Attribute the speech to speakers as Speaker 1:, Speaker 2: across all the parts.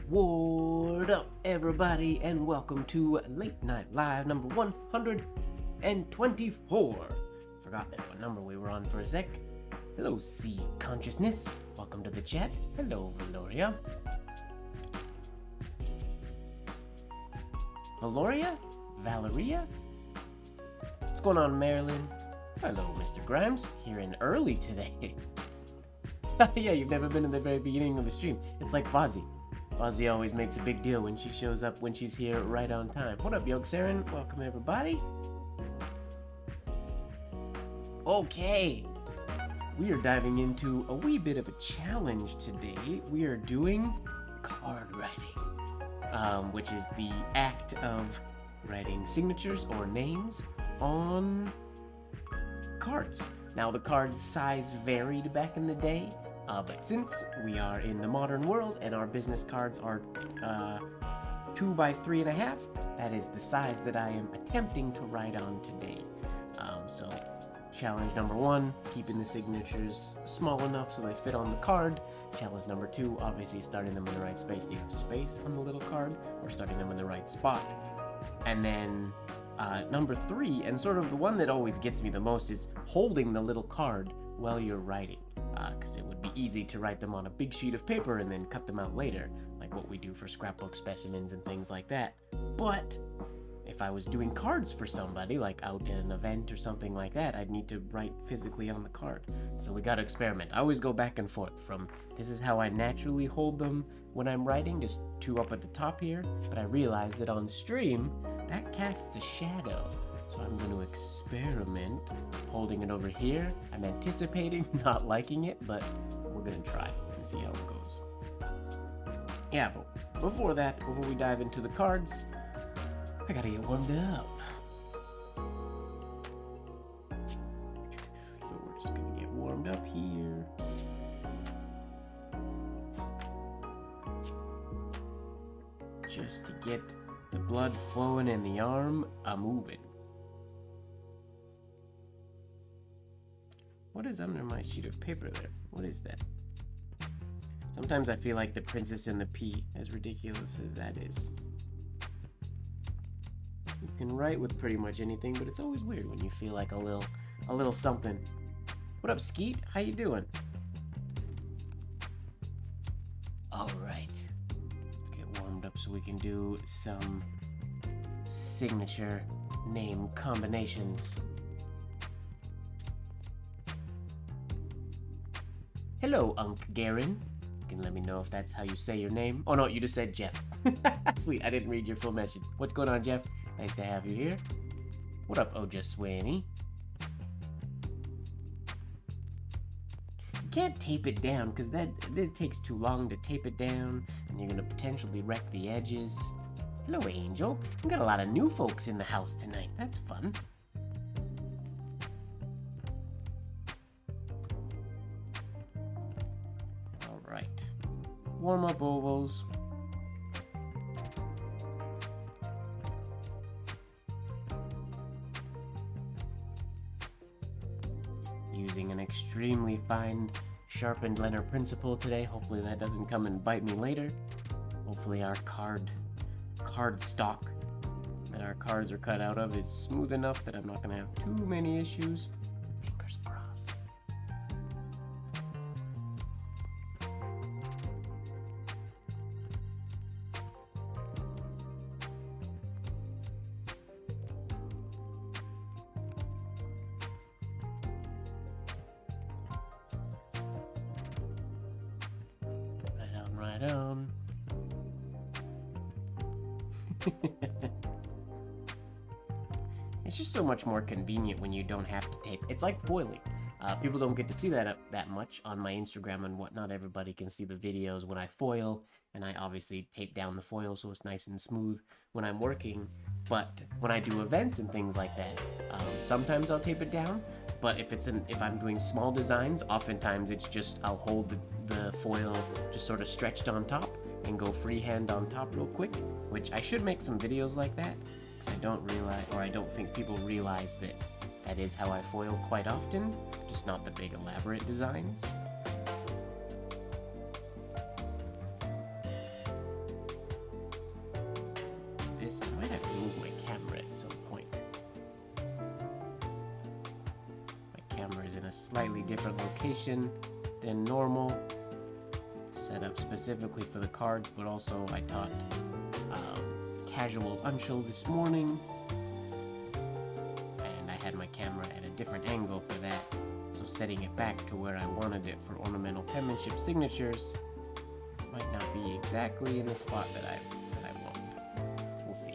Speaker 1: What up, everybody, and welcome to Late Night Live number 124. Forgot that what number we were on for a sec. Hello, C Consciousness. Welcome to the chat. Hello, Valoria. Valeria? What's going on, Marilyn? Hello, Mr. Grimes. Here in early today. Yeah, you've never been in the very beginning of a stream. It's like Fozzie. Fozzie always makes a big deal when she shows up, when she's here right on time. What up, Yog Saren? Welcome, everybody. Okay. We are diving into a wee bit of a challenge today. We are doing card writing, which is the act of writing signatures or names on cards. Now, the card size varied back in the day, but since we are in the modern world and our business cards are 2 by 3.5, that is the size that I am attempting to write on today. So challenge number 1, keeping the signatures small enough so they fit on the card. Challenge number 2, obviously starting them in the right space. Do you have space on the little card, or starting them in the right spot? And then number 3, and sort of the one that always gets me the most, is holding the little card while you're writing. Because it would be easy to write them on a big sheet of paper and then cut them out later, like what we do for scrapbook specimens and things like that. But if I was doing cards for somebody, like out at an event or something like that, I'd need to write physically on the card. So we gotta experiment. I always go back and forth from, this is how I naturally hold them when I'm writing, just 2 up at the top here, but I realized that on stream, that casts a shadow. So I'm going to experiment holding it over here. I'm anticipating not liking it, but we're going to try and see how it goes. Yeah, but before that, before we dive into the cards, I gotta get warmed up. So we're just going to get warmed up here. Just to get the blood flowing and the arm moving. What is under my sheet of paper there? What is that? Sometimes I feel like the Princess and the Pea, as ridiculous as that is. You can write with pretty much anything, but it's always weird when you feel like a little something. What up, Skeet? How you doing? All right. Let's get warmed up so we can do some signature name combinations. Hello, Unc Garen. You can let me know if that's how you say your name. Oh no, you just said Jeff. Sweet, I didn't read your full message. What's going on, Jeff? Nice to have you here. What up, Oja Swaney? You can't tape it down because that takes too long to tape it down, and you're gonna potentially wreck the edges. Hello, Angel. We got a lot of new folks in the house tonight. That's fun. Warm up ovals. Using an extremely fine sharpened letter principle today. Hopefully that doesn't come and bite me later. Hopefully our card stock that our cards are cut out of is smooth enough that I'm not going to have too many issues. Fingers crossed. Right on. It's just so much more convenient when you don't have to tape. It's like foiling. People don't get to see that much on my Instagram and whatnot. Everybody can see the videos when I foil, and I obviously tape down the foil so it's nice and smooth when I'm working. But when I do events and things like that, sometimes I'll tape it down. But if I'm doing small designs, oftentimes it's just I'll hold the foil just sort of stretched on top and go freehand on top real quick, which I should make some videos like that, because I don't think people realize that that is how I foil quite often, just not the big elaborate designs. slightly different location than normal. Set up specifically for the cards, but also I taught casual unshow this morning. And I had my camera at a different angle for that. So setting it back to where I wanted it for ornamental penmanship signatures might not be exactly in the spot that I want. We'll see.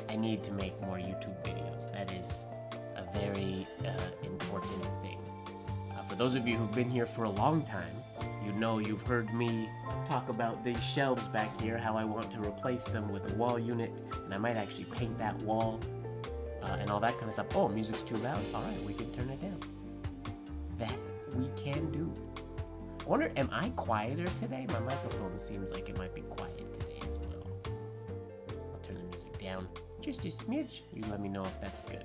Speaker 1: I need to make more YouTube videos. That is a very important thing. For those of you who've been here for a long time, you know you've heard me talk about these shelves back here, how I want to replace them with a wall unit, and I might actually paint that wall and all that kind of stuff. Oh, music's too loud. All right, we can turn it down. That we can do. I wonder, am I quieter today? My microphone seems like it might be quiet today as well. I'll turn the music down just a smidge. You let me know if that's good.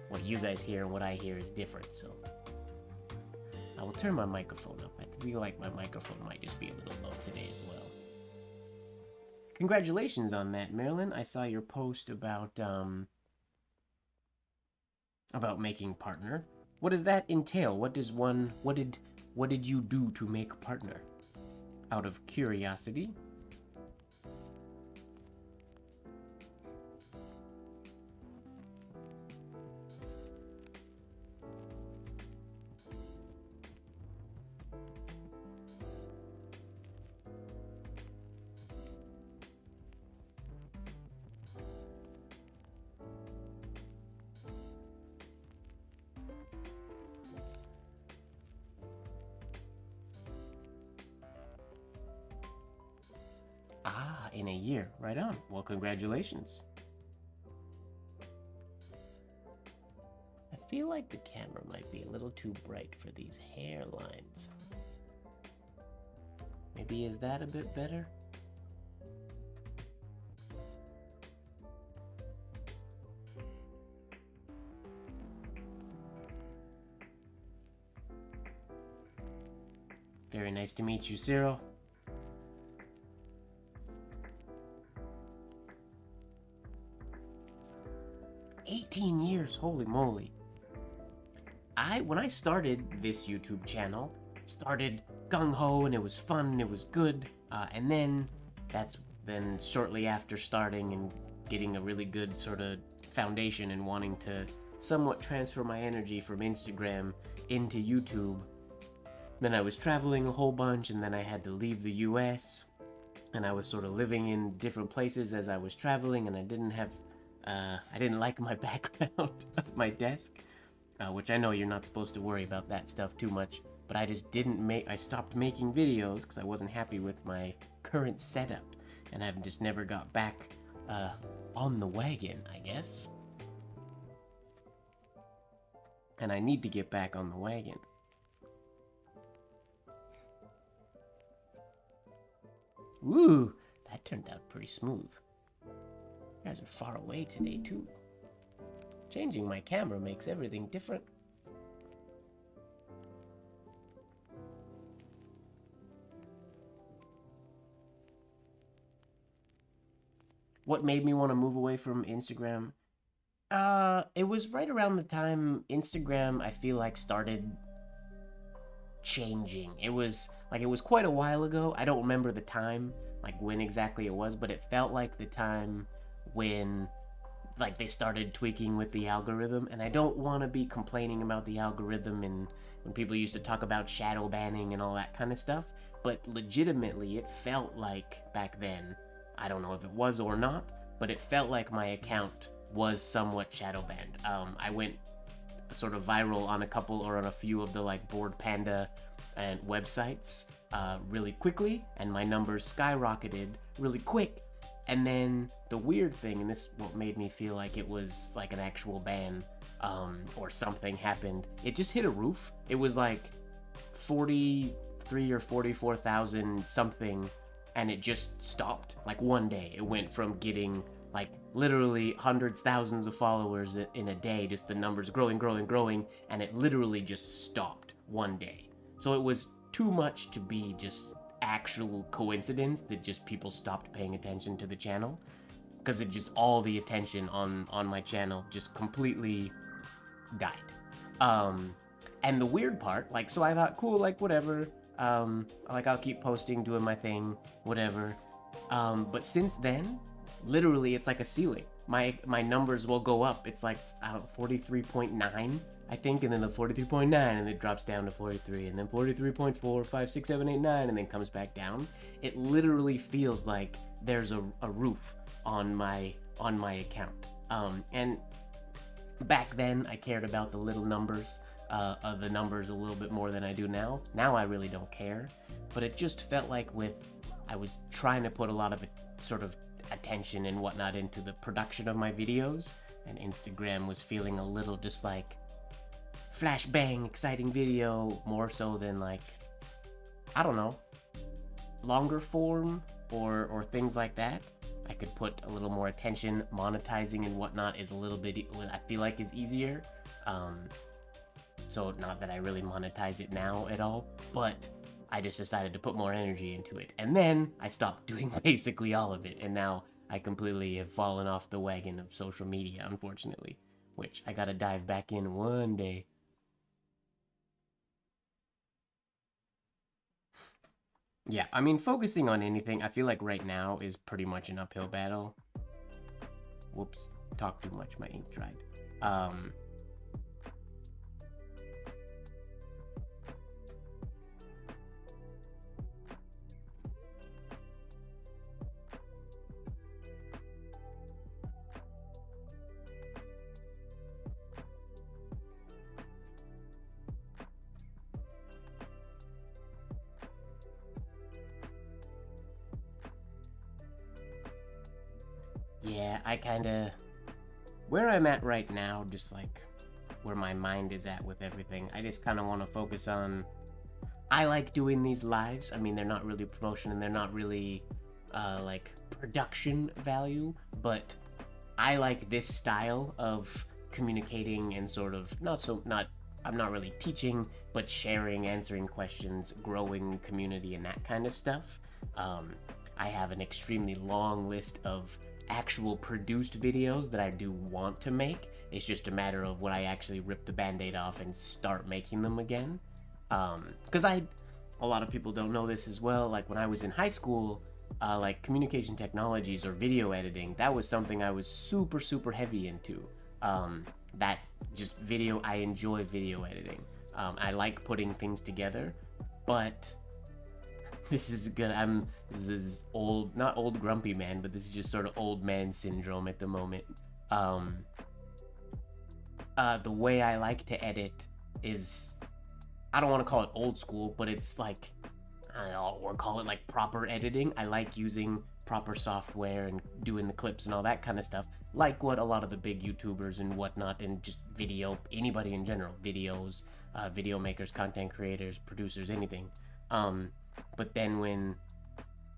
Speaker 1: What you guys hear and what I hear is different, so I will turn my microphone up. I feel like my microphone might just be a little low today as well. Congratulations on that, Marilyn. I saw your post about making partner. What does that entail? What did you do to make partner? Out of curiosity. Ah, in a year. Right on. Well, congratulations. I feel like the camera might be a little too bright for these hairlines. Maybe is that a bit better? Very nice to meet you, Cyril. $18 years, holy moly. When I started this YouTube channel, it started gung-ho and it was fun and it was good, and then shortly after starting and getting a really good sort of foundation and wanting to somewhat transfer my energy from Instagram into YouTube, then I was traveling a whole bunch, and then I had to leave the US, and I was sort of living in different places as I was traveling, and I didn't like my background of my desk, which I know you're not supposed to worry about that stuff too much, but I just I stopped making videos because I wasn't happy with my current setup, and I've just never got back on the wagon, I guess. And I need to get back on the wagon. Woo! That turned out pretty smooth. You guys are far away today, too. Changing my camera makes everything different. What made me want to move away from Instagram? It was right around the time Instagram, I feel like, started changing. It was quite a while ago. I don't remember the time, like when exactly it was, but it felt like the time when like they started tweaking with the algorithm. And I don't want to be complaining about the algorithm and when people used to talk about shadow banning and all that kind of stuff, but legitimately it felt like back then, I don't know if it was or not, but it felt like my account was somewhat shadow banned. I went sort of viral on a few of the like Bored Panda and websites really quickly, and my numbers skyrocketed really quick. And then the weird thing, and this is what made me feel like it was like an actual ban or something happened, it just hit a roof. It was like 43 or 44,000 something, and it just stopped. Like one day it went from getting like literally hundreds, thousands of followers in a day, just the numbers growing, and it literally just stopped one day. So it was too much to be just actual coincidence that just people stopped paying attention to the channel, because it just, all the attention on my channel just completely died. And the weird part, like, so I thought, cool, like, whatever, like, I'll keep posting, doing my thing, whatever. But since then, literally, it's like a ceiling. My numbers will go up. It's like, I don't know, 43.9, I think, and then the 43.9, and it drops down to 43, and then 43.4, 5, 6, 7, 8, 9, and then comes back down. It literally feels like there's a roof on my account. And back then, I cared about the little numbers, of the numbers a little bit more than I do now. Now I really don't care, but it just felt like I was trying to put a lot of sort of attention and whatnot into the production of my videos, and Instagram was feeling a little just like flash bang exciting video, more so than like, I don't know, longer form or things like that. I could put a little more attention. Monetizing and whatnot is a little bit, I feel like, is easier. So not that I really monetize it now at all, but I just decided to put more energy into it. And then I stopped doing basically all of it, and now I completely have fallen off the wagon of social media, unfortunately, which I gotta dive back in one day. Yeah, I mean, focusing on anything, I feel like right now is pretty much an uphill battle. Whoops, talked too much, my ink dried. Yeah, I kinda, where I'm at right now, just like where my mind is at with everything, I just kind of want to focus on, I like doing these lives. I mean, they're not really promotion and they're not really like production value, but I like this style of communicating and sort of, I'm not really teaching, but sharing, answering questions, growing community and that kind of stuff. I have an extremely long list of actual produced videos that I do want to make. It's just a matter of when I actually rip the band-aid off and start making them again. Because a lot of people don't know this as well, like when I was in high school, like communication technologies or video editing, that was something I was super heavy into. That just video, I enjoy video editing. I like putting things together, but this is good. This is old, not old grumpy man, but this is just sort of old man syndrome at the moment. The way I like to edit is, I don't want to call it old school, but it's like, I don't know, or call it like proper editing. I like using proper software and doing the clips and all that kind of stuff, like what a lot of the big YouTubers and whatnot, and just anybody in general, videos, video makers, content creators, producers, anything. But then when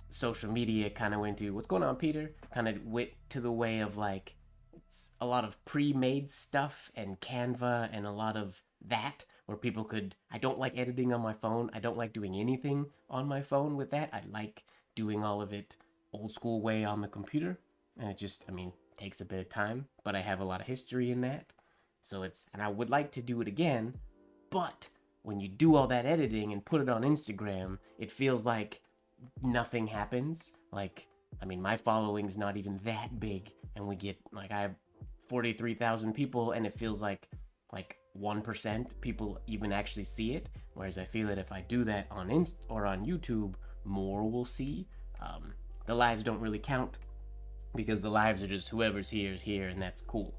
Speaker 1: social media kind of went to, what's going on, Peter? Kind of went to the way of like, it's a lot of pre-made stuff and Canva and a lot of that, where people could, I don't like editing on my phone. I don't like doing anything on my phone with that. I like doing all of it old school way on the computer. And it just, I mean, takes a bit of time, but I have a lot of history in that. So and I would like to do it again, but when you do all that editing and put it on Instagram, it feels like nothing happens. Like, I mean, my following's not even that big, and we get, like, I have 43,000 people, and it feels like 1% people even actually see it. Whereas I feel that if I do that on or on YouTube, more will see. The lives don't really count, because the lives are just whoever's here is here, and that's cool.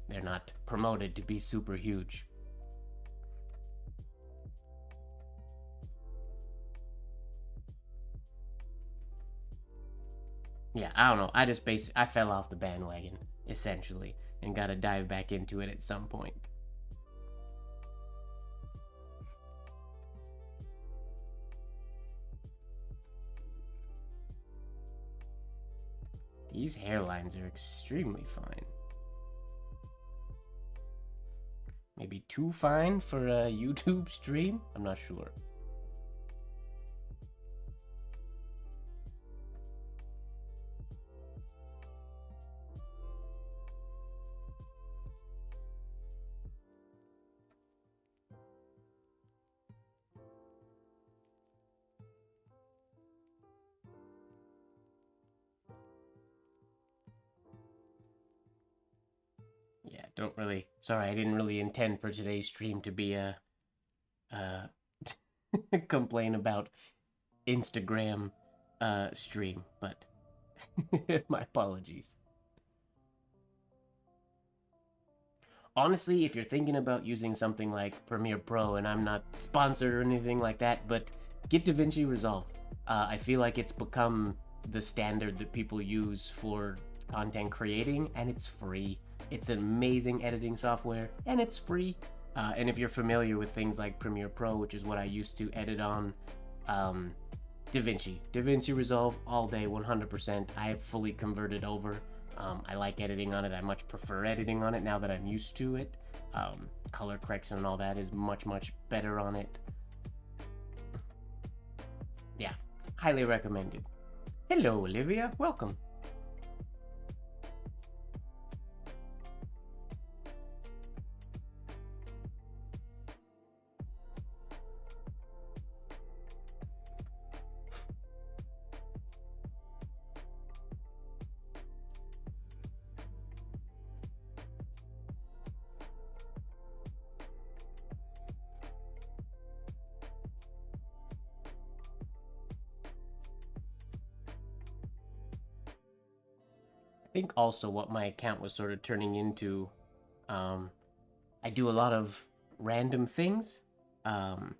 Speaker 1: They're not promoted to be super huge. Yeah, I don't know. I fell off the bandwagon, essentially, and gotta dive back into it at some point. These hairlines are extremely fine. Maybe too fine for a YouTube stream? I'm not sure. don't really. Sorry, I didn't really intend for today's stream to be a uh complain about Instagram stream, but my apologies. Honestly, if you're thinking about using something like Premiere Pro, and I'm not sponsored or anything like that, but get DaVinci Resolve. I feel like it's become the standard that people use for content creating, and it's free. It's an amazing editing software, and it's free. And if you're familiar with things like Premiere Pro, which is what I used to edit on, DaVinci Resolve all day, 100%. I have fully converted over. I like editing on it. I much prefer editing on it now that I'm used to it. Color correction and all that is much better on it. Yeah, highly recommended. Hello, Olivia. Welcome. I think also what my account was sort of turning into, I do a lot of random things, and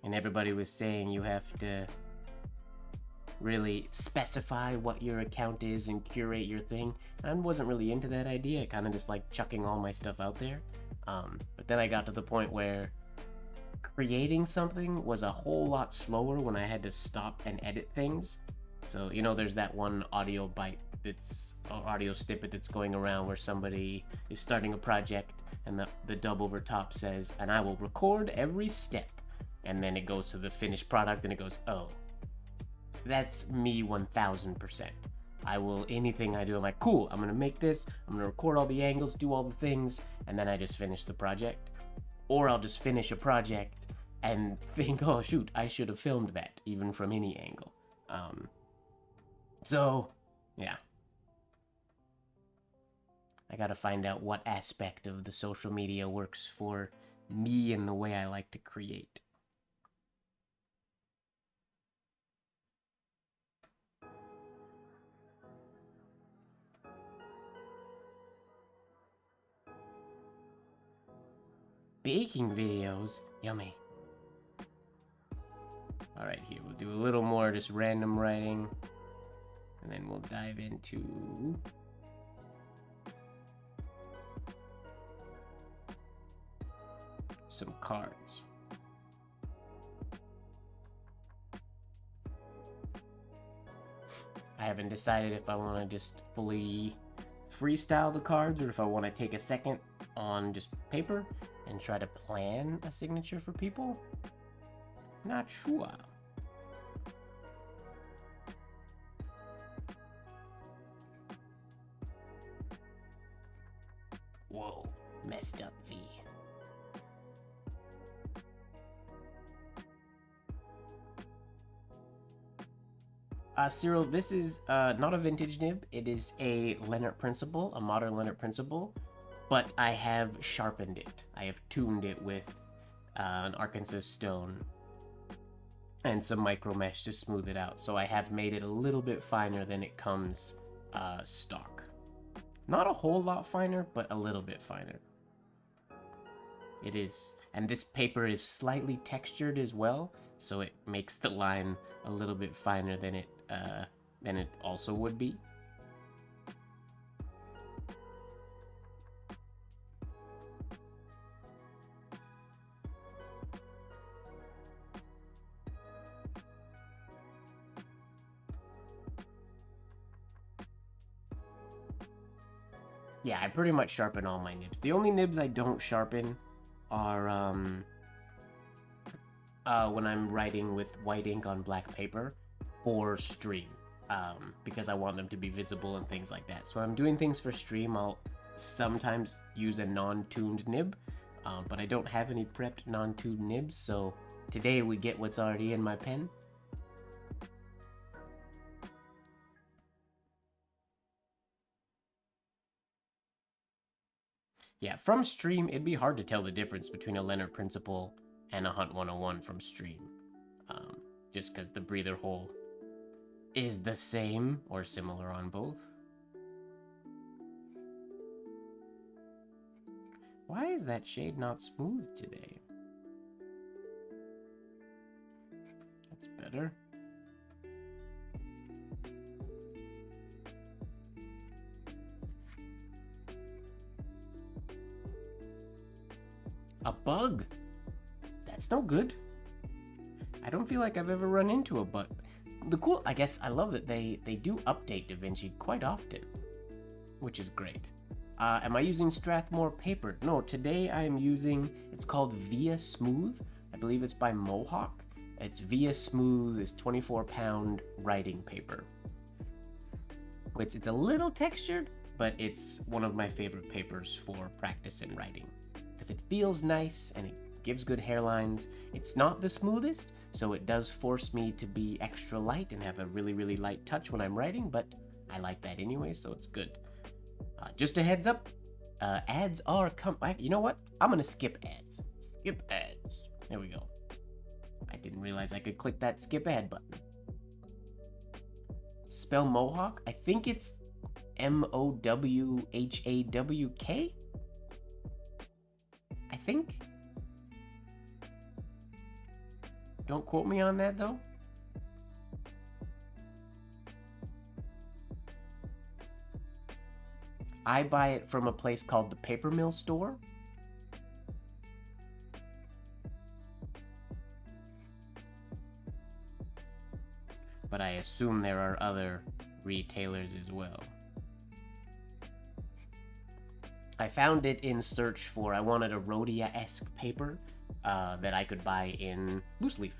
Speaker 1: everybody was saying you have to really specify what your account is and curate your thing. And I wasn't really into that idea. I kind of just like chucking all my stuff out there. But then I got to the point where creating something was a whole lot slower when I had to stop and edit things. So, you know, there's that one audio bite that's, or audio snippet that's going around where somebody is starting a project and the dub over top says, and I will record every step. And then it goes to the finished product and it goes, oh, that's me 1000%. I will, anything I do, I'm like, cool, I'm gonna make this, I'm gonna record all the angles, do all the things, and then I just finish the project. Or I'll just finish a project and think, oh shoot, I should have filmed that, even from any angle. So, yeah. I gotta find out what aspect of the social media works for me and the way I like to create. Baking videos? Yummy. Alright, here, we'll do a little more just random writing. And then we'll dive into some cards. I haven't decided if I want to just fully freestyle the cards or if I want to take a second on just paper and try to plan a signature for people. Not sure. Whoa, messed up V. Cyril, this is not a vintage nib. It is a Leonard Principle, a modern Leonard Principle, but I have sharpened it. I have tuned it with an Arkansas stone and some micro mesh to smooth it out. So I have made it a little bit finer than it comes stock. Not a whole lot finer, but a little bit finer. It is, and this paper is slightly textured as well, so it makes the line a little bit finer than it also would be. Yeah, I pretty much sharpen all my nibs. The only nibs I don't sharpen are when I'm writing with white ink on black paper for stream, because I want them to be visible and things like that. So when I'm doing things for stream, I'll sometimes use a non-tuned nib, but I don't have any prepped non-tuned nibs, so today we get what's already in my pen. Yeah, from stream, it'd be hard to tell the difference between a Leonard Principle and a Hunt 101 from stream. Just because the breather hole is the same or similar on both. Why is that shade not smooth today? That's better. A bug? That's no good. I don't feel like I've ever run into a bug. I guess I love that they do update DaVinci quite often, which is great. Am I using Strathmore paper? No, today I am using, it's called Via Smooth. I believe it's by Mohawk. It's Via Smooth, it's 24-pound writing paper. It's a little textured, but it's one of my favorite papers for practice in writing. Because it feels nice and it gives good hairlines. It's not the smoothest, so it does force me to be extra light and have a really, really light touch when I'm writing, but I like that anyway, so it's good. Just a heads up, ads are you know what? I'm gonna skip ads. Skip ads. There we go. I didn't realize I could click that skip ad button. Spell Mohawk? I think it's M-O-W-H-A-W-K? I think. Don't quote me on that though. I buy it from a place called the Paper Mill Store. But I assume there are other retailers as well. I found it in search for, I wanted a Rhodia-esque paper that I could buy in loose leaf,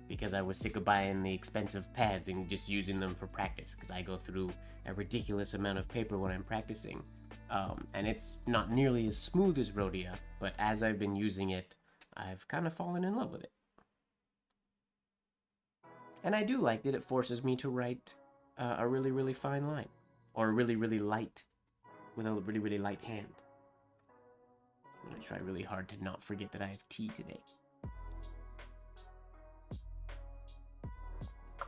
Speaker 1: because I was sick of buying the expensive pads and just using them for practice, because I go through a ridiculous amount of paper when I'm practicing. And it's not nearly as smooth as Rhodia, but as I've been using it, I've kind of fallen in love with it. And I do like that it forces me to write a really, really fine line, or really, really light, with a really, really light hand. I'm gonna try really hard to not forget that I have tea today.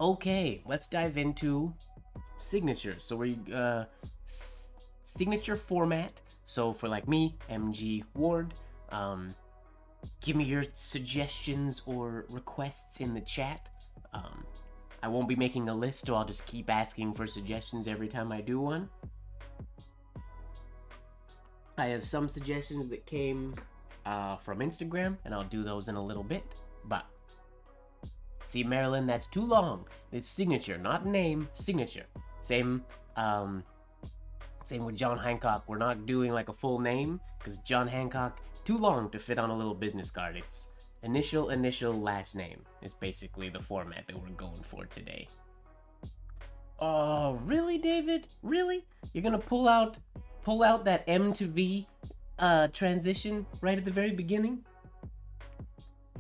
Speaker 1: Okay, let's dive into signatures. So we signature format. So for like me, MG Ward, give me your suggestions or requests in the chat. I won't be making a list, so I'll just keep asking for suggestions every time I do one. I have some suggestions that came from Instagram, and I'll do those in a little bit. But see, Marilyn, that's too long. It's signature, not name, signature. Same with John Hancock. We're not doing like a full name, because John Hancock, too long to fit on a little business card. It's initial, last name is basically the format that we're going for today. Oh, really, David? Really? You're gonna pull out that M to V transition right at the very beginning?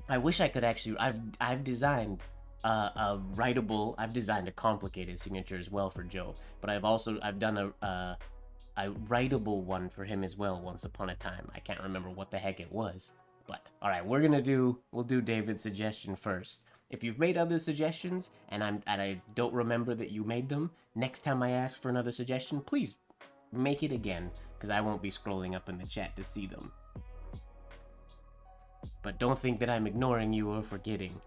Speaker 1: I wish I could actually. I've designed I've designed a complicated signature as well for Joe, but I've done a writable one for him as well once upon a time. I can't remember what the heck it was, but all right, we'll do David's suggestion first. If you've made other suggestions and I don't remember that you made them, next time I ask for another suggestion, please make it again, because I won't be scrolling up in the chat to see them. But don't think that I'm ignoring you or forgetting.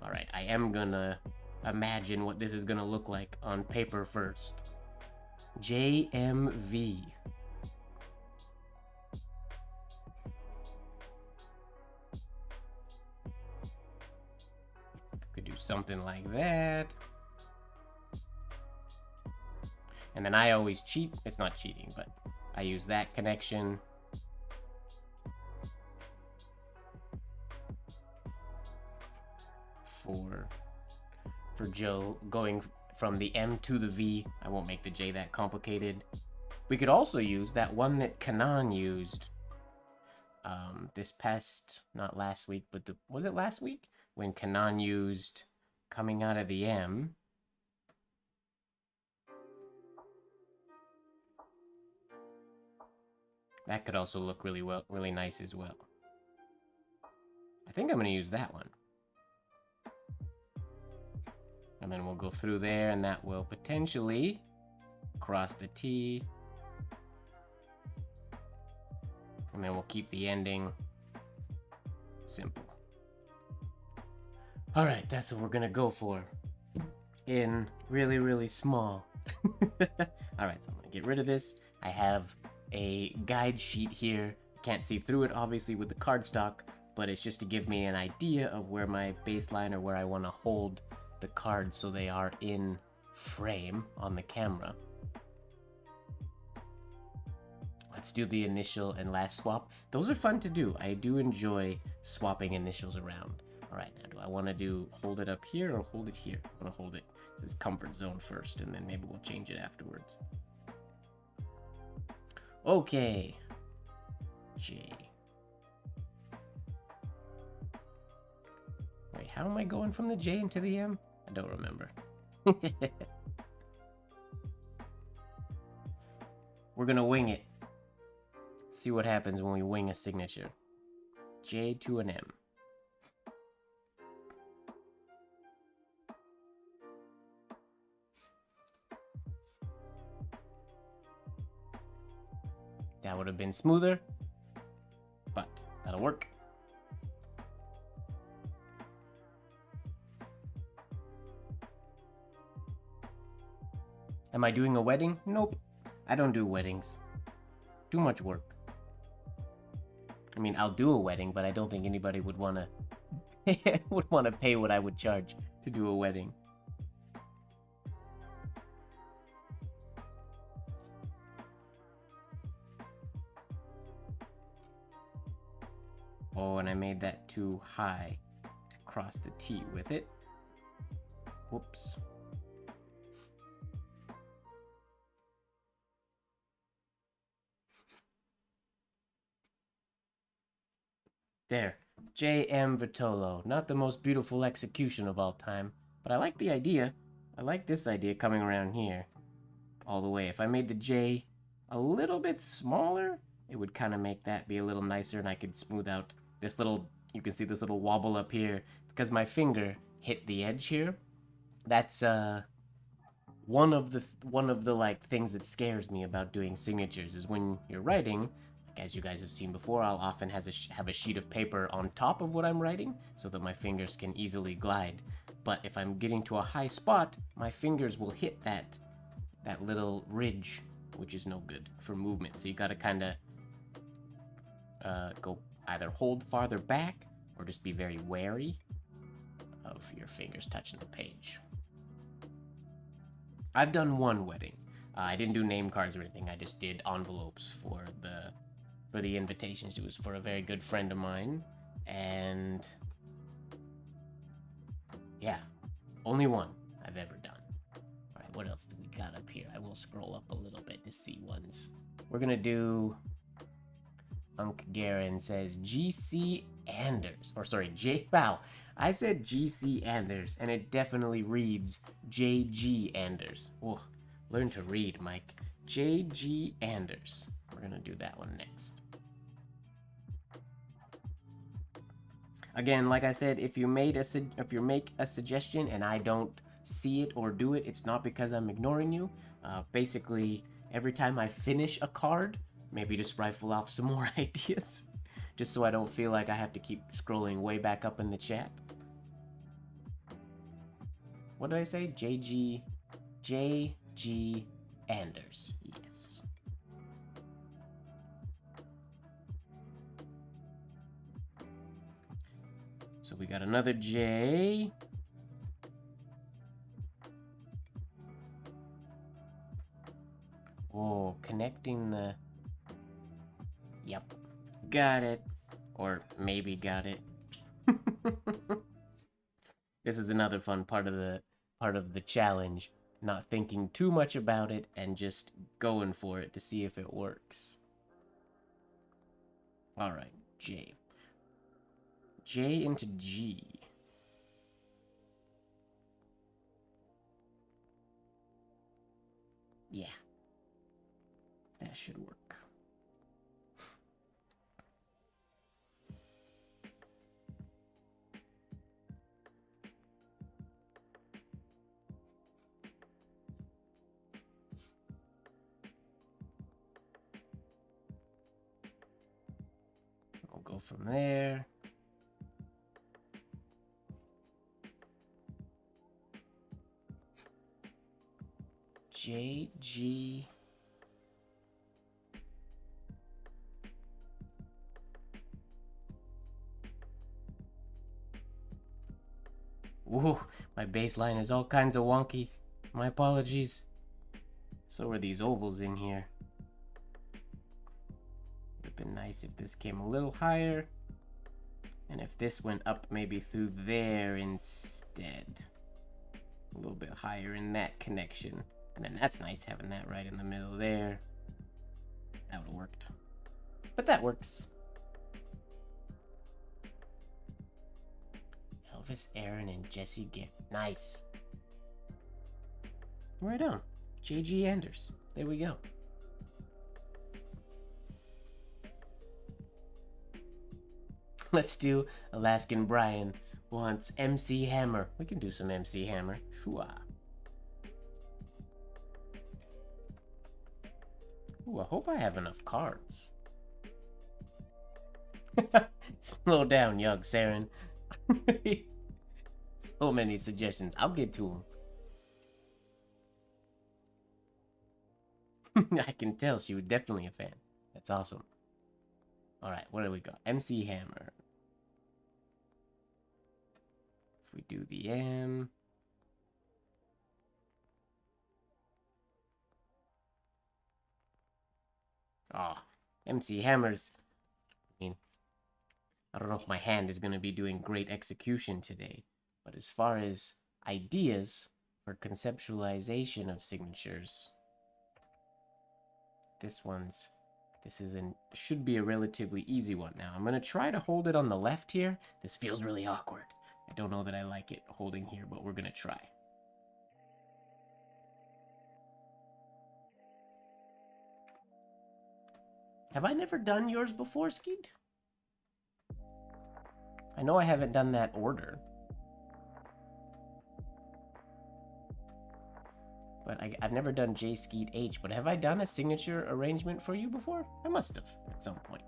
Speaker 1: Alright, I am gonna imagine what this is gonna look like on paper first. JMV. Could do something like that. And then I always cheat. It's not cheating, but I use that connection. For Joe, going from the M to the V. I won't make the J that complicated. We could also use that one that Kanan used this past, not last week, but was it last week? When Kanan used coming out of the M. That could also look really nice as well. I think I'm gonna use that one. And then we'll go through there, and that will potentially cross the T. And then we'll keep the ending simple. All right, that's what we're gonna go for. In really, really small. All right, so I'm gonna get rid of this. I have a guide sheet here. Can't see through it, obviously, with the cardstock, but it's just to give me an idea of where my baseline or where I want to hold the cards so they are in frame on the camera. Let's do the initial and last swap. Those are fun to do. I do enjoy swapping initials around. All right, now do I want to hold it up here or hold it here? I'm gonna hold it. This is comfort zone first, and then maybe we'll change it afterwards. Okay. J. Wait, how am I going from the J into the M? I don't remember. We're gonna wing it. See what happens when we wing a signature. J to an M. That would have been smoother, but that'll work. Am I doing a wedding? Nope. I don't do weddings. Too much work. I mean, I'll do a wedding, but I don't think anybody would want to pay what I would charge to do a wedding. Oh, and I made that too high to cross the T with it. Whoops. There. J.M. Vitolo. Not the most beautiful execution of all time, but I like the idea. I like this idea coming around here all the way. If I made the J a little bit smaller, it would kind of make that be a little nicer, and I could smooth out this little, you can see this little wobble up here. It's because my finger hit the edge here. That's one of the like things that scares me about doing signatures is when you're writing. As you guys have seen before, I'll often have a sheet of paper on top of what I'm writing so that my fingers can easily glide. But if I'm getting to a high spot, my fingers will hit that little ridge, which is no good for movement. So you gotta kind of go either hold farther back or just be very wary of your fingers touching the page. I've done one wedding. I didn't do name cards or anything. I just did envelopes for the invitations. It was for a very good friend of mine, and yeah, only one I've ever done. All right, what else do we got up here? I will scroll up a little bit to see ones. We're gonna do. Garen says GC Anders, or sorry, Wow, I said GC Anders, and it definitely reads JG Anders. Oh, learn to read, Mike. JG Anders. We're gonna do that one next. Again, like I said, if you make a suggestion and I don't see it or do it, it's not because I'm ignoring you. Basically, every time I finish a card, maybe just rifle off some more ideas, just so I don't feel like I have to keep scrolling way back up in the chat. What did I say? JG Anders. Yes. So we got another J. Oh, connecting the... Yep. Got it. Or maybe got it. This is another fun part of the challenge. Not thinking too much about it and just going for it to see if it works. Alright, J. J into G. Yeah. That should work. go from there. JG. Ooh, my baseline is all kinds of wonky. My apologies. So are these ovals in here. Would have been nice if this came a little higher. And if this went up maybe through there instead. A little bit higher in that connection. And then that's nice having that right in the middle there. That would have worked. But that works. Elvis, Aaron, and Jesse Gibb. Nice. Right on. JG Anders. There we go. Let's do Alaskan Brian wants MC Hammer. We can do some MC Hammer. Shua. Ooh, I hope I have enough cards. Slow down, young Saren. So many suggestions. I'll get to them. I can tell she was definitely a fan. That's awesome. Alright, what do we got? MC Hammer. If we do the M. Oh, MC Hammers. I mean, I don't know if my hand is going to be doing great execution today, but as far as ideas for conceptualization of signatures, this should be a relatively easy one. Now, I'm going to try to hold it on the left here. This feels really awkward. I don't know that I like it holding here, but we're going to try. Have I never done yours before, Skeet? I know I haven't done that order. But I've never done J Skeet H, but have I done a signature arrangement for you before? I must have at some point.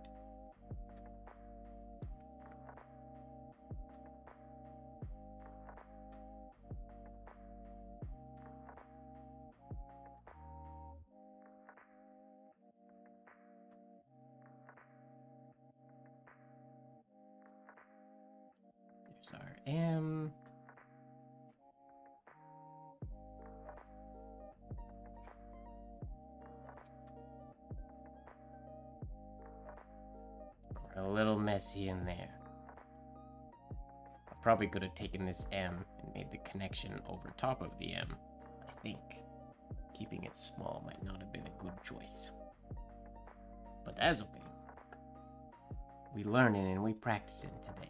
Speaker 1: There's our M. A little messy in there. I probably could have taken this M and made the connection over top of the M. I think keeping it small might not have been a good choice. But that's okay. We learning and we practicing today.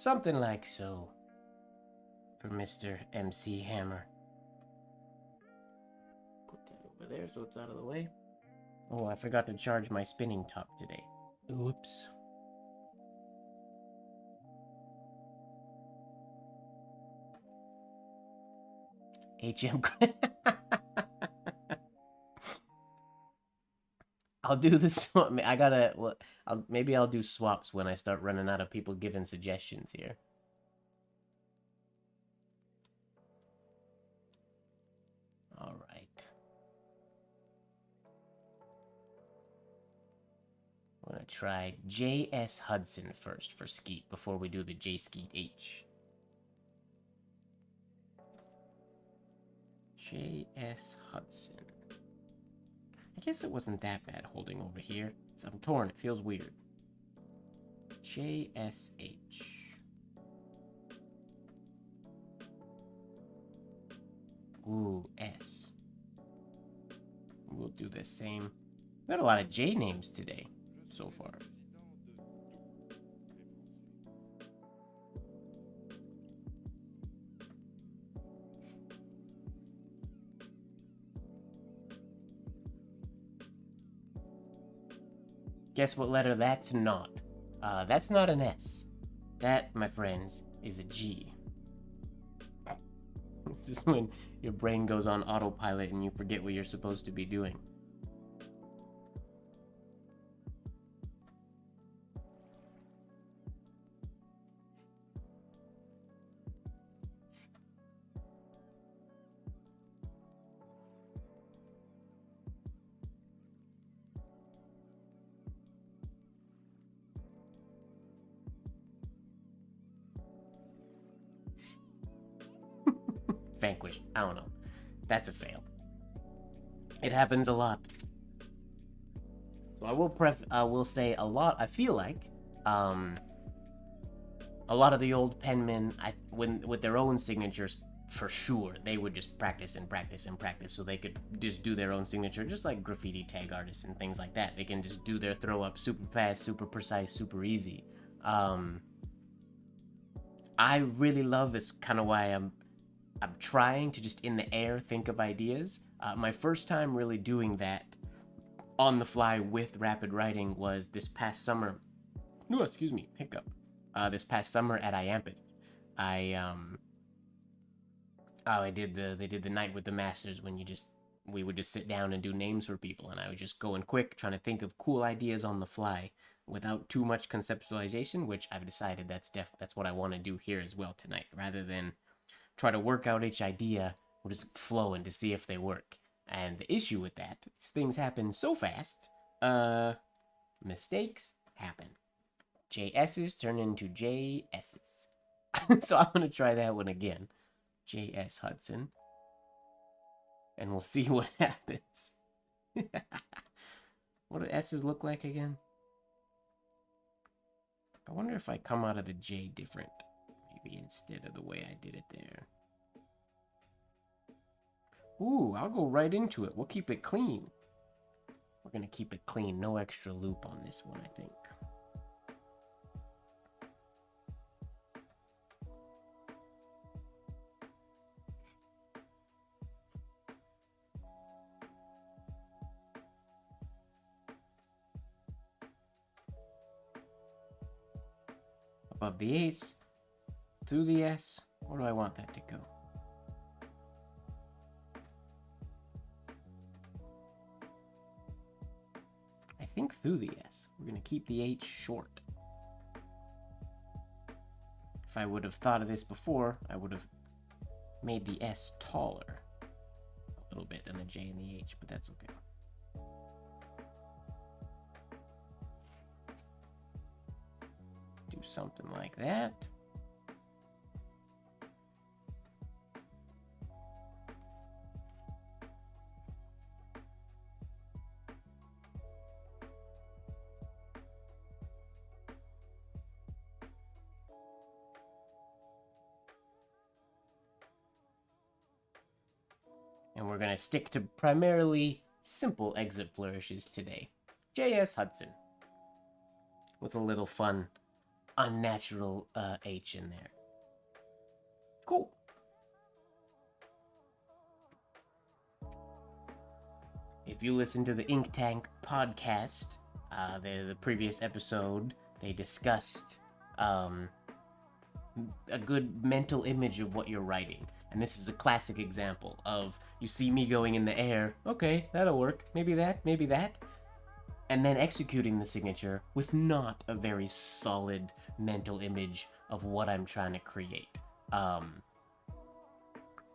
Speaker 1: Something like so for Mr. MC Hammer. Put that over there so it's out of the way. Oh, I forgot to charge my spinning top today. Oops. HM. I'll do the swap. I gotta. Well, maybe I'll do swaps when I start running out of people giving suggestions here. All right. I'm gonna try JS Hudson first for Skeet before we do the J Skeet H. JS Hudson. I guess it wasn't that bad holding over here. I'm torn. It feels weird. JSH. Ooh, S. We'll do the same. We got a lot of J names today so far. Guess what letter that's not? That's not an S. That, my friends, is a G. This is when your brain goes on autopilot and you forget what you're supposed to be doing. Vanquish. I don't know. That's a fail. It happens a lot. So I will say a lot. I feel like a lot of the old penmen, with their own signatures, for sure, they would just practice and practice and practice, so they could just do their own signature, just like graffiti tag artists and things like that. They can just do their throw up super fast, super precise, super easy. I really love this, kind of why I'm trying to just in the air think of ideas. My first time really doing that on the fly with rapid writing was this past summer. No, excuse me, hiccup. This past summer at IAMPIT. They did the night with the masters when we would just sit down and do names for people, and I was just going quick, trying to think of cool ideas on the fly without too much conceptualization, which I've decided that's what I want to do here as well tonight, rather than try to work out each idea. We'll just flow in to see if they work. And the issue with that is things happen so fast, mistakes happen. JS's turn into JS's. So I'm going to try that one again. JS Hudson. And we'll see what happens. What do S's look like again? I wonder if I come out of the J different. Maybe instead of the way I did it there. Ooh, I'll go right into it. We'll keep it clean. We're going to keep it clean. No extra loop on this one, I think. Above the ace, through the S. Where do I want that to go? I think through the S. We're going to keep the H short. If I would have thought of this before, I would have made the S taller a little bit than the J and the H, but that's okay. Do something like that. And we're going to stick to primarily simple exit flourishes today. J.S. Hudson. With a little fun, unnatural H in there. Cool. If you listen to the Ink Tank podcast, the previous episode, they discussed a good mental image of what you're writing. And this is a classic example of, you see me going in the air, okay, that'll work, maybe that, and then executing the signature with not a very solid mental image of what I'm trying to create.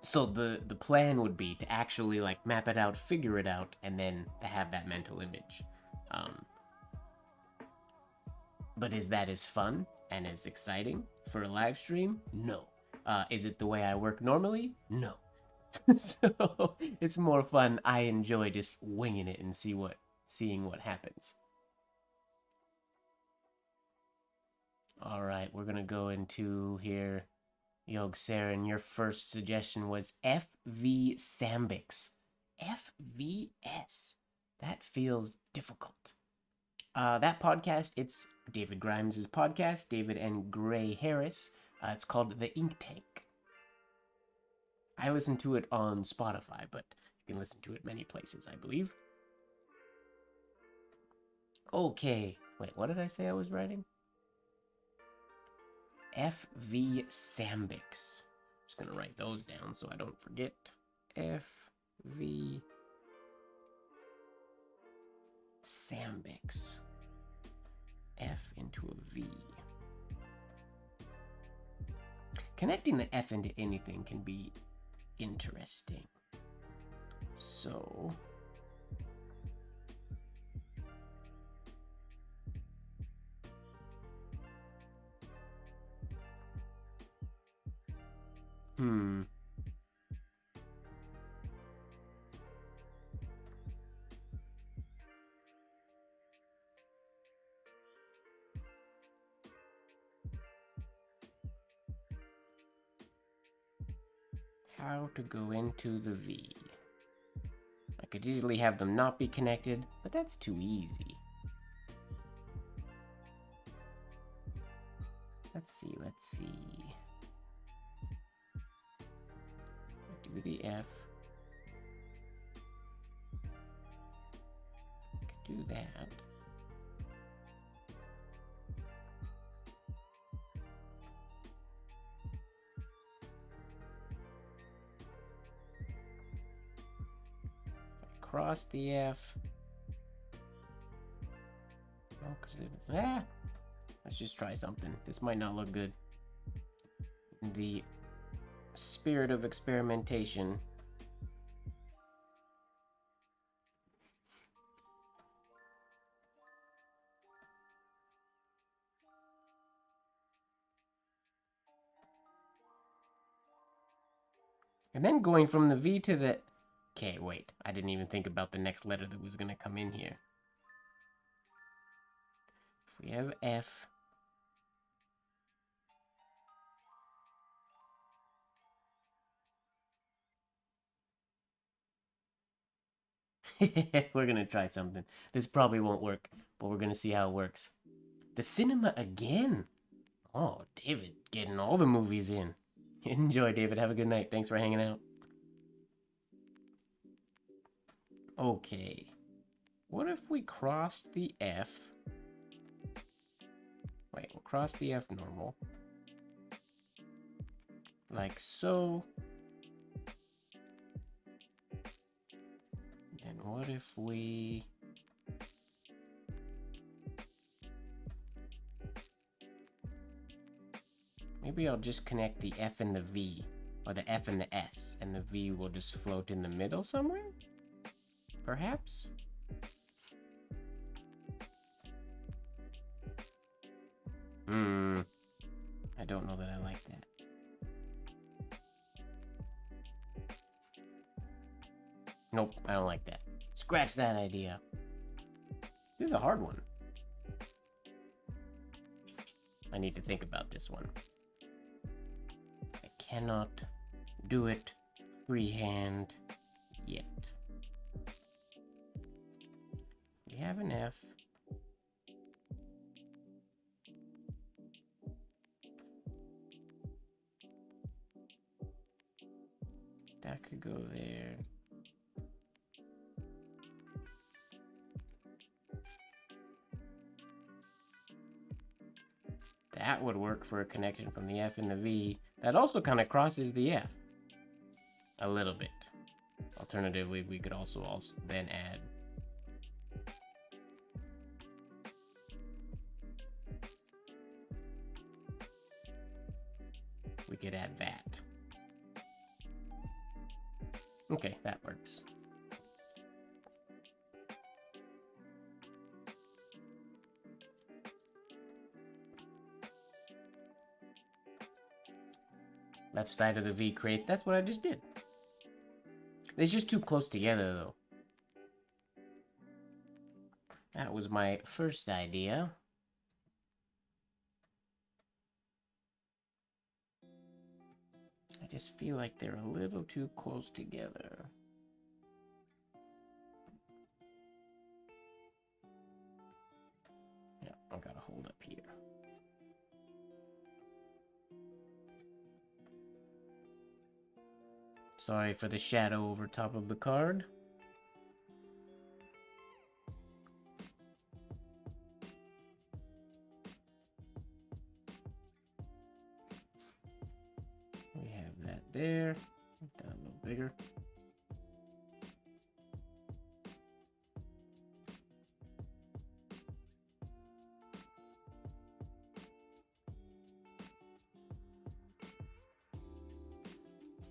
Speaker 1: So the plan would be to actually like map it out, figure it out, and then to have that mental image. But is that as fun and as exciting for a live stream? No. Is it the way I work normally? No. So it's more fun. I enjoy just winging it and seeing what happens. All right, we're gonna go into here. Yog Saren, your first suggestion was FV Sambix. FVS. That feels difficult. That podcast, it's David Grimes' podcast, David and Gray Harris. It's called The Ink Tank. I listen to it on Spotify, but you can listen to it many places, I believe. Okay. Wait, what did I say I was writing? FV Sambix. Just gonna write those down so I don't forget. FV Sambix. F into a V. Connecting the F into anything can be interesting. So... How to go into the V. I could easily have them not be connected, but that's too easy. Let's see. Do the F. Could do that. Cross the F. Oh, let's just try something. This might not look good. In the spirit of experimentation. And then going from the V to the... Okay, wait. I didn't even think about the next letter that was going to come in here. If we have F... We're going to try something. This probably won't work, but we're going to see how it works. The cinema again! Oh, David, getting all the movies in. Enjoy, David. Have a good night. Thanks for hanging out. Okay. What if we crossed the F? Wait, we'll cross the F normal. Like so. And what if we... Maybe I'll just connect the F and the V, or the F and the S, and the V will just float in the middle somewhere? Perhaps? I don't know that I like that. Nope, I don't like that. Scratch that idea. This is a hard one. I need to think about this one. I cannot do it freehand yet. We have an F. That could go there. That would work for a connection from the F and the V. That also kind of crosses the F. A little bit. Alternatively, we could also then add. We could add that. Okay, that works. Left side of the V create. That's what I just did. It's just too close together, though. That was my first idea. I just feel like they're a little too close together. Yeah, I gotta hold up here. Sorry for the shadow over top of the card. there. Make that a little bigger.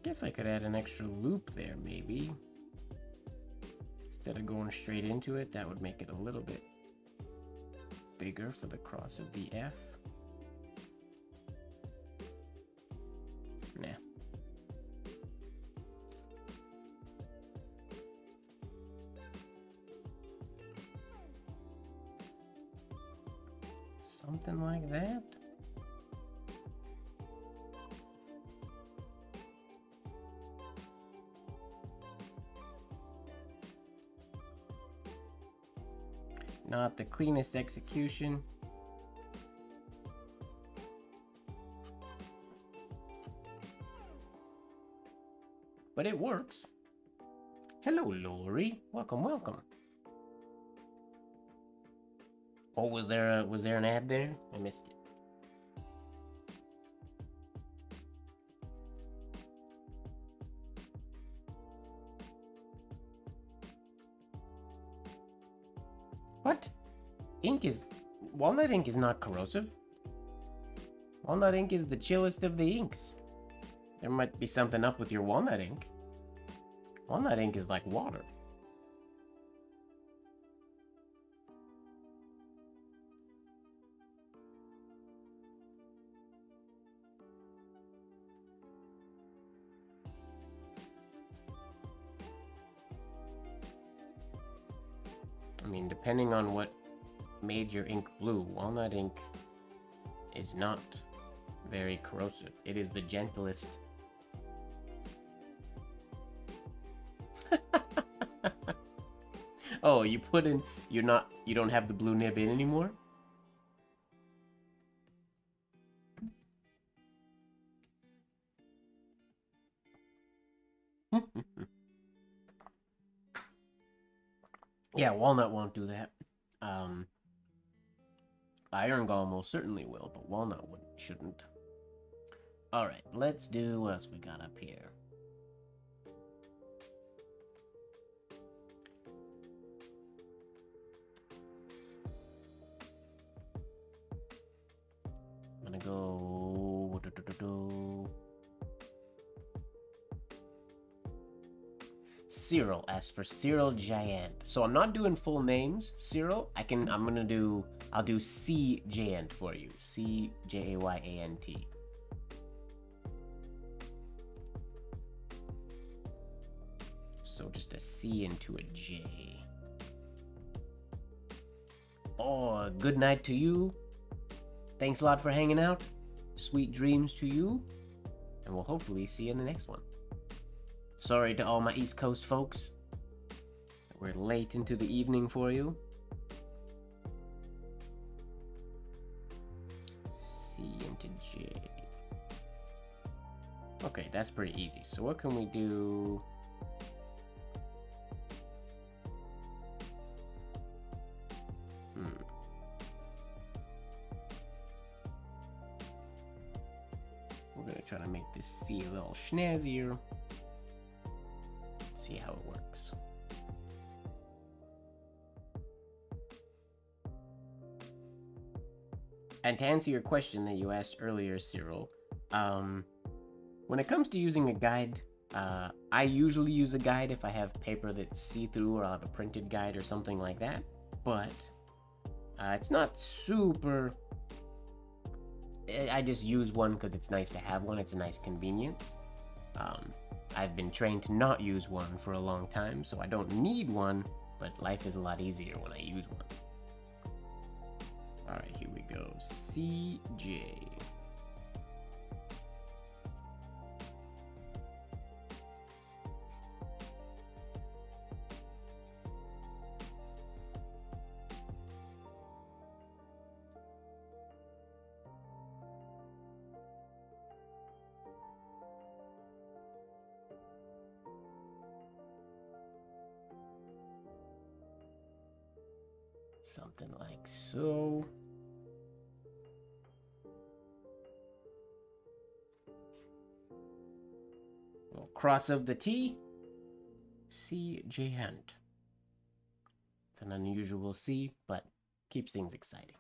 Speaker 1: Guess I could add an extra loop there, maybe. Instead of going straight into it, that would make it a little bit bigger for the cross of the F. Nah. Something like that. Not the cleanest execution. But it works. Hello, Lori. Welcome, welcome. Oh, was there an ad there? I missed it. What? Walnut ink is not corrosive. Walnut ink is the chillest of the inks. There might be something up with your walnut ink. Walnut ink is like water. I mean, depending on what made your ink blue, walnut ink is not very corrosive. It is the gentlest. Oh, you put in, you don't have the blue nib in anymore? Yeah, walnut won't do that. Iron gall most certainly will, but walnut shouldn't. Alright, let's do what else we got up here. I'm gonna go... Cyril asks for Cyril Giant. So I'm not doing full names, Cyril. I'll do C Giant for you. C-J-A-Y-A-N-T. So just a C into a J. Oh, good night to you. Thanks a lot for hanging out. Sweet dreams to you. And we'll hopefully see you in the next one. Sorry to all my East Coast folks. We're late into the evening for you. C into J. Okay, that's pretty easy. So what can we do? We're gonna try to make this C a little snazzier. See how it works. And to answer your question that you asked earlier, Cyril, when it comes to using a guide, I usually use a guide if I have paper that's see-through, or I'll have a printed guide or something like that. But it's not super... I just use one because it's nice to have one. It's a nice convenience. I've been trained to not use one for a long time, so I don't need one, but life is a lot easier when I use one. Alright, here we go. CJ. Something like so. cross of the T, C Giant. It's an unusual C, but keeps things exciting.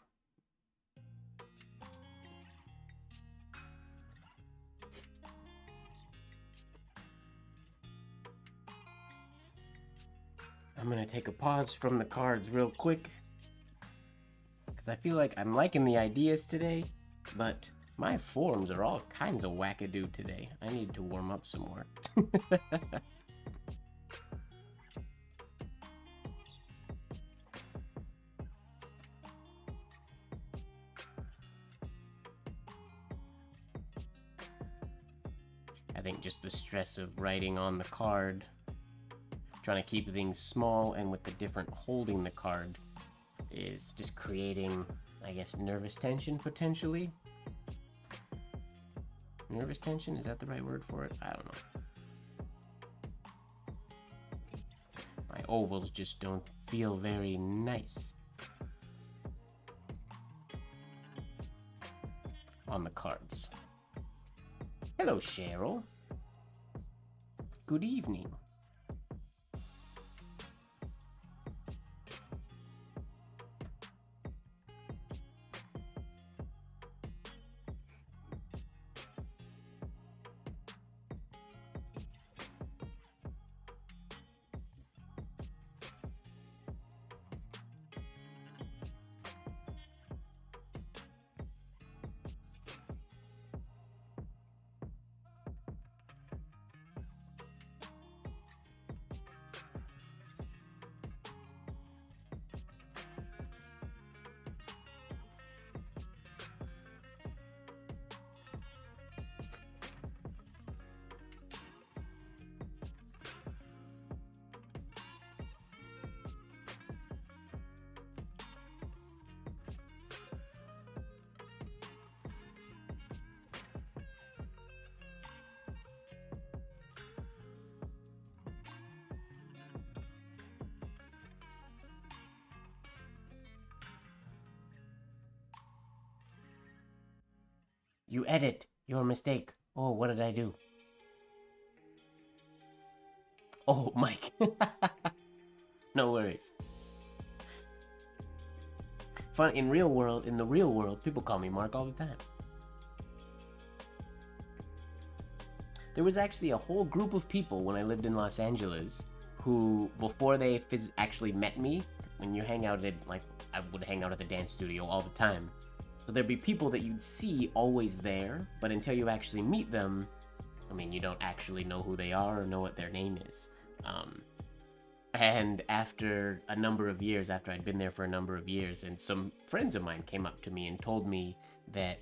Speaker 1: I'm gonna take a pause from the cards real quick, because I feel like I'm liking the ideas today, but my forms are all kinds of wackadoo today. I need to warm up some more. I think just the stress of writing on the card, trying to keep things small, and with the different holding the card is just creating, I guess, nervous tension potentially. Nervous tension, is that the right word for it? I don't know. My ovals just don't feel very nice on the cards. Hello, Cheryl. Good evening. You edit. Your mistake. Oh, what did I do? Oh, Mike. No worries. Fun in the real world, people call me Mark all the time. There was actually a whole group of people when I lived in Los Angeles who, before they actually met me, when you hang out at, like, I would hang out at the dance studio all the time. So there'd be people that you'd see always there, but until you actually meet them, I mean, you don't actually know who they are or know what their name is. And after a number of years, after I'd been there for a number of years, and some friends of mine came up to me and told me that,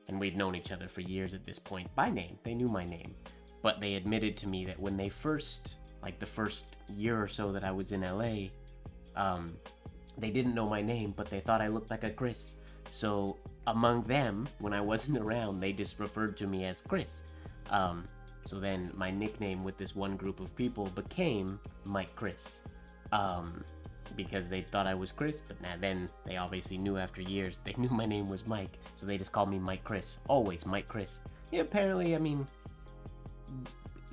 Speaker 1: and we'd known each other for years at this point by name, they knew my name, but they admitted to me that when they first, like the first year or so that I was in LA, they didn't know my name, but they thought I looked like a Chris. So among them, when I wasn't around, they just referred to me as Chris. So then my nickname with this one group of people became Mike Chris, because they thought I was Chris, but then they obviously knew after years, they knew my name was Mike, so they just called me Mike Chris. Always Mike Chris. Yeah, apparently, I mean,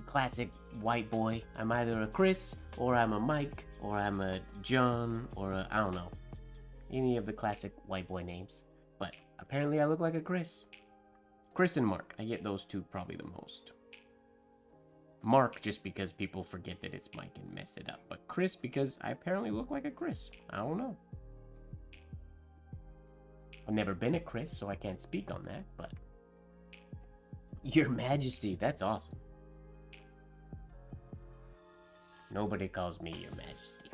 Speaker 1: classic white boy. I'm either a Chris, or I'm a Mike, or I'm a John, or a, I don't know. Any of the classic white boy names. But apparently I look like a Chris. Chris and Mark. I get those two probably the most. Mark just because people forget that it's Mike and mess it up. But Chris because I apparently look like a Chris. I don't know. I've never been a Chris, so I can't speak on that, but... Your Majesty, that's awesome. Nobody calls me Your Majesty.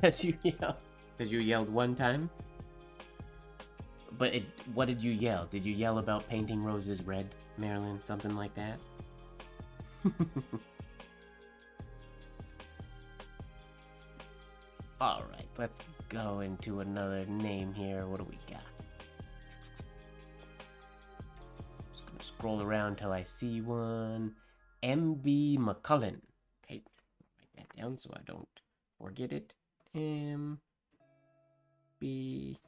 Speaker 1: Because you yelled one time? But what did you yell? Did you yell about painting roses red, Marilyn? Something like that? Alright, let's go into another name here. What do we got? Just gonna scroll around till I see one. MB McCullen. Okay, write that down so I don't forget it. B,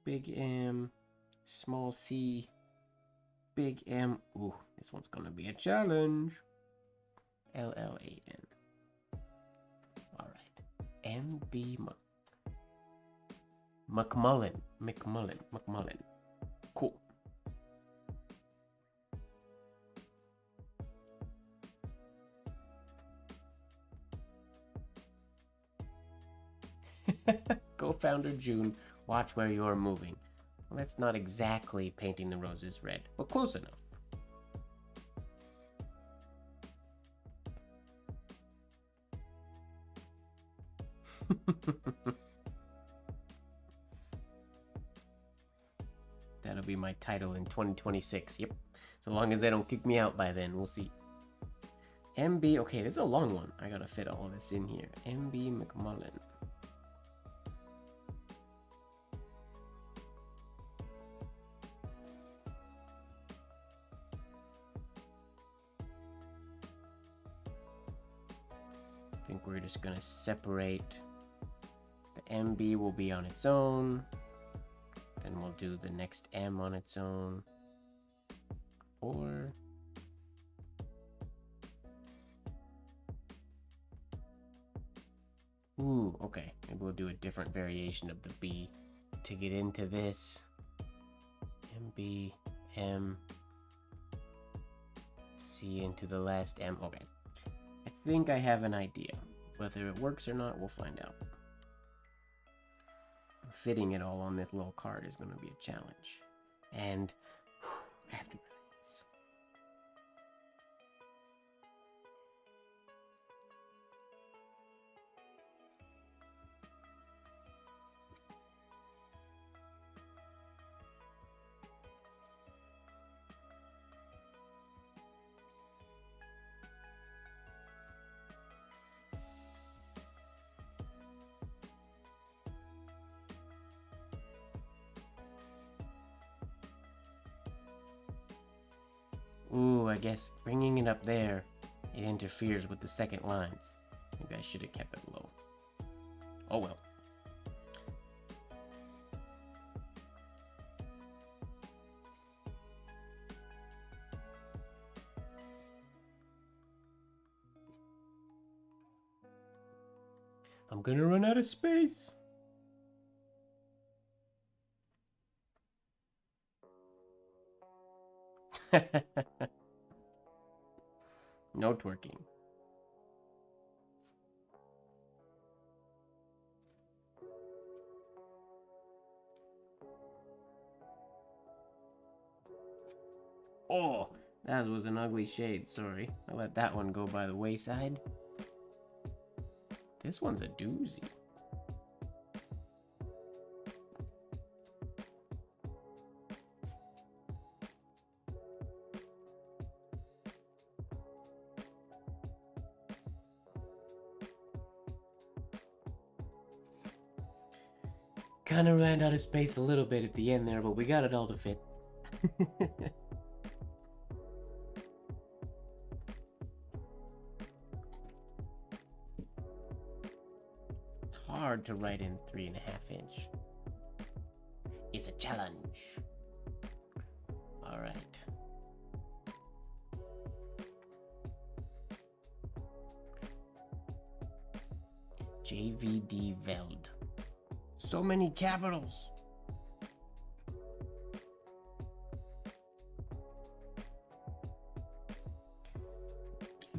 Speaker 1: big M, small c, big M. Ooh, this one's gonna be a challenge. L-L-A-N. Alright. M-B McMullen. Cool. Co-founder June, watch where you're moving. Well, that's not exactly painting the roses red, but close enough. That'll be my title in 2026. Yep. So long as they don't kick me out by then, we'll see. MB, okay, this is a long one. I gotta fit all of this in here. MB McMullen. I think we're just gonna separate. The MB will be on its own. Then we'll do the next M on its own. Or ooh, okay. Maybe we'll do a different variation of the B to get into this. MB, M, C into the last M. Okay. I think I have an idea. Whether it works or not, we'll find out. Fitting it all on this little card is going to be a challenge. And I have to relax. Ooh, I guess bringing it up there, it interferes with the second lines. Maybe I should have kept it low. Oh well. I'm gonna run out of space. No twerking. Oh, that was an ugly shade, sorry. I let that one go by the wayside. This one's a doozy. Kind of ran out of space a little bit at the end there, but we got it all to fit. It's hard to write in 3.5 inch. It's a challenge. All right. JVD Veld. So many capitals.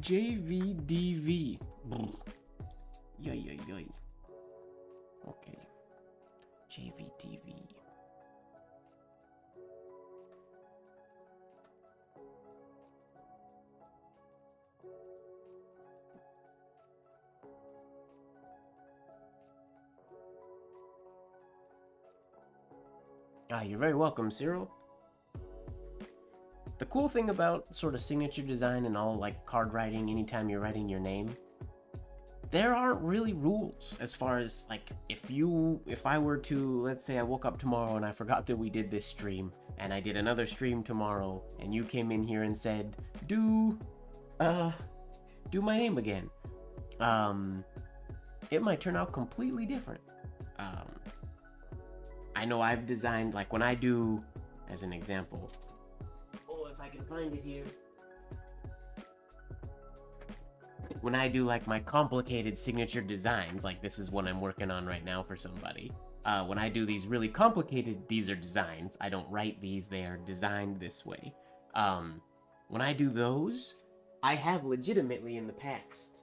Speaker 1: JVDV. Yoy, yoy, yoy. Okay. JVDV. Ah, you're very welcome, Cyril. The cool thing about sort of signature design and all like card writing, anytime you're writing your name, there aren't really rules as far as like if I were to, let's say I woke up tomorrow and I forgot that we did this stream and I did another stream tomorrow and you came in here and said, do my name again. It might turn out completely different. I know I've designed, like when I do, as an example, oh, I can find it here. When I do like my complicated signature designs, like this is one I'm working on right now for somebody. When I do these really complicated, these are designs. I don't write these, they are designed this way. When I do those, I have legitimately in the past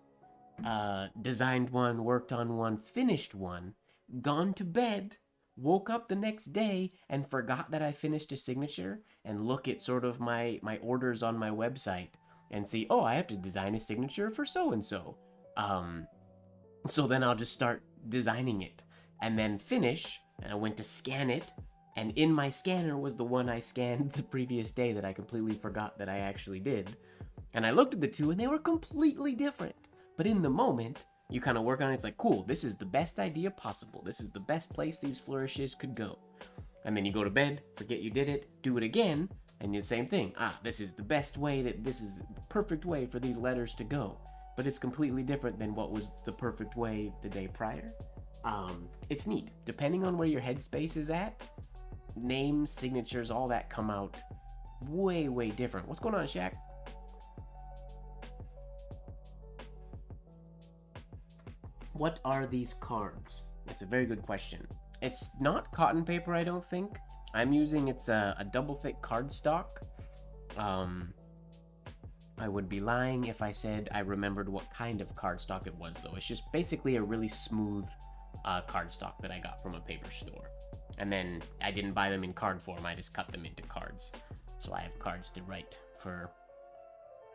Speaker 1: designed one, worked on one, finished one, gone to bed, woke up the next day and forgot that I finished a signature, and look at sort of my orders on my website and see, oh, I have to design a signature for so-and-so. So then I'll just start designing it and then finish, and I went to scan it, and in my scanner was the one I scanned the previous day that I completely forgot that I actually did. And I looked at the two and they were completely different. But in the moment, you kind of work on it, it's like, cool, this is the best idea possible. This is the best place these flourishes could go. And then you go to bed, forget you did it, do it again, and the same thing. This is the best way, this is the perfect way for these letters to go. But it's completely different than what was the perfect way the day prior. It's neat. Depending on where your headspace is at, names, signatures, all that come out way, way different. What's going on, Shaq? What are these cards? That's a very good question. It's not cotton paper, I don't think. I'm using, it's a double thick cardstock. I would be lying if I said I remembered what kind of cardstock it was, though. It's just basically a really smooth cardstock that I got from a paper store. And then I didn't buy them in card form, I just cut them into cards. So I have cards to write for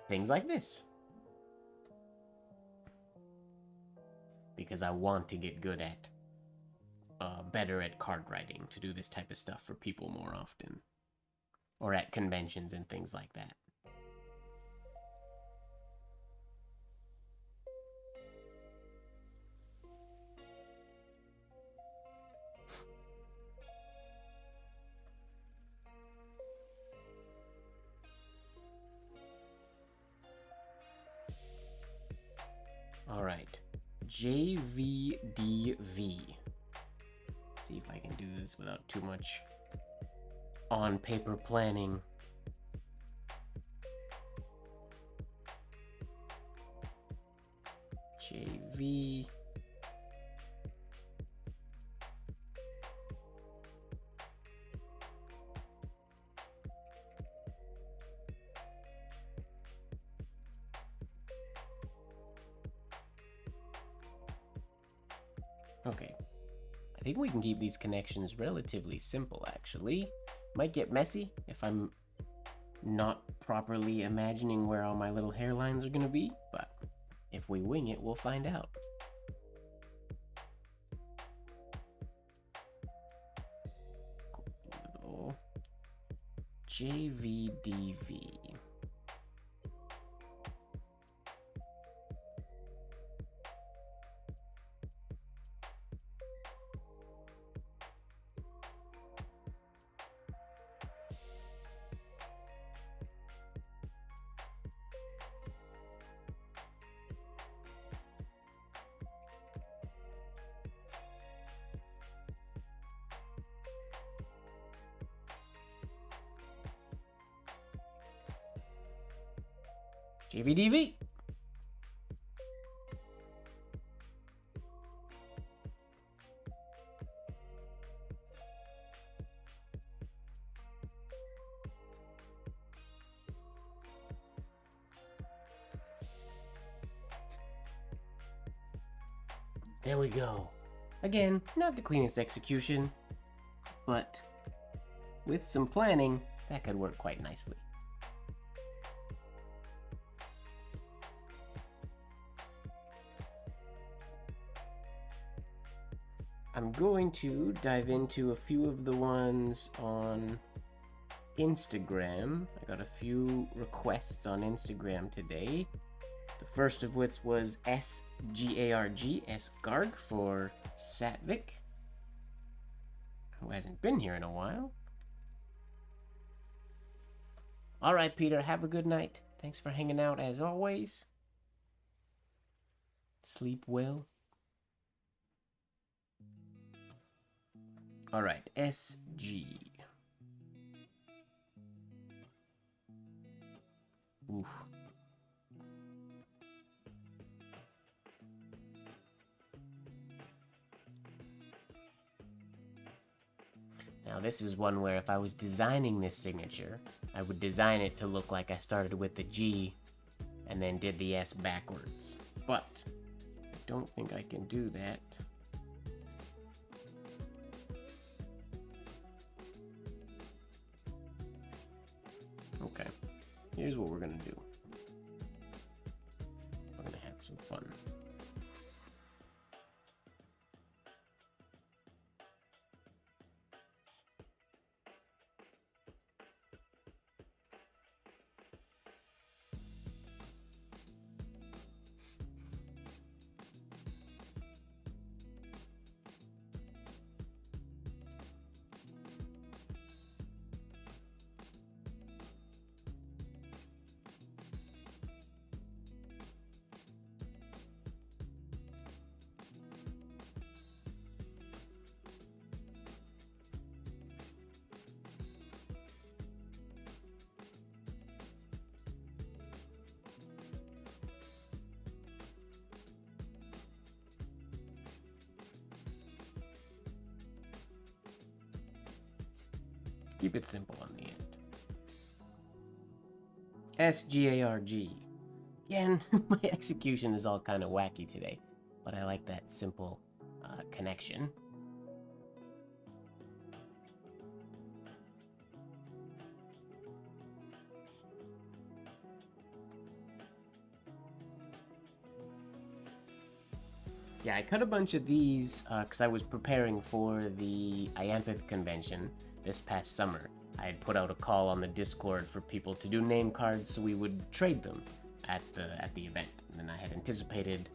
Speaker 1: things like this. Because I want to get good at, better at card writing, to do this type of stuff for people more often. Or at conventions and things like that. Alright, JVDV. See if I can do this without too much on-paper planning. JV. Okay, I think we can keep these connections relatively simple, actually. Might get messy if I'm not properly imagining where all my little hairlines are gonna be, but if we wing it, we'll find out. Cool. JVDV. JVDV. There we go. Again, not the cleanest execution, but with some planning, that could work quite nicely. I'm going to dive into a few of the ones on Instagram. I got a few requests on Instagram today. The first of which was SGARG, Sgarg for Satvik, who hasn't been here in a while. Alright, Peter, have a good night. Thanks for hanging out as always. Sleep well. Alright, SG. Oof. Now this is one where if I was designing this signature, I would design it to look like I started with the G and then did the S backwards. But I don't think I can do that. Okay, here's what we're gonna do. We're gonna have some fun. Keep it simple on the end. SGARG. Again, my execution is all kind of wacky today, but I like that simple connection. Yeah, I cut a bunch of these because I was preparing for the Iampith convention this past summer. I had put out a call on the Discord for people to do name cards so we would trade them at the event. And then I had anticipated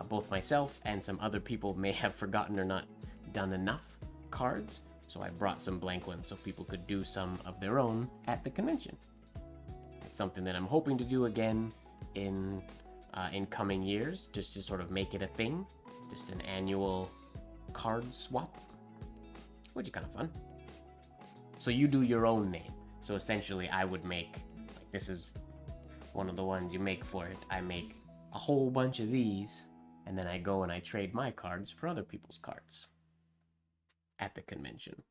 Speaker 1: both myself and some other people may have forgotten or not done enough cards, so I brought some blank ones so people could do some of their own at the convention. It's something that I'm hoping to do again in coming years, just to sort of make it a thing, just an annual card swap, which is kind of fun. So you do your own name. So essentially I would make, like this is one of the ones you make for it, I make a whole bunch of these, and then I go and I trade my cards for other people's cards at the convention.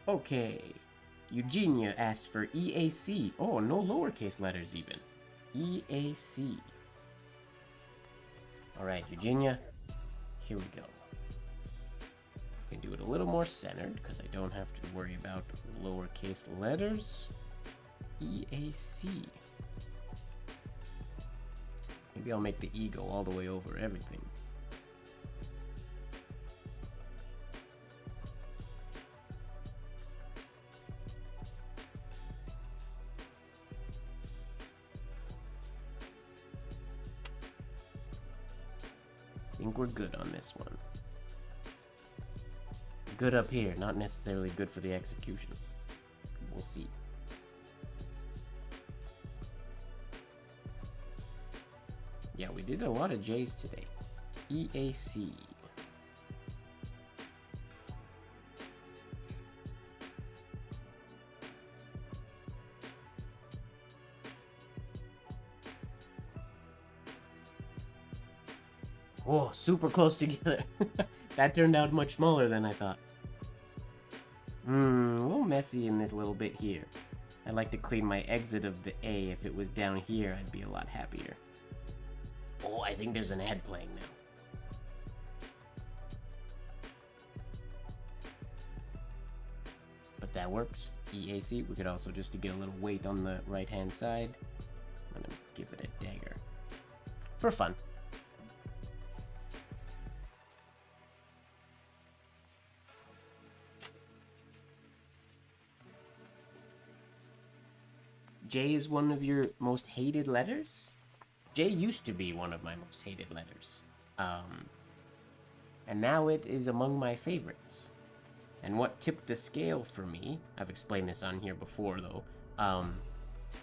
Speaker 1: Okay, Eugenia asked for EAC. Oh, no lowercase letters even. EAC. Alright, Eugenia, here we go. I can do it a little more centered because I don't have to worry about lowercase letters. EAC. Maybe I'll make the E go all the way over everything. I think we're good on this one. Good up here, not necessarily good for the execution. We'll see. Yeah, we did a lot of J's today. EAC. Oh, super close together. That turned out much smaller than I thought. A little messy in this little bit here. I'd like to clean my exit of the A. If it was down here, I'd be a lot happier. Oh, I think there's an ad playing now. But that works. EAC. We could also, just to get a little weight on the right-hand side, I'm gonna give it a dagger. For fun. J is one of your most hated letters? J used to be one of my most hated letters. And now it is among my favorites. And what tipped the scale for me, I've explained this on here before though,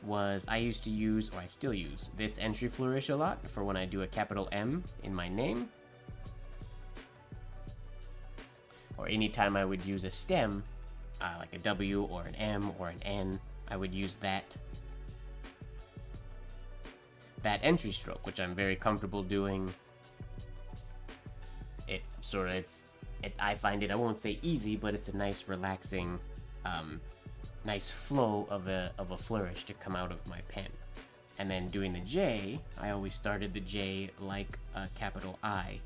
Speaker 1: was I used to use, or I still use, this entry flourish a lot for when I do a capital M in my name. Or anytime I would use a stem, like a W or an M or an N, I would use that that entry stroke, which I'm very comfortable doing. I find it, I won't say easy, but it's a nice relaxing, nice flow of a flourish to come out of my pen. And then doing the J, I always started the J like a capital I,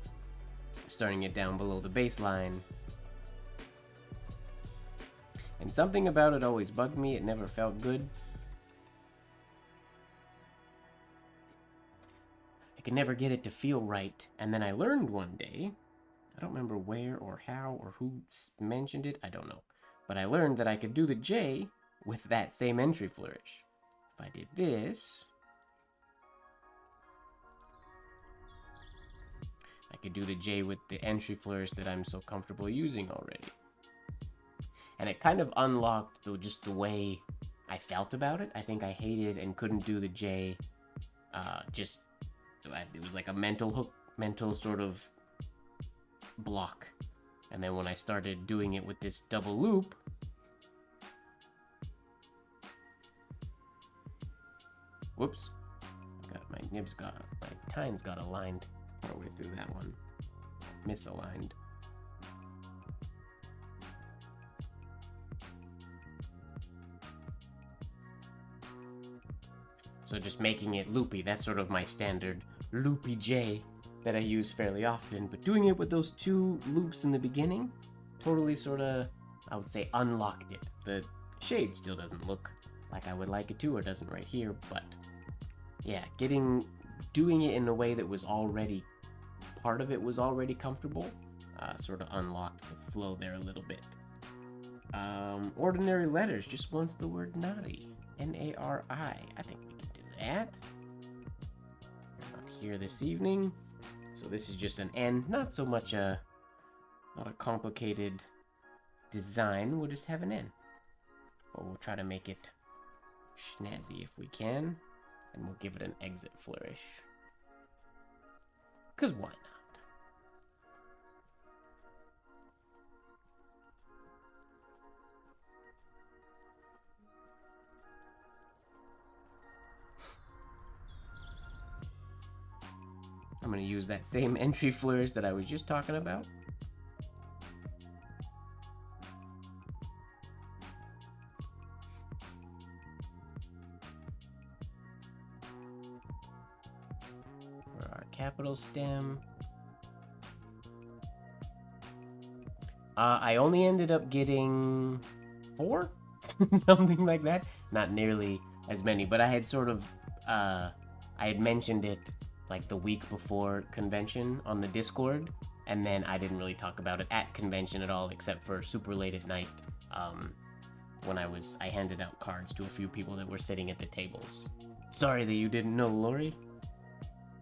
Speaker 1: starting it down below the baseline. And something about it always bugged me, it never felt good. I could never get it to feel right, and then I learned one day, I don't remember where or how or who mentioned it, I don't know. But I learned that I could do the J with that same entry flourish. If I did this, I could do the J with the entry flourish that I'm so comfortable using already. And it kind of unlocked just the way I felt about it. I think I hated and couldn't do the J. It was like a mental sort of block. And then when I started doing it with this double loop, whoops, my tines got aligned partway through that one, misaligned. So just making it loopy, that's sort of my standard loopy J that I use fairly often, but doing it with those two loops in the beginning totally sort of, I would say, unlocked it. The shade still doesn't look like I would like it to, or doesn't right here, but yeah, doing it in a way that was already, part of it was already comfortable, sort of unlocked the flow there a little bit. Ordinary letters just wants the word naughty, N-A-R-I. I think we can do that. We're not here this evening, so this is just an N, not so much not a complicated design, we'll just have an N. But we'll try to make it snazzy if we can, and we'll give it an exit flourish. 'Cause why not? I'm going to use that same entry flourish that I was just talking about. For our capital stem. I only ended up getting 4? Something like that. Not nearly as many, but I had sort of, I had mentioned it like the week before convention on the Discord, and then I didn't really talk about it at convention at all, except for super late at night, when I handed out cards to a few people that were sitting at the tables. Sorry that you didn't know, Lori.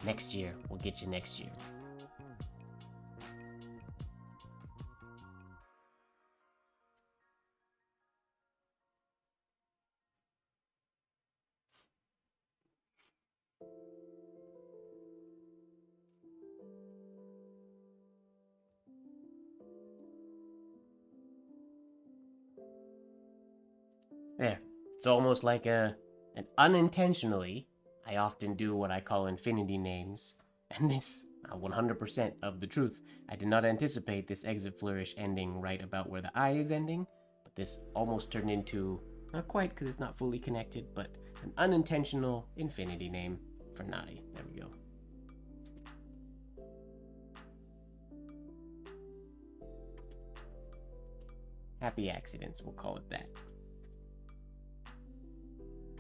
Speaker 1: Next year, we'll get you next year. There. It's almost like an unintentionally, I often do what I call infinity names, and this, 100% of the truth. I did not anticipate this exit flourish ending right about where the I is ending, but this almost turned into, not quite because it's not fully connected, but an unintentional infinity name for naughty. There we go. Happy accidents, we'll call it that.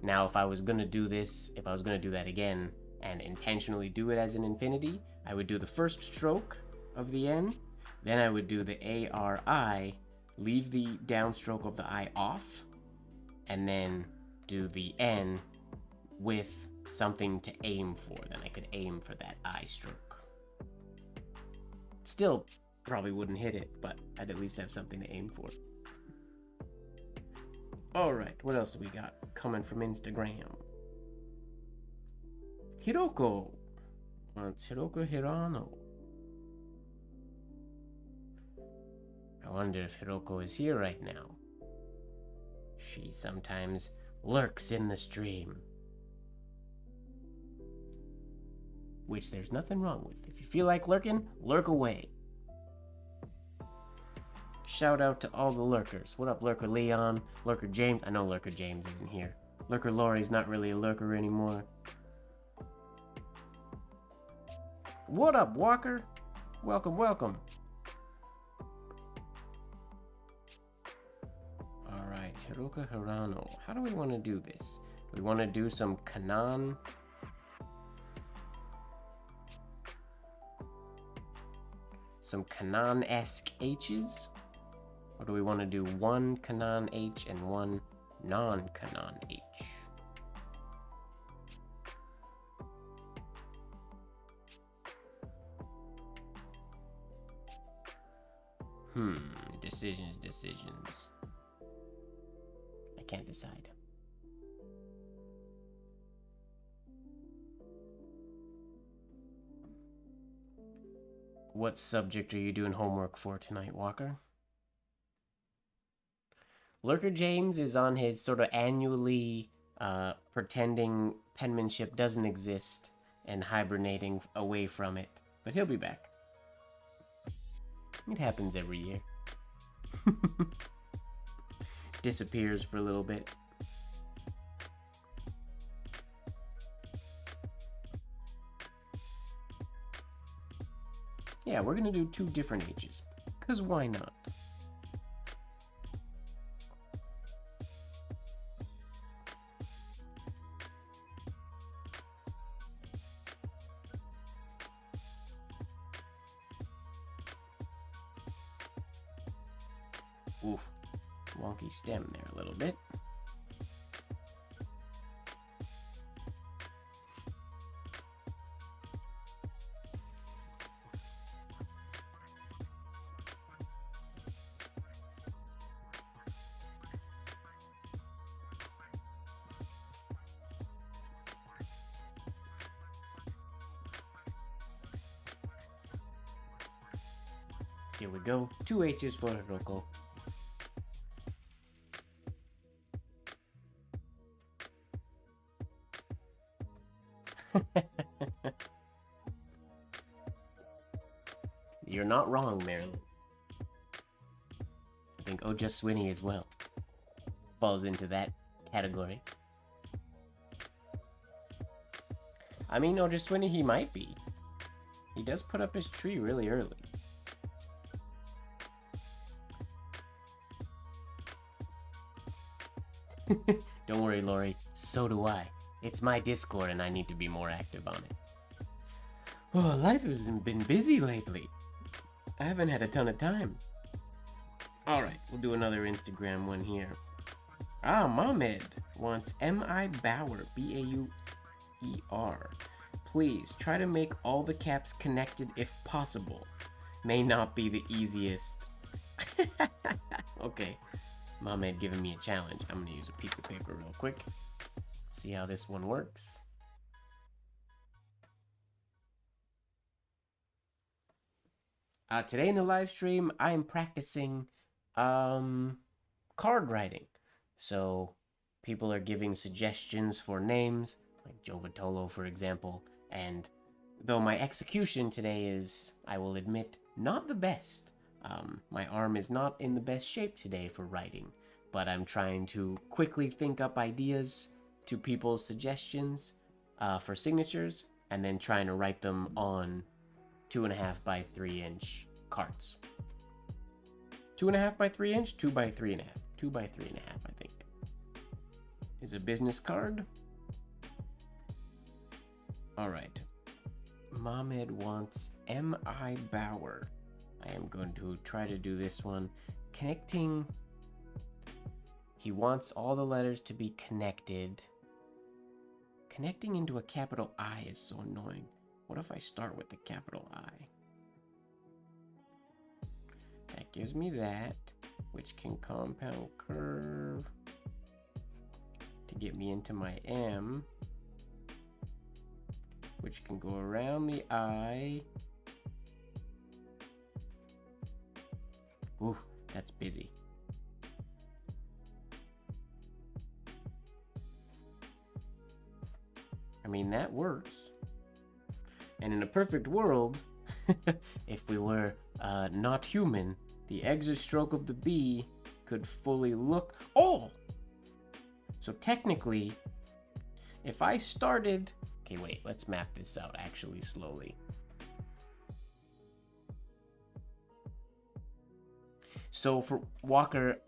Speaker 1: Now, if I was going to do that again and intentionally do it as an infinity, I would do the first stroke of the N, then I would do the A-R-I, leave the downstroke of the I off, and then do the N with something to aim for. Then I could aim for that I stroke. Still probably wouldn't hit it, but I'd at least have something to aim for. Alright, what else do we got coming from Instagram? Hiroko wants Hiroko Hirano. I wonder if Hiroko is here right now. She sometimes lurks in the stream. which there's nothing wrong with. If you feel like lurking, lurk away. Shout out to all the lurkers. What up, Lurker Leon? Lurker James? I know Lurker James isn't here. Lurker Lori's not really a lurker anymore. What up, Walker? Welcome, welcome. Alright, Hiroka Hirano. How do we want to do this? Do we want to do some Kanan? Some Kanan-esque H's? Or do we want to do one Kanan H and one non-Kanan H? Decisions. I can't decide. What subject are you doing homework for tonight, Walker? Lurker James is on his sort of annually pretending penmanship doesn't exist and hibernating away from it. But he'll be back. It happens every year. Disappears for a little bit. Yeah, we're gonna do 2 different H's. 'Cause why not? Oof, wonky stem there a little bit. Here we go, 2 H's for Hiroko. You're not wrong, Marilyn. I think Ojaswini as well falls into that category. I mean, Ojaswini, he might be. He does put up his tree really early. Don't worry, Lori. So do I. It's my Discord and I need to be more active on it. Oh, life has been busy lately. I haven't had a ton of time. Alright, we'll do another Instagram one here. Mohamed wants M.I. Bauer, B-A-U-E-R. Please, try to make all the caps connected if possible. May not be the easiest. Okay, Mohamed giving me a challenge. I'm gonna use a piece of paper real quick. See how this one works. Today in the live stream, I am practicing card writing. So people are giving suggestions for names, like Joe Vitolo, for example. And though my execution today is, I will admit, not the best. My arm is not in the best shape today for writing, but I'm trying to quickly think up ideas to people's suggestions for signatures, and then trying to write them on 2.5 by 3 inch cards. 2.5 by 3 inch, 2 by 3.5. 2 by 3.5, I think, is a business card. All right. Mohamed wants M.I. Bauer. I am going to try to do this one. Connecting. He wants all the letters to be connected. Connecting into a capital I is so annoying. What if I start with the capital I? That gives me that, which can compound curve to get me into my M, which can go around the I. Ooh, that's busy. I mean, that works. And in a perfect world, if we were not human, the exit stroke of the B could fully look... Oh! So technically, if I started... Okay, wait, let's map this out actually slowly. So for Walker,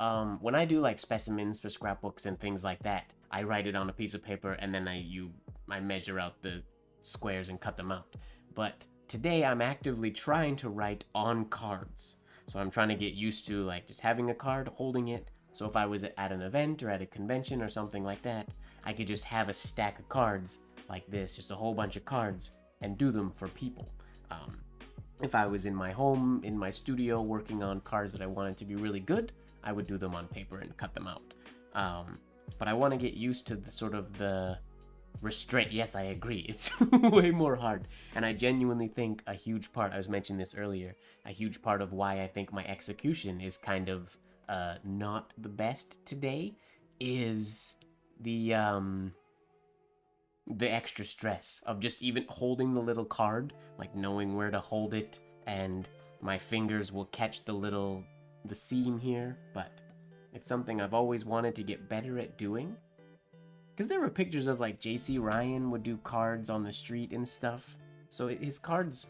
Speaker 1: when I do like specimens for scrapbooks and things like that, I write it on a piece of paper and then I measure out the squares and cut them out. But today I'm actively trying to write on cards. So I'm trying to get used to like just having a card, holding it. So if I was at an event or at a convention or something like that, I could just have a stack of cards like this, just a whole bunch of cards, and do them for people. If I was in my home, in my studio, working on cards that I wanted to be really good, I would do them on paper and cut them out. But I want to get used to the sort of the restraint. Yes, I agree. It's way more hard. And I genuinely think a huge part, I was mentioning this earlier, a huge part of why I think my execution is kind of not the best today is the extra stress of just even holding the little card, like knowing where to hold it, and my fingers will catch the seam here, but it's something I've always wanted to get better at doing. Because there were pictures of like JC Ryan would do cards on the street and stuff, so his cards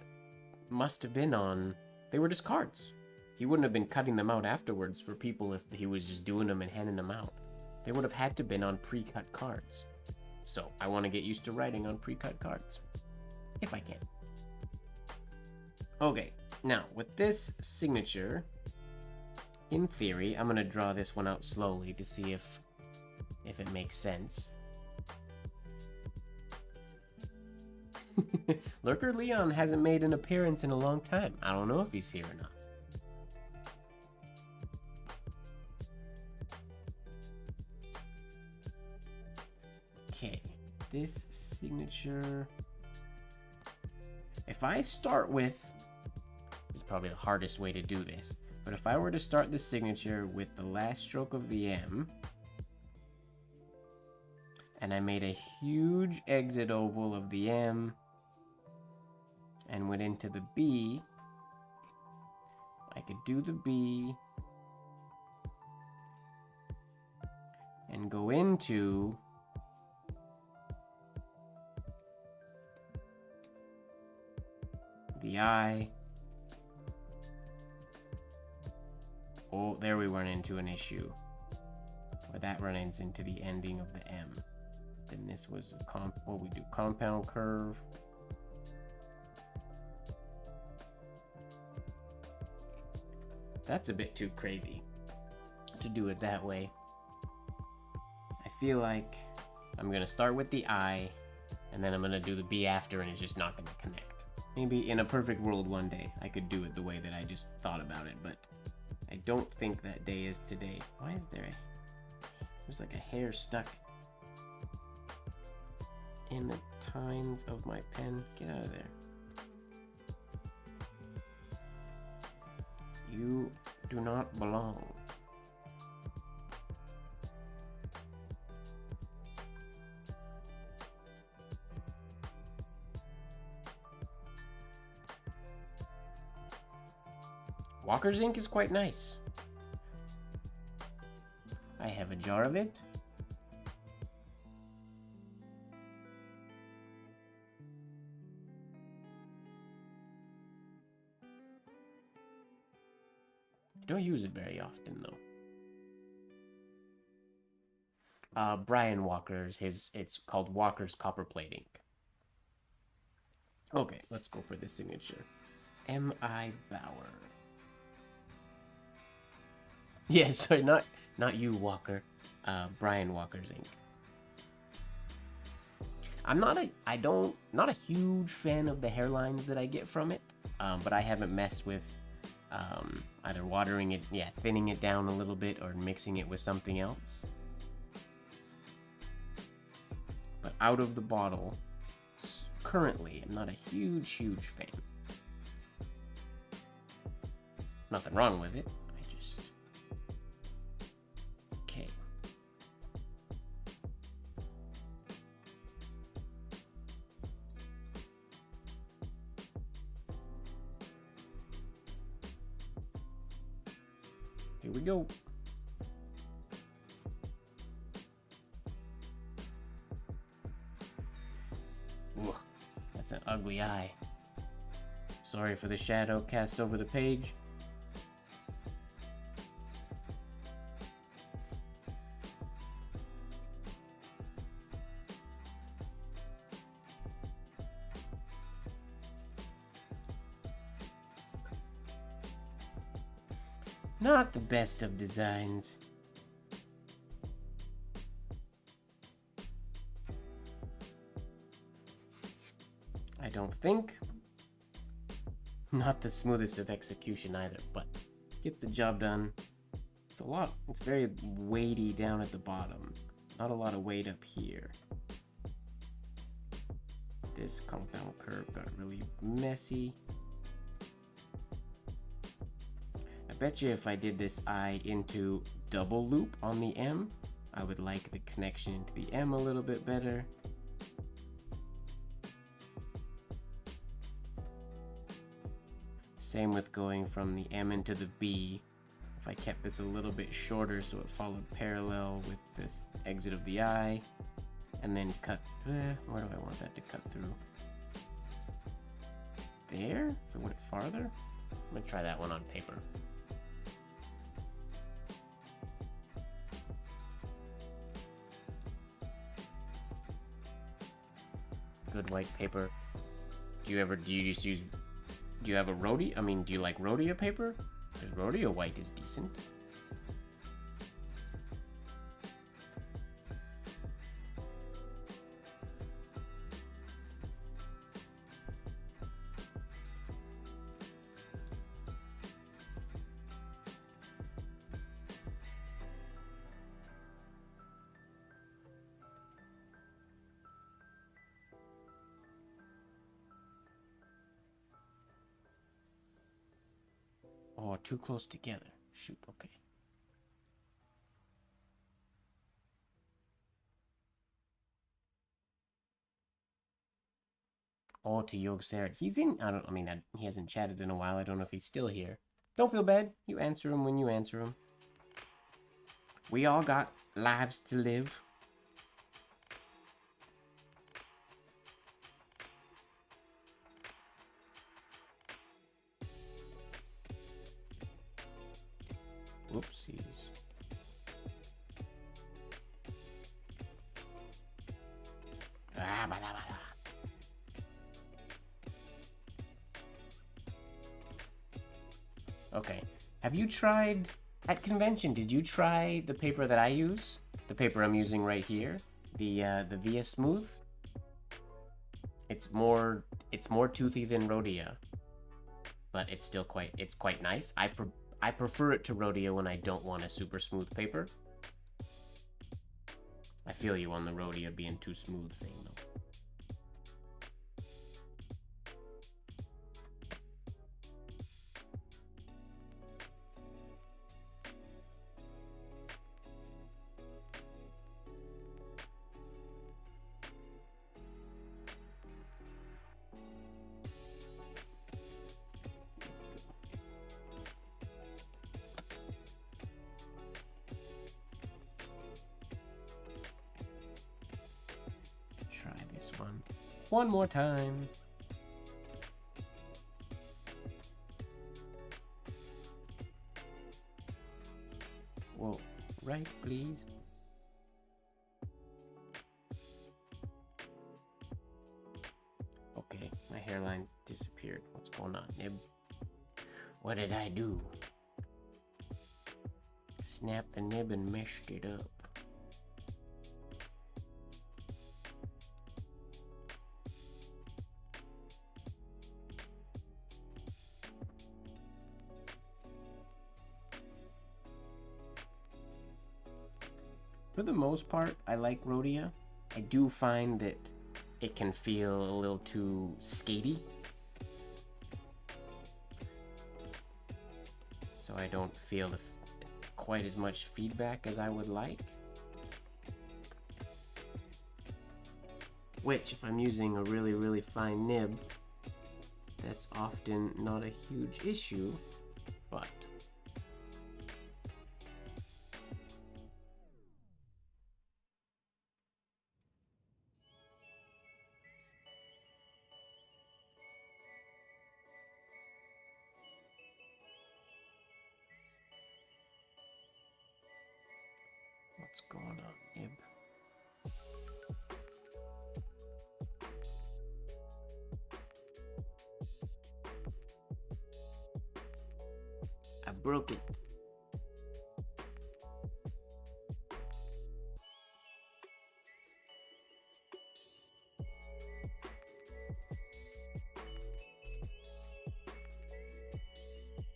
Speaker 1: must have been they were just cards. He wouldn't have been cutting them out afterwards for people if he was just doing them and handing them out. They would have had to been on pre-cut cards. So I want to get used to writing on pre-cut cards, if I can. Okay, now with this signature, in theory, I'm going to draw this one out slowly to see if it makes sense. Lurker Leon hasn't made an appearance in a long time. I don't know if he's here or not. Okay, this signature, if I start with, this is probably the hardest way to do this, but if I were to start the signature with the last stroke of the M, and I made a huge exit oval of the M, and went into the B, I could do the B, and go into the I. Oh, there we run into an issue. Where that runs into the ending of the M. Then this was what we do, compound curve. That's a bit too crazy to do it that way. I feel like I'm gonna start with the I, and then I'm gonna do the B after, and it's just not gonna connect. Maybe in a perfect world one day I could do it the way that I just thought about it, but I don't think that day is today. Why is there's like a hair stuck in the tines of my pen? Get out of there. You do not belong. Walker's ink is quite nice. I have a jar of it. I don't use it very often though. Brian Walker's, it's called Walker's Copperplate ink. Okay, let's go for the signature. M.I. Bauer. Yeah, sorry, not you, Walker. Brian Walker's ink. I'm not a huge fan of the hairlines that I get from it, but I haven't messed with either watering it, thinning it down a little bit, or mixing it with something else. But out of the bottle, currently, I'm not a huge fan. Nothing wrong with it. Okay. Here we go. Ooh, that's an ugly eye. Sorry for the shadow cast over the page. Not the best of designs. I don't think. Not the smoothest of execution either, but gets the job done. It's a lot. It's very weighty down at the bottom. Not a lot of weight up here. This compound curve got really messy. I bet you if I did this eye into double loop on the M, I would like the connection into the M a little bit better. Same with going from the M into the B. If I kept this a little bit shorter so it followed parallel with this exit of the eye, and then cut, where do I want that to cut through? There? If it went farther? I'm gonna try that one on paper. Good white paper. Do you have a rhodia? I mean, do you like rhodia paper? Because rhodia white is decent. Oh, too close together. Shoot, okay. Oh, to Yog Sarah. He's in, he hasn't chatted in a while. I don't know if he's still here. Don't feel bad. You answer him when you answer him. We all got lives to live. Whoopsies. Okay. Have you tried at convention? Did you try the paper that I use? The paper I'm using right here, the Via Smooth. It's more toothy than rhodia, but it's still quite nice. I prefer it to rhodia when I don't want a super smooth paper. I feel you on the rhodia being too smooth thing though. One more time. Whoa, right, please. Okay, my hairline disappeared. What's going on, Nib? What did I do? Snapped the nib and meshed it up. For the most part, I like rhodia. I do find that it can feel a little too skatey. So I don't feel quite as much feedback as I would like. Which, if I'm using a really, really fine nib, that's often not a huge issue, but What's going on, nib? I broke it.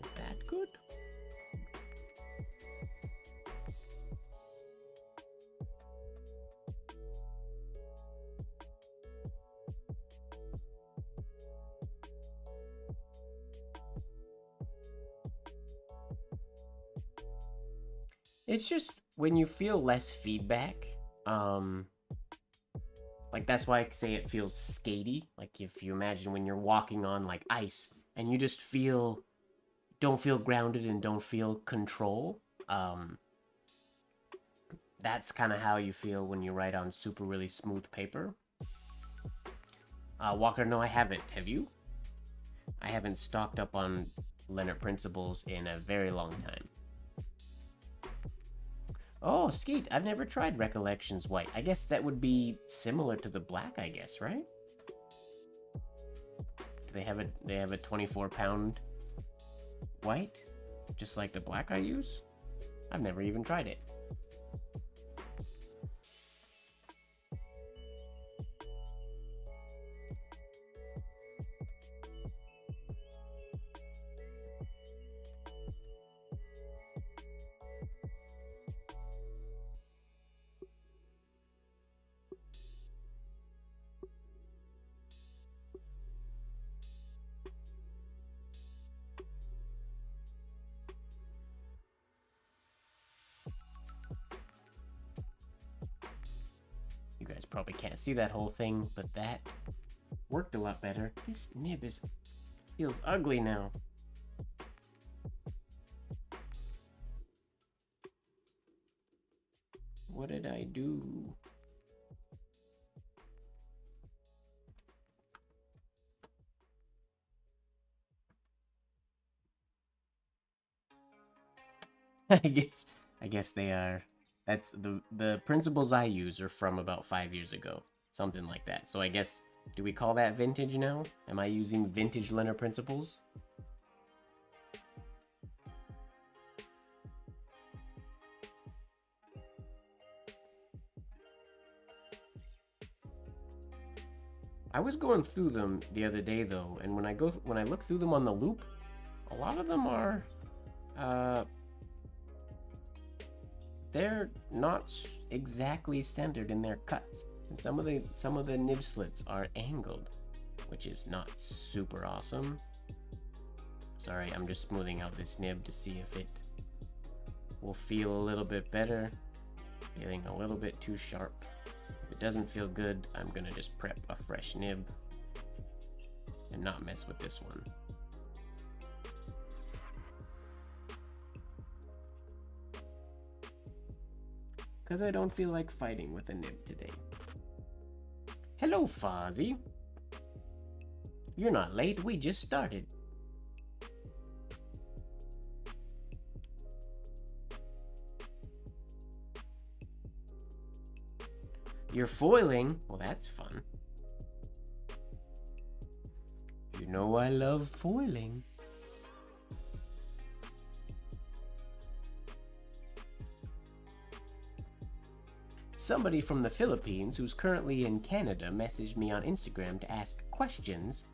Speaker 1: Is that good? It's just when you feel less feedback, like that's why I say it feels skatey. Like if you imagine when you're walking on like ice and you just don't feel grounded and don't feel control. That's kind of how you feel when you write on super really smooth paper. Walker, no, I haven't. Have you? I haven't stocked up on Leonard Principles in a very long time. Oh, Skate, I've never tried Recollections White. I guess that would be similar to the black, I guess, right? Do they have a 24-pound white? Just like the black I use? I've never even tried it. You guys probably can't see that whole thing, but that worked a lot better. This nib feels ugly now. What did I do? I guess they are. That's the principles I use are from about 5 years ago, something like that. So I guess, do we call that vintage now? Am I using vintage Leonard Principles? I was going through them the other day though, and when I look through them on the loop, a lot of them are they're not exactly centered in their cuts. And some of the nib slits are angled, which is not super awesome. Sorry, I'm just smoothing out this nib to see if it will feel a little bit better. Feeling a little bit too sharp. If it doesn't feel good, I'm gonna just prep a fresh nib and not mess with this one. Because I don't feel like fighting with a nib today. Hello, Fozzie. You're not late, we just started. You're foiling? Well, that's fun. You know I love foiling. Somebody from the Philippines who's currently in Canada messaged me on Instagram to ask questions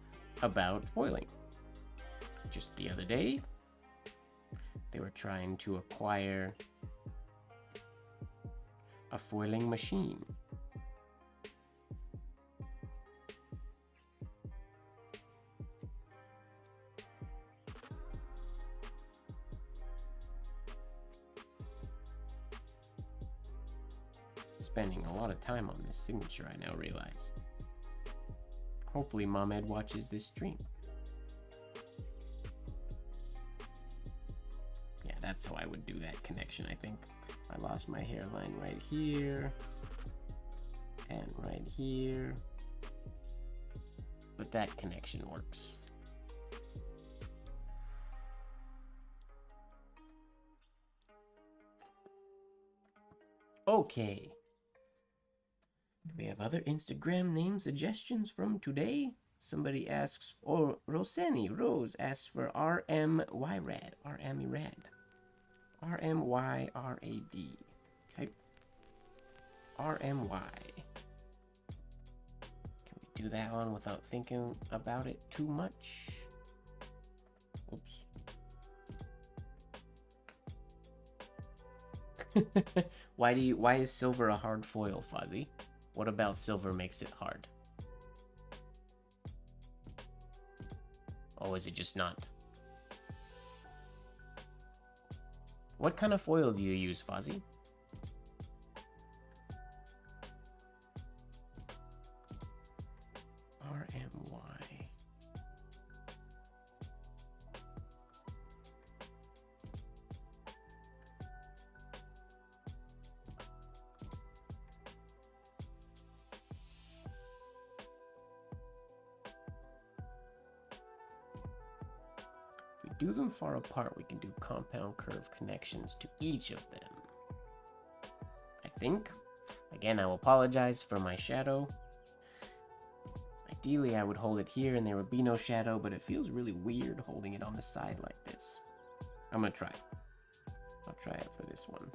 Speaker 1: about foiling. Just the other day, they were trying to acquire a foiling machine. Spending a lot of time on this signature, I now realize. Hopefully Mom Ed watches this stream. Yeah, that's how I would do that connection, I think. I lost my hairline right here and right here, but that connection works. Okay. Do we have other Instagram name suggestions from today? Somebody asks, or Rose asks for RMYRAD. RMYRAD. RMYRAD. Okay. RMY. Can we do that one without thinking about it too much? Oops. Why is silver a hard foil, Fuzzy? What about silver makes it hard? Oh, is it just not? What kind of foil do you use, Fuzzy? RMY. Do them far apart, we can do compound curve connections to each of them. I think. Again, I will apologize for my shadow. Ideally, I would hold it here and there would be no shadow, but it feels really weird holding it on the side like this. I'm gonna try. I'll try it for this one.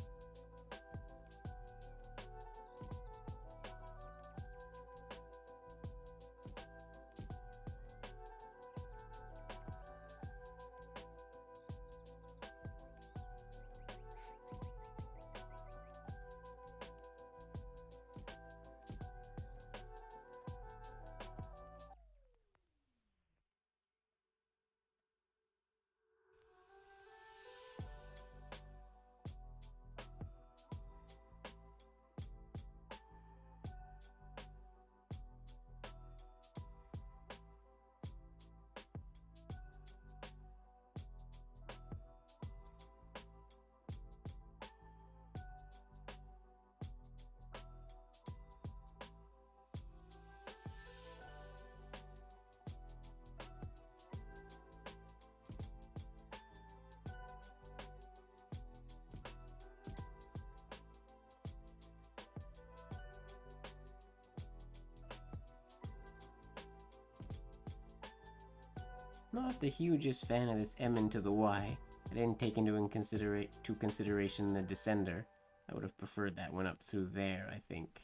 Speaker 1: Not the hugest fan of this M into the Y. I didn't take into consideration the descender. I would have preferred that one up through there, I think.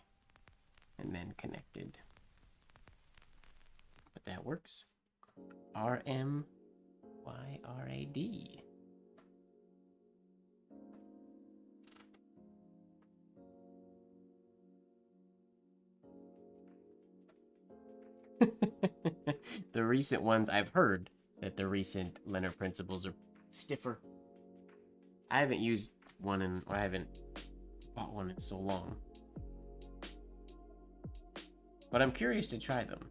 Speaker 1: And then connected. But that works. RMYRAD. The recent ones, I've heard that the recent Leonard principles are stiffer. I haven't used one or I haven't bought one in so long. But I'm curious to try them.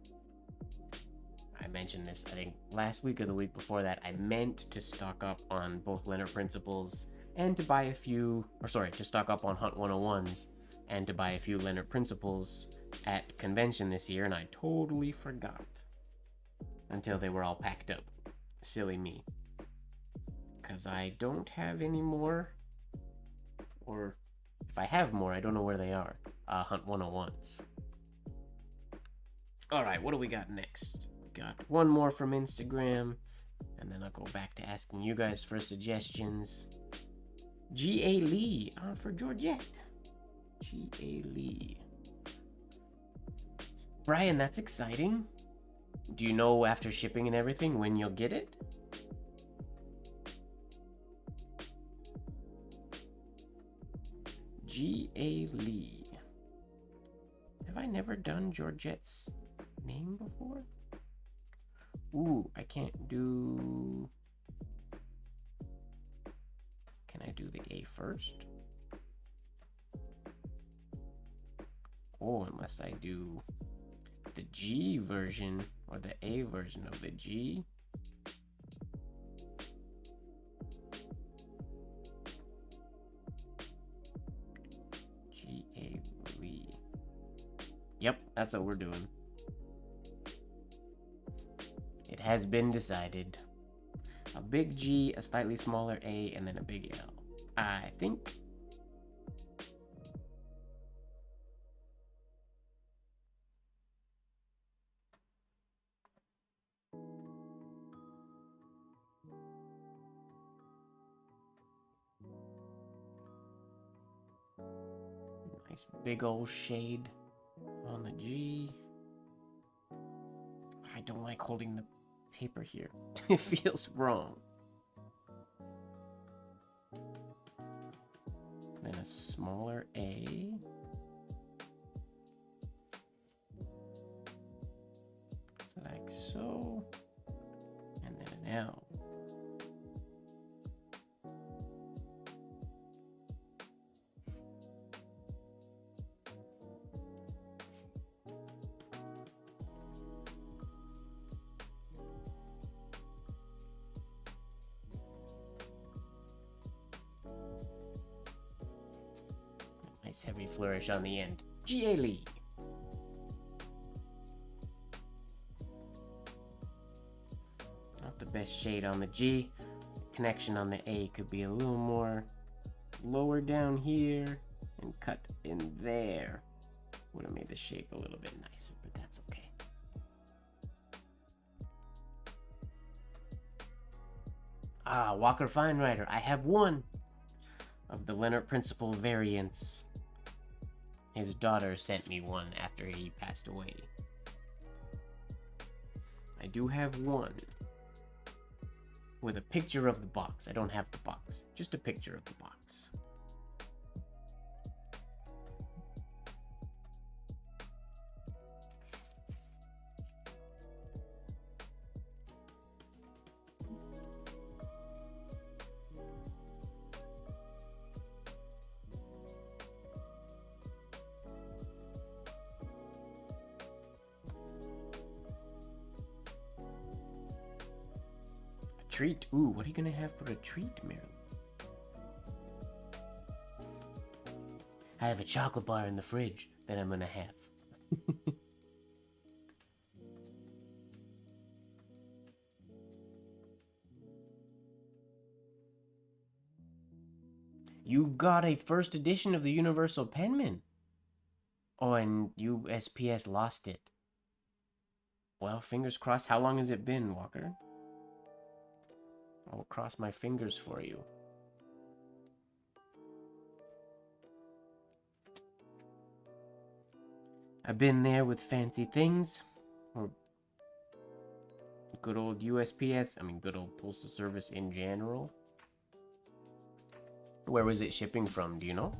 Speaker 1: I mentioned this, I think, last week or the week before that. I meant to stock up on both Leonard principles and to buy a few, to stock up on Hunt 101s and to buy a few Leonard principles at convention this year, and I totally forgot until they were all packed up. Silly me. Because I don't have any more, or if I have more, I don't know where they are. Hunt 101s. Alright, what do we got next? We got one more from Instagram, and then I'll go back to asking you guys for suggestions. G.A. Lee for Georgette. G.A. Lee. Brian, that's exciting. Do you know after shipping and everything when you'll get it? G.A. Lee. Have I never done Georgette's name before? Ooh, I can't do... Can I do the A first? Oh, unless I do the G version or the A version of the G. G.A. Lee. Yep, that's what we're doing. It has been decided. A big G, a slightly smaller A, and then a big L. I think. Nice big old shade on the G. I don't like holding the paper here. It feels wrong. Then a smaller A. Like so. And then an L. Nice heavy flourish on the end. G.A. Not the best shade on the G. Connection on the A could be a little more lower down here and cut in there. Would have made the shape a little bit nicer, but that's okay. Ah, Walker Fine Writer. I have one of the Leonard Principle variants. His daughter sent me one after he passed away. I do have one with a picture of the box. I don't have the box, just a picture of the box. Treat. Ooh, what are you gonna have for a treat, Marilyn? I have a chocolate bar in the fridge that I'm gonna have. You got a first edition of the Universal Penman. Oh, and USPS lost it. Well, fingers crossed. How long has it been, Walker? I'll cross my fingers for you. I've been there with fancy things. Or good old USPS. I mean, good old Postal Service in general. Where was it shipping from? Do you know?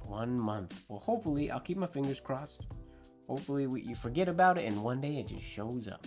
Speaker 1: One month. Well, hopefully, I'll keep my fingers crossed. Hopefully, you forget about it and one day it just shows up.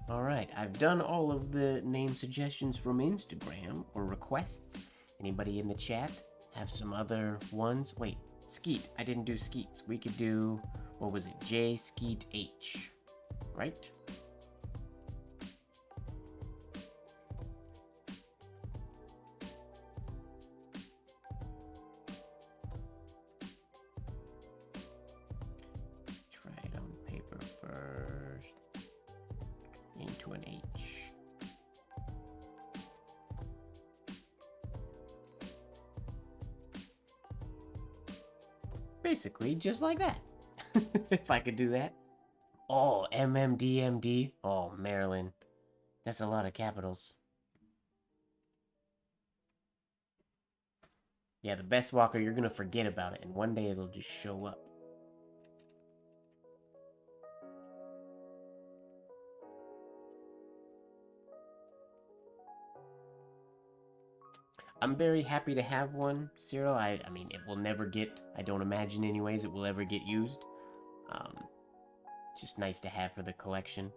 Speaker 1: Alright, I've done all of the name suggestions from Instagram, or requests. Anybody in the chat have some other ones? Wait, Skeet. I didn't do Skeets. We could do, what was it? J Skeet H, right? Try it on paper first. Into an H. Basically, just like that. If I could do that. Oh, MMDMD. Oh, Maryland. That's a lot of capitals. Yeah, the best Walker, you're gonna forget about it, and one day it'll just show up. I'm very happy to have one, Cyril. I mean, it will never get, I don't imagine anyways, it will ever get used. Just nice to have for the collection.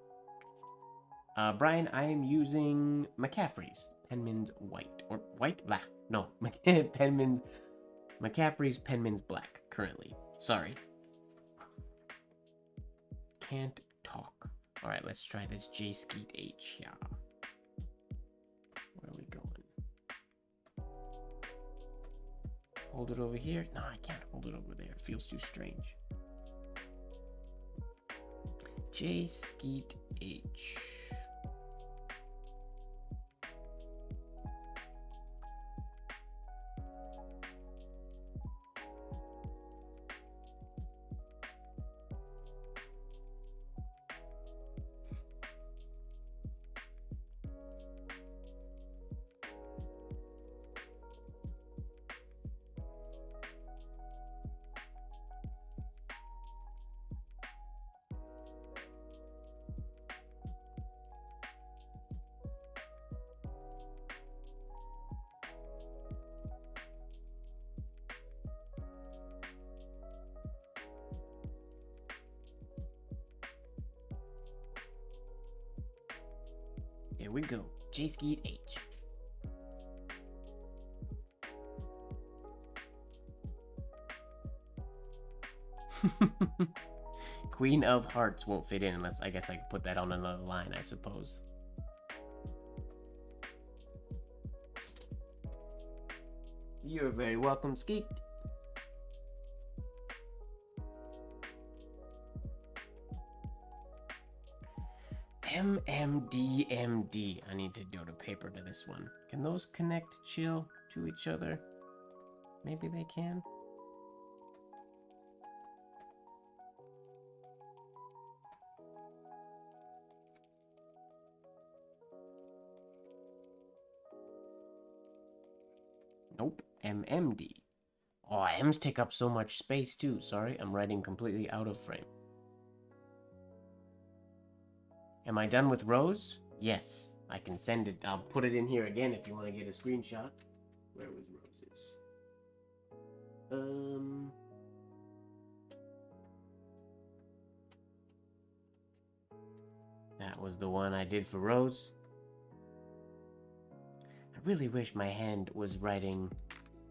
Speaker 1: Brian, I am using McCaffrey's Penman's White. Or White? Blah. No. McCaffrey's Penman's Black, currently. Sorry. Can't talk. Alright, let's try this J Skeet H. Yeah. Where are we going? Hold it over here? No, I can't hold it over there. It feels too strange. J Skeet H. There we go. J Skeet H. Queen of Hearts won't fit in unless I guess I could put that on another line, I suppose. You're very welcome, Skeet. MMDMD. I need to go to paper to this one. Can those connect chill to each other? Maybe they can. Nope. MMD. Oh, M's take up so much space too. Sorry, I'm writing completely out of frame. Am I done with Rose? Yes. I can send it. I'll put it in here again if you want to get a screenshot. Where was Rose's? That was the one I did for Rose. I really wish my hand was writing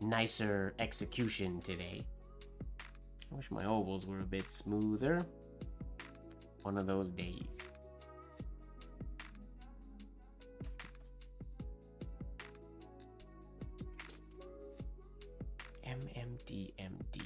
Speaker 1: nicer execution today. I wish my ovals were a bit smoother. One of those days. MMDMD.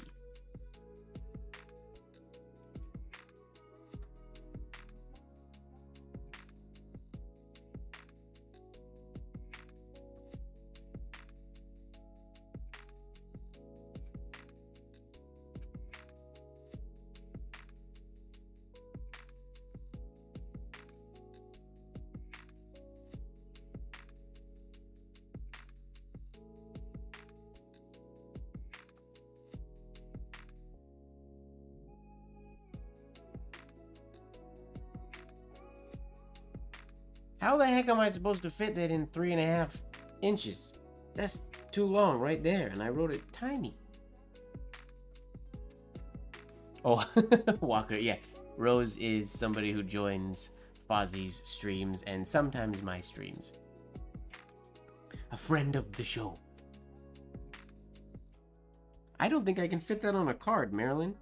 Speaker 1: How the heck am I supposed to fit that in 3.5 inches? That's too long right there, and I wrote it tiny. Oh, Walker, yeah. Rose is somebody who joins Fozzie's streams and sometimes my streams. A friend of the show. I don't think I can fit that on a card, Marilyn.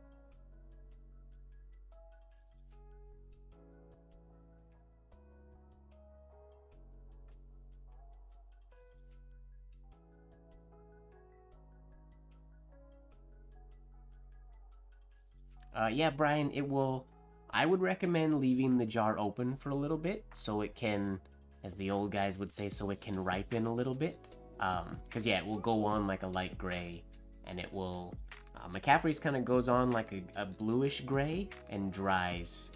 Speaker 1: Yeah, Brian, it will... I would recommend leaving the jar open for a little bit so it can, as the old guys would say, so it can ripen a little bit. Because, yeah, it will go on like a light gray, and it will... McCaffrey's kind of goes on like a bluish gray and dries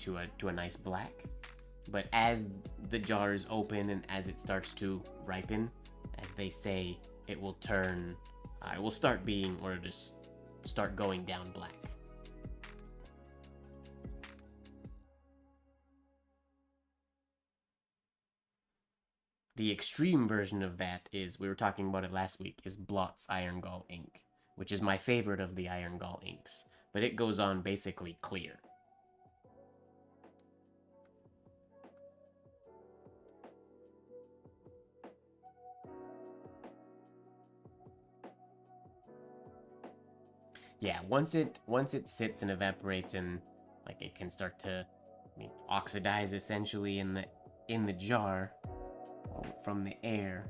Speaker 1: to a nice black. But as the jar is open and as it starts to ripen, as they say, it will turn... it will start being, or just start going down black. The extreme version of that is, we were talking about it last week, is Blot's Iron Gall ink, which is my favorite of the Iron Gall inks, but it goes on basically clear. Yeah, once it sits and evaporates and like it can start to, I mean, oxidize essentially in the jar from the air,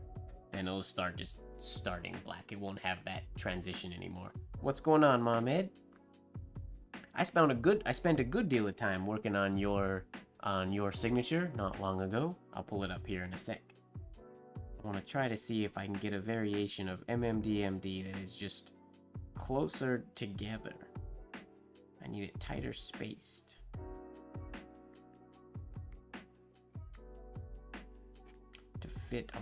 Speaker 1: then it'll start just starting black. It won't have that transition anymore. What's going on, Mohamed? I spent a good deal of time working on your signature not long ago. I'll pull it up here in a sec. I want to try to see if I can get a variation of MMDMD that is just closer together. I need it tighter spaced. To fit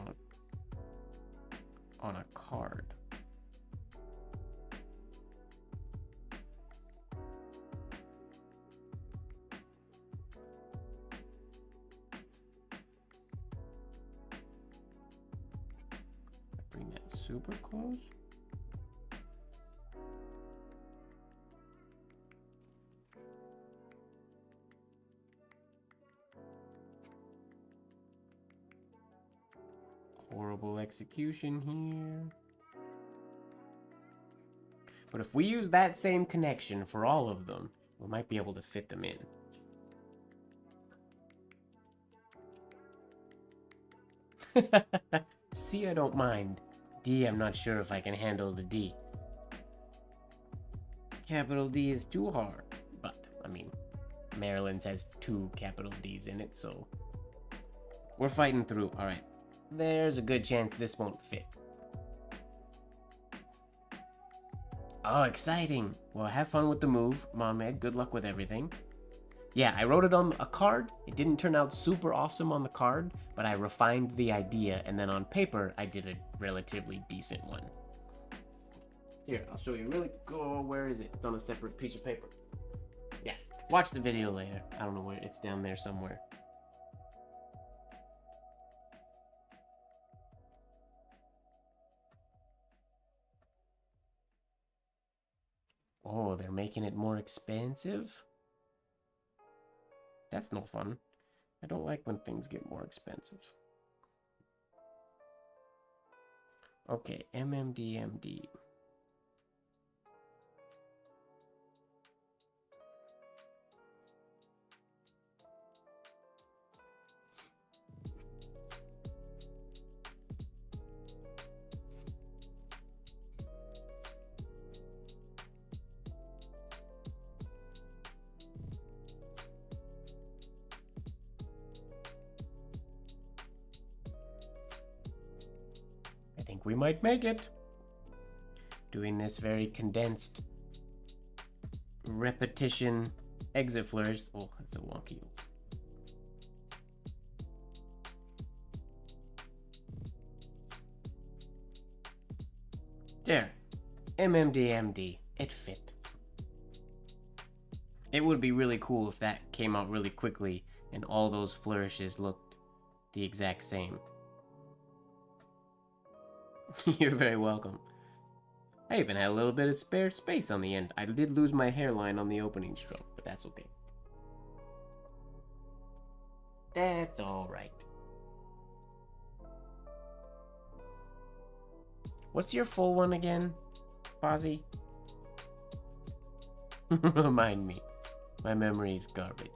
Speaker 1: on a card. Bring that super close. Horrible execution here. But if we use that same connection for all of them, we might be able to fit them in. C, I don't mind. D, I'm not sure if I can handle the D. Capital D is too hard. But, I mean, Maryland's has 2 capital D's in it, so we're fighting through. Alright. There's a good chance this won't fit. Oh, exciting. Well, have fun with the move, Mohamed. Good luck with everything. Yeah, I wrote it on a card. It didn't turn out super awesome on the card, but I refined the idea, and then on paper, I did a relatively decent one. Here, I'll show you really. Oh, where is it? It's on a separate piece of paper. Yeah, watch the video later. I don't know where. It's down there somewhere. Oh, they're making it more expensive? That's no fun. I don't like when things get more expensive. Okay, MMDMD. I think we might make it. Doing this very condensed repetition exit flourish. Oh, that's a wonky. There. MMDMD. It fit. It would be really cool if that came out really quickly and all those flourishes looked the exact same. You're very welcome. I even had a little bit of spare space on the end. I did lose my hairline on the opening stroke, but that's okay. That's alright. What's your full one again, Fozzie? Remind me. My memory is garbage.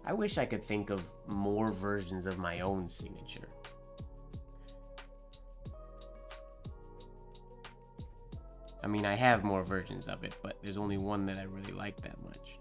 Speaker 1: I wish I could think of more versions of my own signature. I mean, I have more versions of it, but there's only one that I really like that much.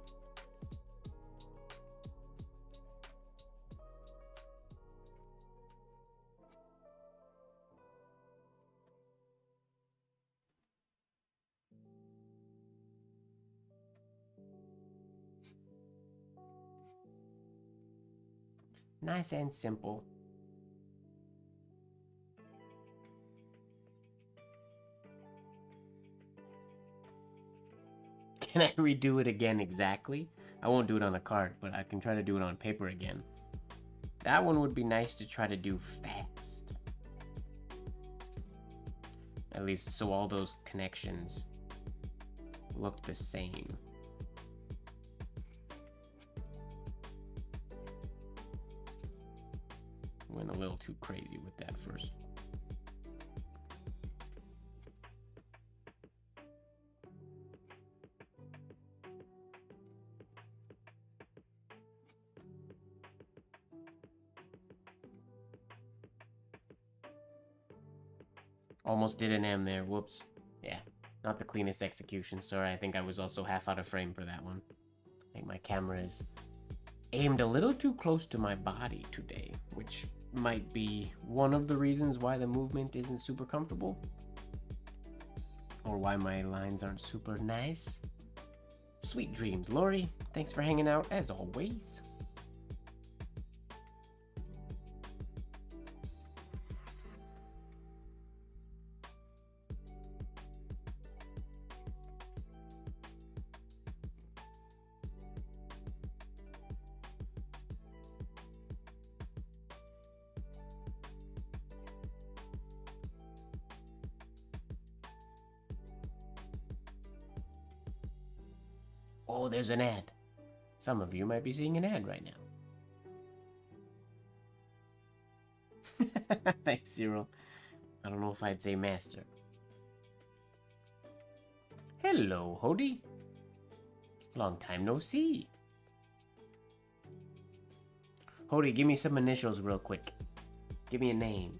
Speaker 1: Nice and simple. Can I redo it again exactly? I won't do it on a card, but I can try to do it on paper again. That one would be nice to try to do fast. At least so all those connections look the same. Went a little too crazy with that first. Almost did an M there. Whoops. Yeah, not the cleanest execution. Sorry, I think I was also half out of frame for that one. I think my camera is aimed a little too close to my body today, which might be one of the reasons why the movement isn't super comfortable. Or why my lines aren't super nice. Sweet dreams, Lori. Thanks for hanging out as always. Oh, there's an ad. Some of you might be seeing an ad right now. Thanks, Cyril. I don't know if I'd say master. Hello, Hody. Long time no see. Hody, give me some initials real quick. Give me a name.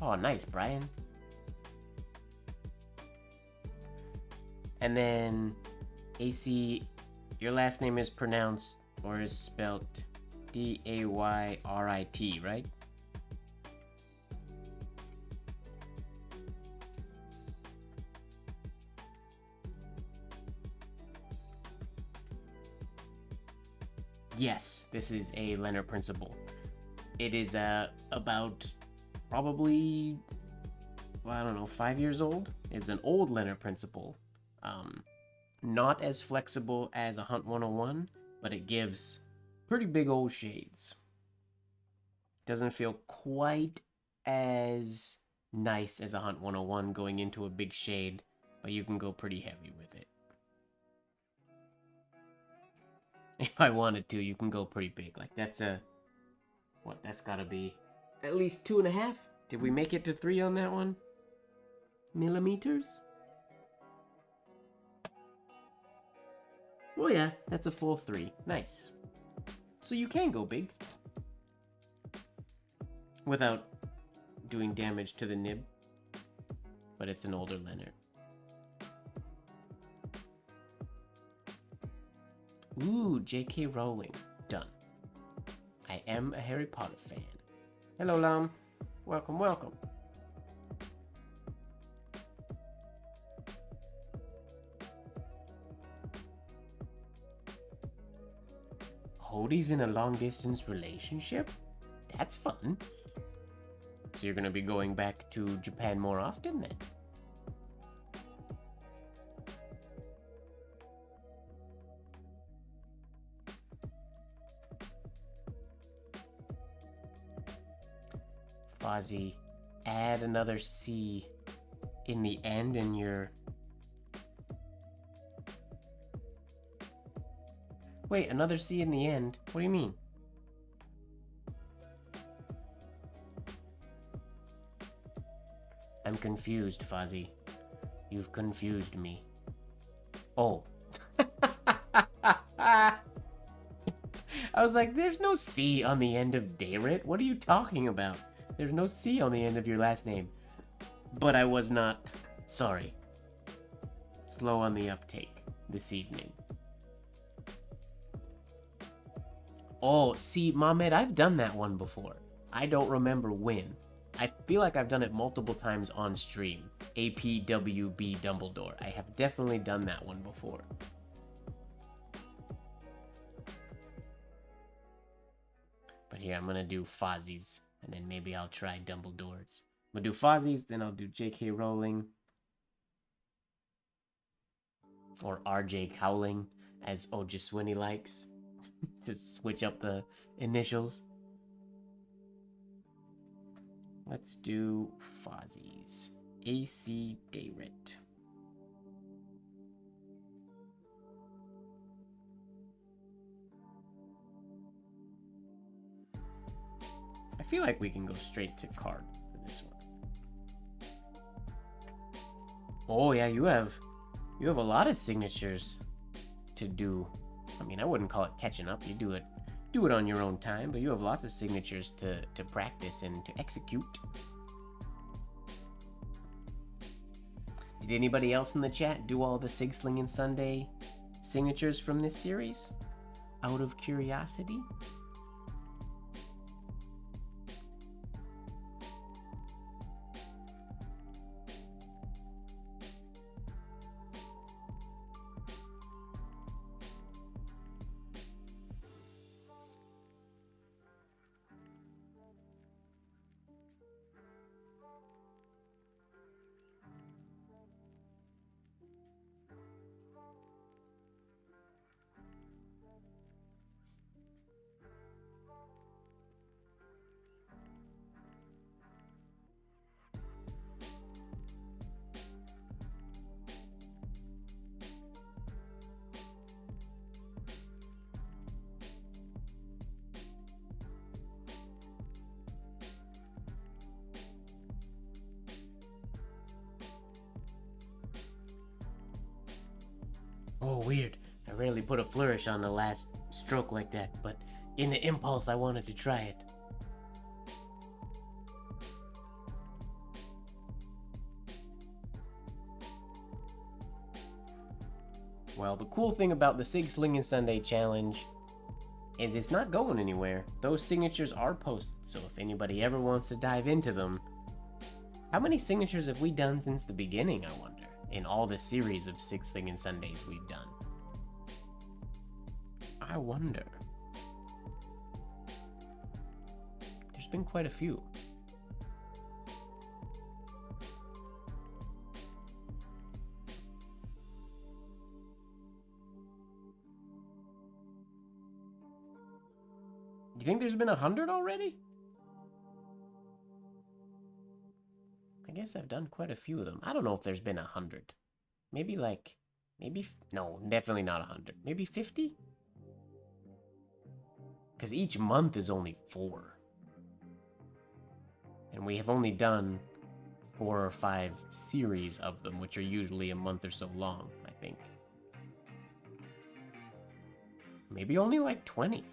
Speaker 1: Oh, nice, Brian. And then, AC, your last name is pronounced or is spelled D-A-Y-R-I-T, right? Yes, this is a Leonard principle. It is about probably, well, I don't know, 5 years old. It's an old Leonard principle. Not as flexible as a Hunt 101, but it gives pretty big old shades. Doesn't feel quite as nice as a Hunt 101 going into a big shade, but you can go pretty heavy with it. If I wanted to, you can go pretty big. Like that's that's gotta be at least 2.5. Did we make it to 3 on that one? Millimeters? Oh yeah, that's a full 3. Nice. So you can go big without doing damage to the nib, but it's an older Leonard. Ooh, J.K. Rowling. Done. I am a Harry Potter fan. Hello, Lam. Welcome, welcome. Hody's in a long-distance relationship? That's fun. So you're gonna be going back to Japan more often then? Fozzie, add another C in the end and you're... Wait, another C in the end? What do you mean? I'm confused, Fozzie. You've confused me. Oh. I was like, there's no C on the end of Dayrit. What are you talking about? There's no C on the end of your last name. But I was not sorry. Slow on the uptake this evening. Oh, see, Mohamed, I've done that one before. I don't remember when. I feel like I've done it multiple times on stream. APWB Dumbledore. I have definitely done that one before. But here, I'm gonna do Fozzie's, and then maybe I'll try Dumbledore's. I'm gonna do Fozzie's, then I'll do J.K. Rowling. Or R.J. Cowling, as Ojaswini likes. To switch up the initials. Let's do Fozzie's. AC Dayrit. feel like we can go straight to card for this one. Oh yeah, you have a lot of signatures to do. I mean, I wouldn't call it catching up. You do it on your own time, but you have lots of signatures to practice and to execute. Did anybody else in the chat do all the Sig Slingin' Sunday signatures from this series? Out of curiosity? Oh, weird. I rarely put a flourish on the last stroke like that, but in the impulse I wanted to try it. Well, the cool thing about the Sig Slingin' Sunday challenge is it's not going anywhere. Those signatures are posted, so if anybody ever wants to dive into them... How many signatures have we done since the beginning, I wonder? In all the series of Sig Slingin' Sundays we've done. I wonder. There's been quite a few. You think there's been 100 already? I guess I've done quite a few of them. I don't know if there's been 100. Maybe like, no, definitely not 100. Maybe 50? Because each month is only 4. And we have only done 4 or 5 series of them, which are usually a month or so long, I think. Maybe only like 20.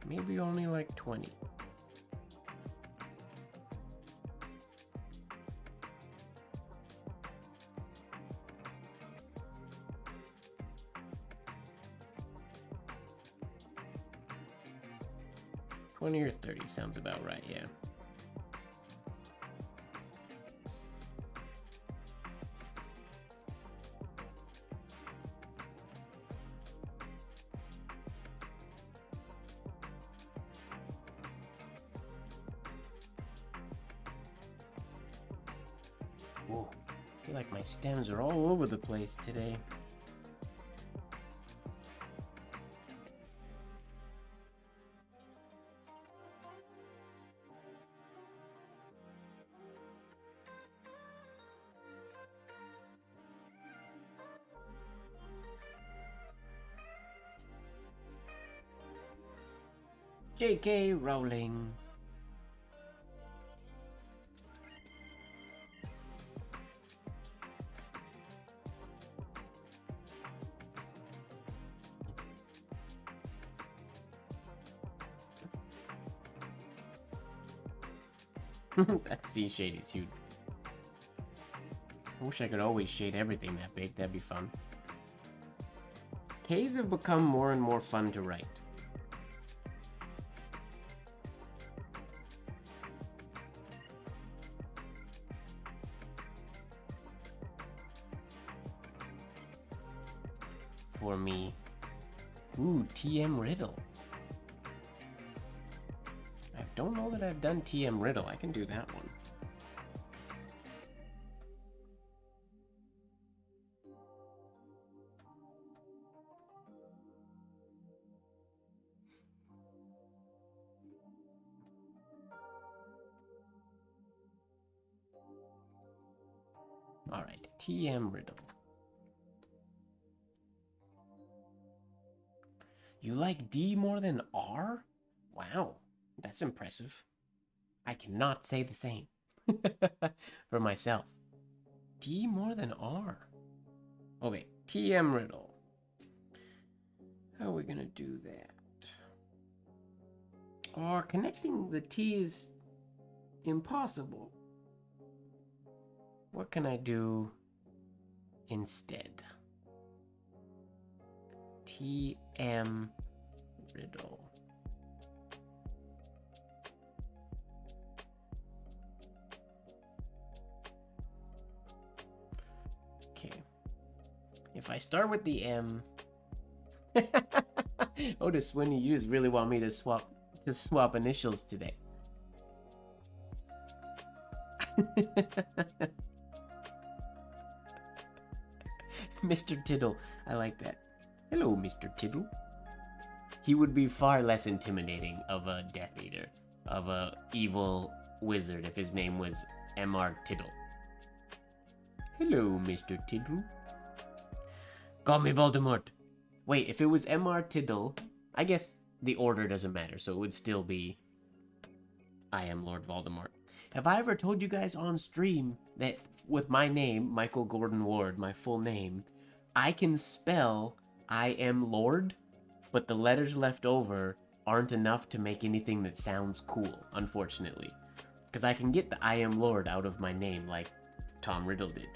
Speaker 1: Maybe only like 20. $20 or $30 sounds about right, yeah. Whoa, I feel like my stems are all over the place today. J.K. Rowling. That sea shade is huge. I wish I could always shade everything that big. That'd be fun. K's have become more and more fun to write. For me. Ooh, TM Riddle. I don't know that I've done TM Riddle. I can do that one. All right, TM Riddle. You like D more than R? Wow, that's impressive. I cannot say the same for myself. D more than R. Okay, TM riddle. How are we gonna do that? Or connecting the T is impossible. What can I do instead? TM riddle. Okay. If I start with the M. Otis, when you just really want me to swap initials today. Mr. Tiddle, I like that. Hello, Mr. Tiddle. He would be far less intimidating of a Death Eater, of a evil wizard if his name was MR Tiddle. Hello, Mr. Tiddle. Call me Voldemort. Wait, if it was MR Tiddle, I guess the order doesn't matter, so it would still be I am Lord Voldemort. Have I ever told you guys on stream that with my name, Michael Gordon Ward, my full name, I can spell I am Lord, but the letters left over aren't enough to make anything that sounds cool, unfortunately. Because I can get the I am Lord out of my name like Tom Riddle did.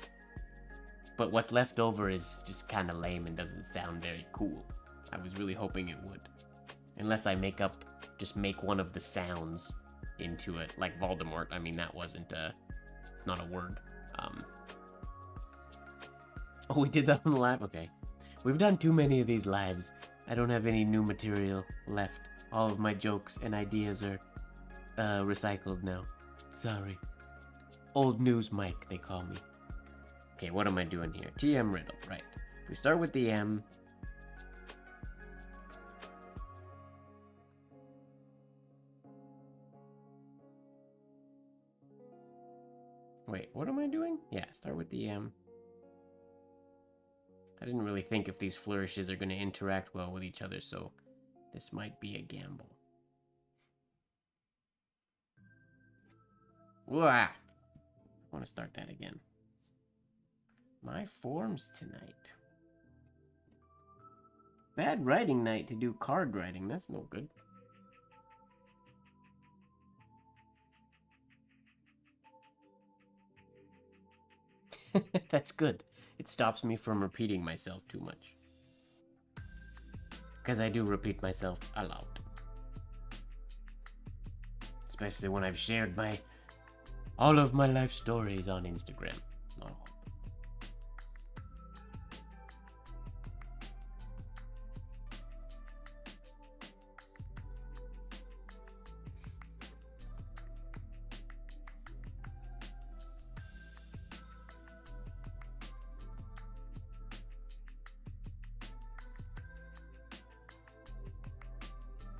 Speaker 1: But what's left over is just kind of lame and doesn't sound very cool. I was really hoping it would. Unless I just make one of the sounds into it, like Voldemort. I mean, that wasn't it's not a word. Oh, we did that on the live? Okay. We've done too many of these lives. I don't have any new material left. All of my jokes and ideas are recycled now. Sorry. Old news Mike, they call me. Okay, what am I doing here? TM riddle, right. If we start with the M. Wait, what am I doing? Yeah, start with the M. I didn't really think if these flourishes are going to interact well with each other, so this might be a gamble. Wah! I want to start that again. My forms tonight. Bad writing night to do card writing. That's no good. That's good. It stops me from repeating myself too much. Because I do repeat myself a lot. Especially when I've shared all of my life stories on Instagram. Not all.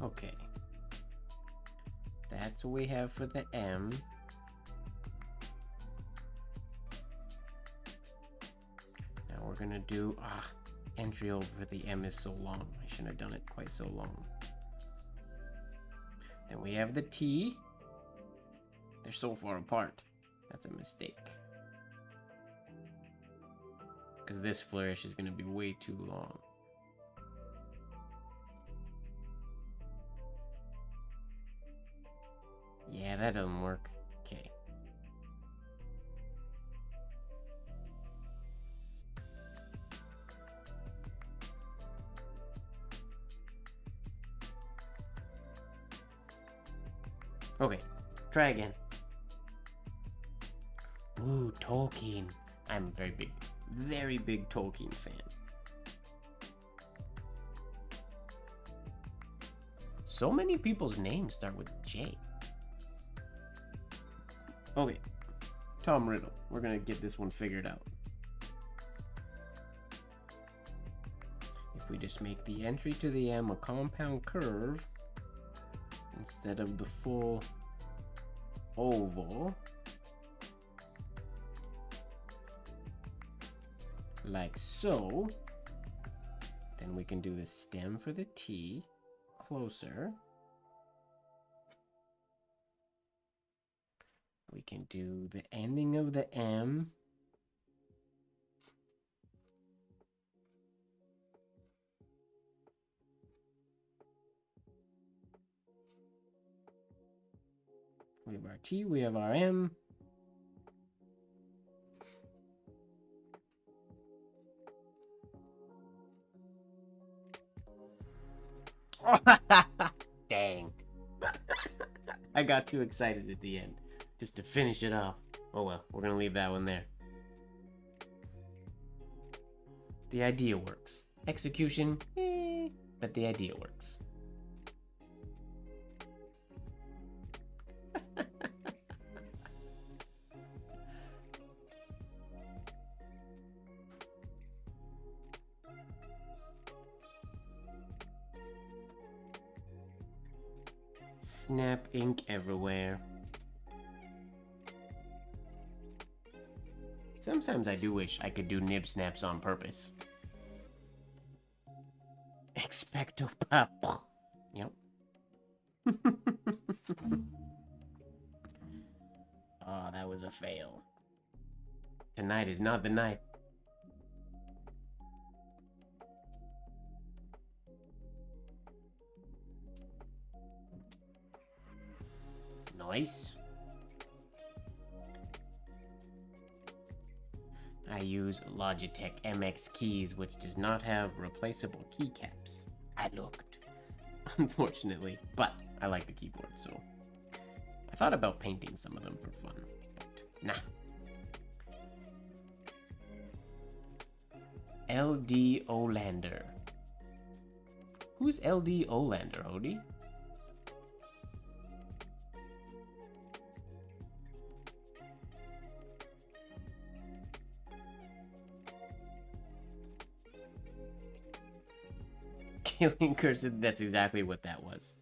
Speaker 1: Okay. That's what we have for the M. Now we're gonna do, entry over the M is so long. I shouldn't have done it quite so long. Then we have the T. They're so far apart. That's a mistake. Because this flourish is gonna be way too long. Yeah, that doesn't work. Okay. Okay, try again. Ooh, Tolkien. I'm a very big Tolkien fan. So many people's names start with J. Okay, Tom Riddle. We're gonna get this one figured out. If we just make the entry to the M a compound curve instead of the full oval, like so, Then we can do the stem for the T. Closer. We can do the ending of the M. We have our T, we have our M. Dang. I got too excited at the end. Just to finish it off. Oh well, we're gonna leave that one there. The idea works. Execution, but the idea works. Snap ink everywhere. Sometimes I do wish I could do nib snaps on purpose. Expecto pop. Yep. Oh, that was a fail. Tonight is not the night. Nice. I use Logitech MX keys, which does not have replaceable keycaps. I looked, unfortunately, but I like the keyboard, so I thought about painting some of them for fun, but nah. LD Olander. Who's LD Olander, Odie? Killing Cursed, that's exactly what that was.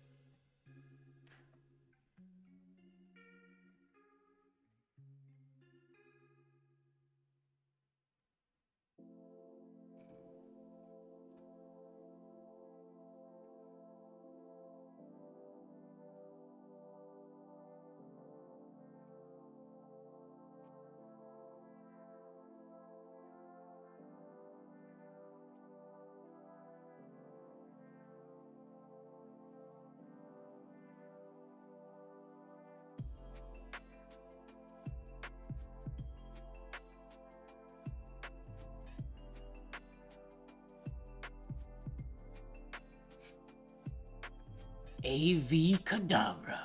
Speaker 1: AV Cadabra.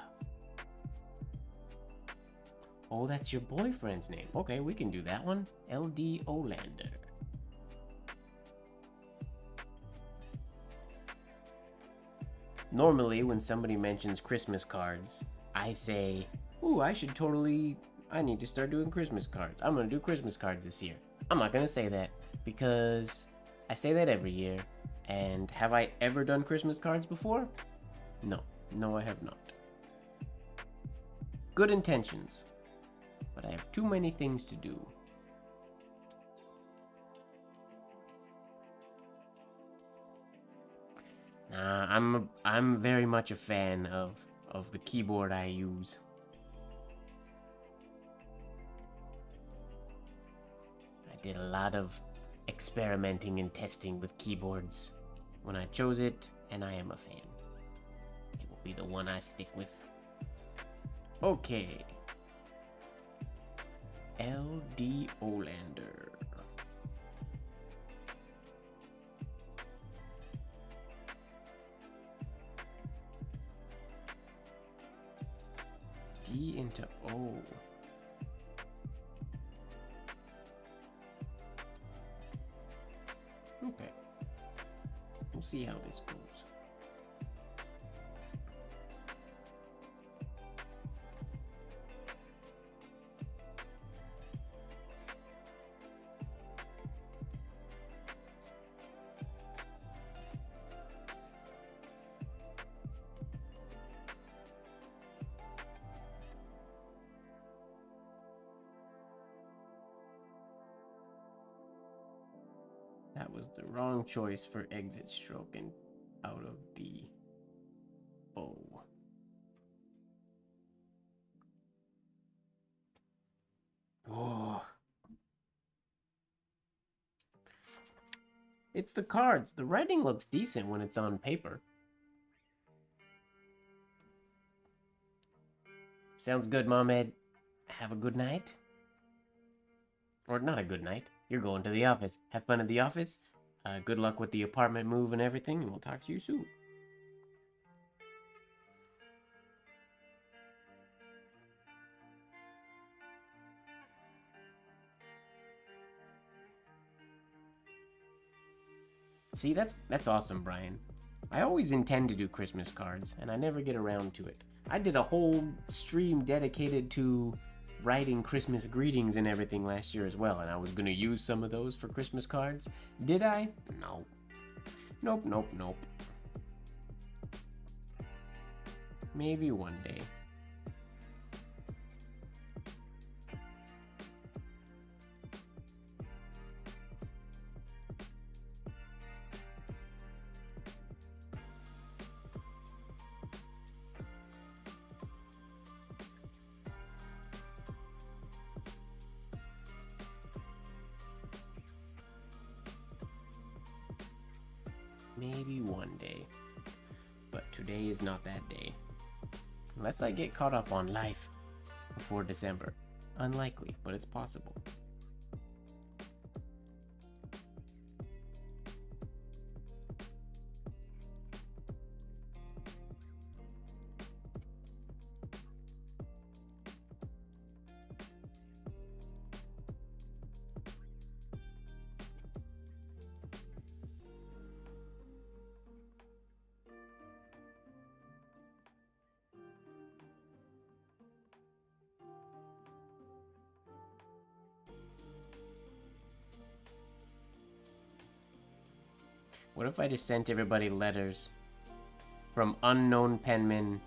Speaker 1: Oh, that's your boyfriend's name. Okay, we can do that one. LD Olander. Normally, when somebody mentions Christmas cards, I say, ooh, I need to start doing Christmas cards. I'm gonna do Christmas cards this year. I'm not gonna say that because I say that every year. And have I ever done Christmas cards before? No. No, I have not. Good intentions, but I have too many things to do. I'm very much a fan of the keyboard I use. I did a lot of experimenting and testing with keyboards when I chose it, and I am a fan. It will be the one I stick with. Okay. LD Olander. D into O. Okay. We'll see how this goes. That was The wrong choice for exit stroke and out of the O. Oh. It's the cards. The writing looks decent when it's on paper. Sounds good, Mom Ed. Have a good night. Or not a good night. You're going to the office. Have fun at the office. Good luck with the apartment move and everything, and we'll talk to you soon. See, that's awesome, Brian. I always intend to do Christmas cards, and I never get around to it. I did a whole stream dedicated to writing Christmas greetings and everything last year as well, and I was going to use some of those for Christmas cards. Did I? No. Nope, nope, nope. Maybe one day. Maybe one day. But today is not that day. Unless I get caught up on life before December. Unlikely, but it's possible. What if I just sent everybody letters from unknown penman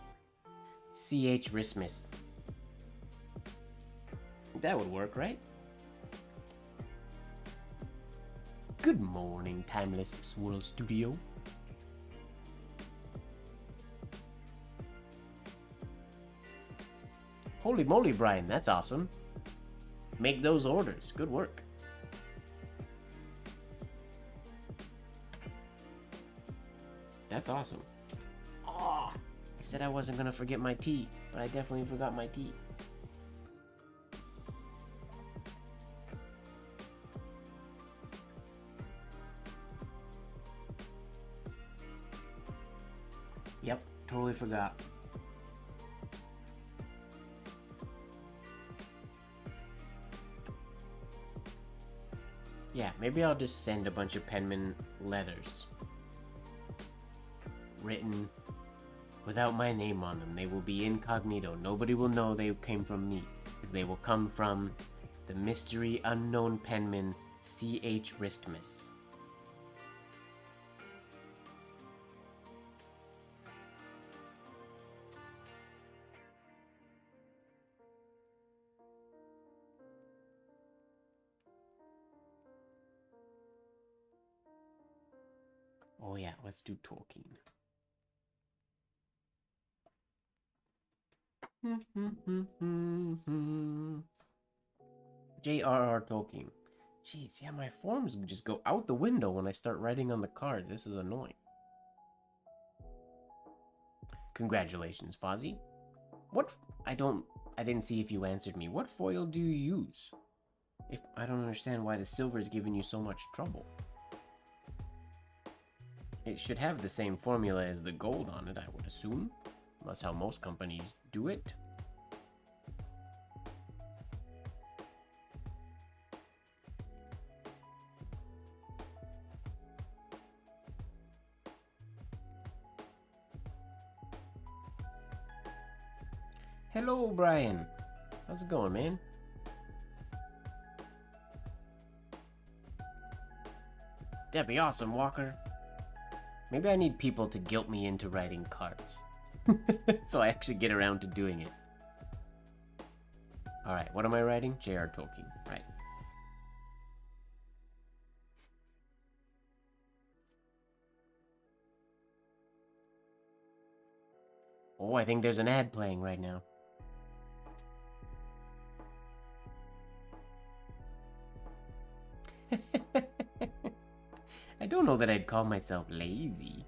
Speaker 1: C.H. Rismus? That would work, right? Good morning, Timeless Swirl Studio. Holy moly, Brian, that's awesome. Make those orders. Good work. That's awesome. Oh, I said I wasn't gonna forget my tea, but I definitely forgot my tea. Yep, totally forgot. Yeah, maybe I'll just send a bunch of penman letters. Written without my name on them. They will be incognito. Nobody will know they came from me, because they will come from the mystery unknown penman C.H. Ristmus. Oh yeah, let's do Tolkien. J.R.R. Tolkien. Jeez, yeah, my forms just go out the window when I start writing on the card. This is annoying. Congratulations, Fozzie. What? I didn't see if you answered me. What foil do you use? I don't understand why the silver's giving you so much trouble. It should have the same formula as the gold on it, I would assume. That's how most companies do it. Hello, Brian. How's it going, man? That'd be awesome, Walker. Maybe I need people to guilt me into writing cards. So I actually get around to doing it. Alright, what am I writing? J.R. Tolkien, right. Oh, I think there's an ad playing right now. I don't know that I'd call myself lazy.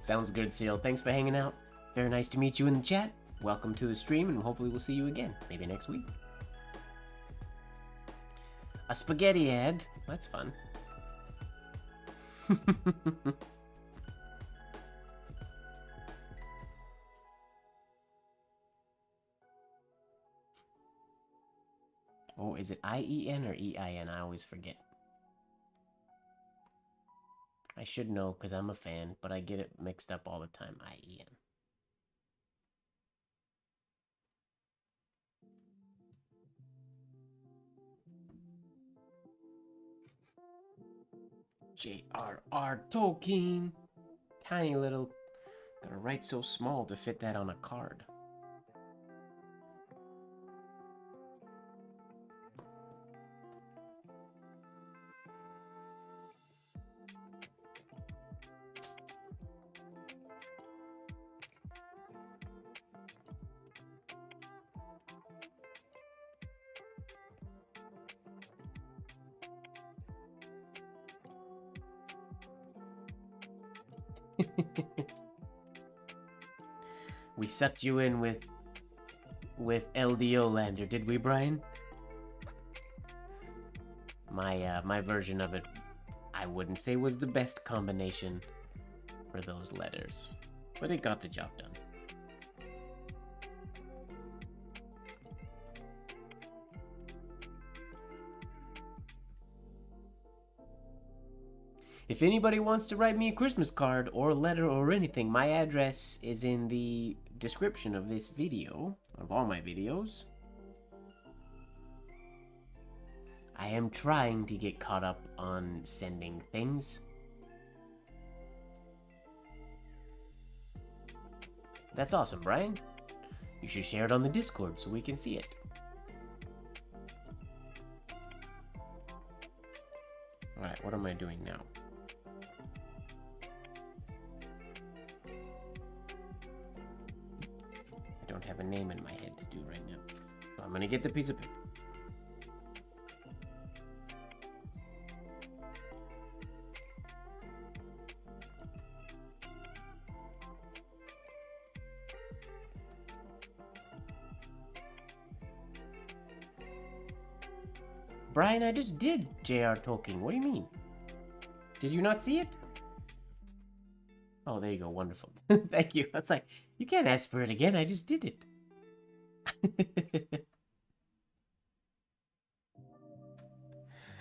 Speaker 1: Sounds good, Seal. Thanks for hanging out. Very nice to meet you in the chat. Welcome to the stream, and hopefully we'll see you again. Maybe next week. A spaghetti ad. That's fun. Oh, is it I-E-N or E-I-N? I always forget. I should know because I'm a fan, but I get it mixed up all the time. I-E-N. J.R.R. Tolkien. Tiny little. Gotta write so small to fit that on a card. We sucked you in with LDO Lander, did we, Brian? My version of it, I wouldn't say was the best combination for those letters, but it got the job done. If anybody wants to write me a Christmas card or a letter or anything, my address is in the description of this video, of all my videos. I am trying to get caught up on sending things. That's awesome, Brian. You should share it on the Discord so we can see it. Alright, what am I doing now? I don't have a name in my head to do right now. So I'm gonna get the piece of paper. Brian, I just did J.R. Tolkien. What do you mean? Did you not see it? Oh, there you go. Wonderful. Thank you. I was like, you can't ask for it again. I just did it.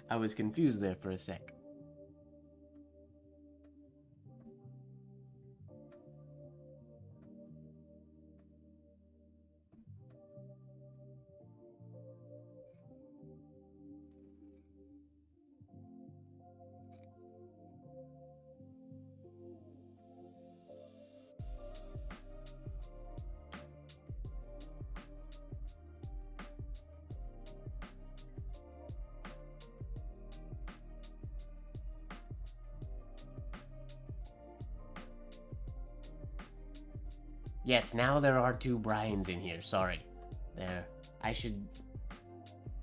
Speaker 1: I was confused there for a sec. Yes, now there are two Brians in here. Sorry. There. I should...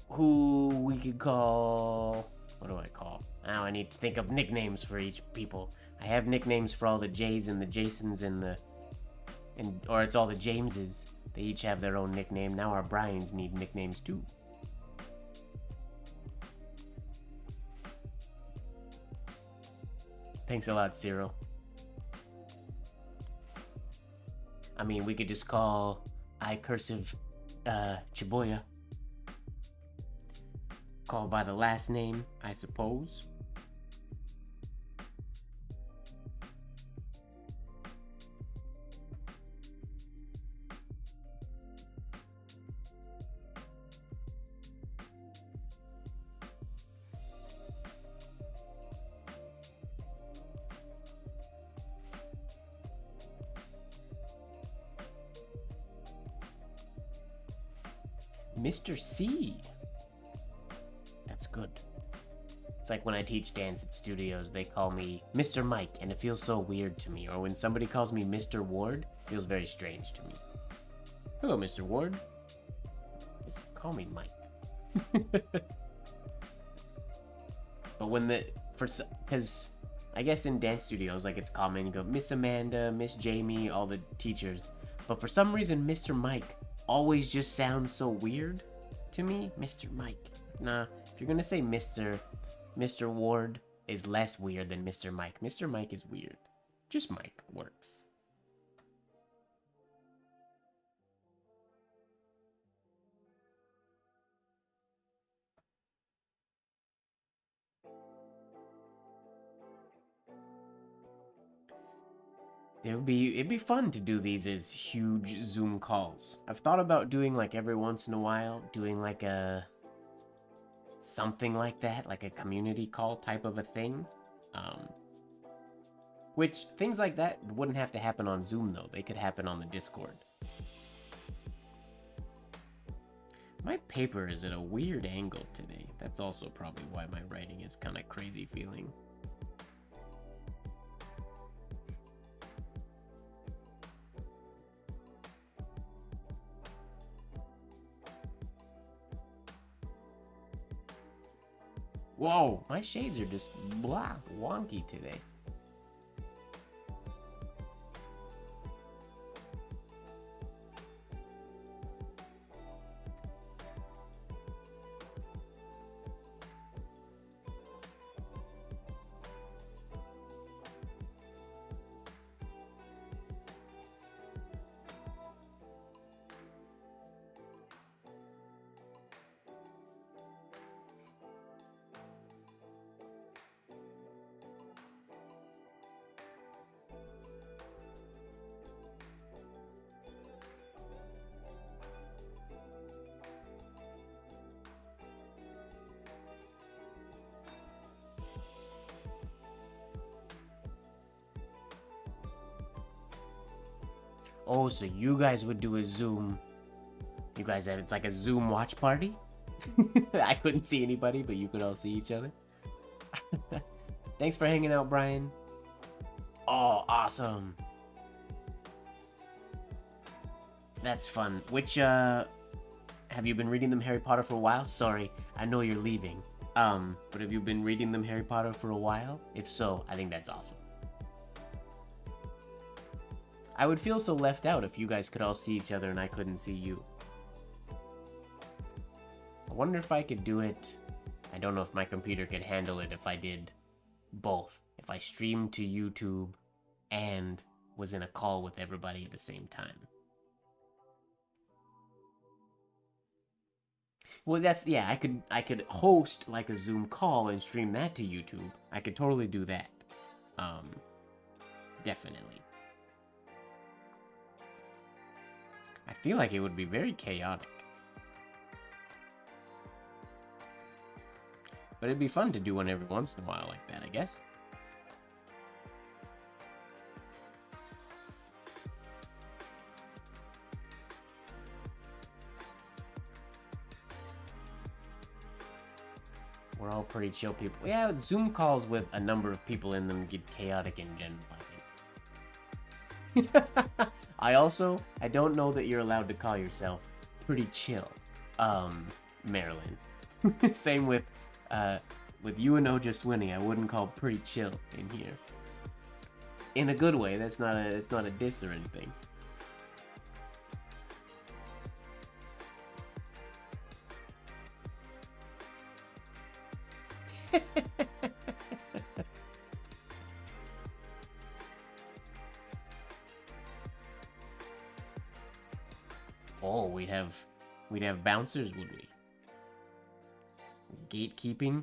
Speaker 1: Who we could call... What do I call? Now I need to think of nicknames for each people. I have nicknames for all the Jays and the Jasons and the... or it's all the Jameses. They each have their own nickname. Now our Brians need nicknames too. Thanks a lot, Cyril. I mean, we could just call I-cursive Chiboya. Call by the last name, I suppose. Mr. C. That's good. It's like when I teach dance at studios, they call me Mr. Mike, and it feels so weird to me. Or when somebody calls me Mr. Ward, it feels very strange to me. Hello, Mr. Ward. Just call me Mike. But when because I guess in dance studios, like, it's common, you go Miss Amanda, Miss Jamie, all the teachers. But for some reason, Mr. Mike always just sounds so weird to me. Mr. Mike. Nah, if you're gonna say Mr. Ward is less weird than Mr. Mike. Mr. Mike is weird. Just Mike works. It'd be fun to do these as huge Zoom calls. I've thought about doing, like, every once in a while, doing like something like that, like a community call type of a thing. Which things like that wouldn't have to happen on Zoom though. They could happen on the Discord. My paper is at a weird angle today. That's also probably why my writing is kind of crazy feeling. Whoa, my shades are just blah, wonky today. Oh, so you guys would do a Zoom. You guys have, it's like a Zoom watch party? I couldn't see anybody, but you could all see each other. Thanks for hanging out, Brian. Oh, awesome. That's fun. Which, have you been reading them Harry Potter for a while? Sorry, I know you're leaving. But have you been reading them Harry Potter for a while? If so, I think that's awesome. I would feel so left out if you guys could all see each other and I couldn't see you. I wonder if I could do it. I don't know if my computer could handle it if I did both. If I streamed to YouTube and was in a call with everybody at the same time. Well, that's, yeah, I could host like a Zoom call and stream that to YouTube. I could totally do that. Definitely. I feel like it would be very chaotic. But it'd be fun to do one every once in a while like that, I guess. We're all pretty chill people. Yeah, Zoom calls with a number of people in them get chaotic in general, I think. I don't know that you're allowed to call yourself pretty chill, Marilyn. Same with you and Just Winning. I wouldn't call pretty chill in here. In a good way. It's not a diss or anything. Oh, we'd have bouncers, would we? Gatekeeping.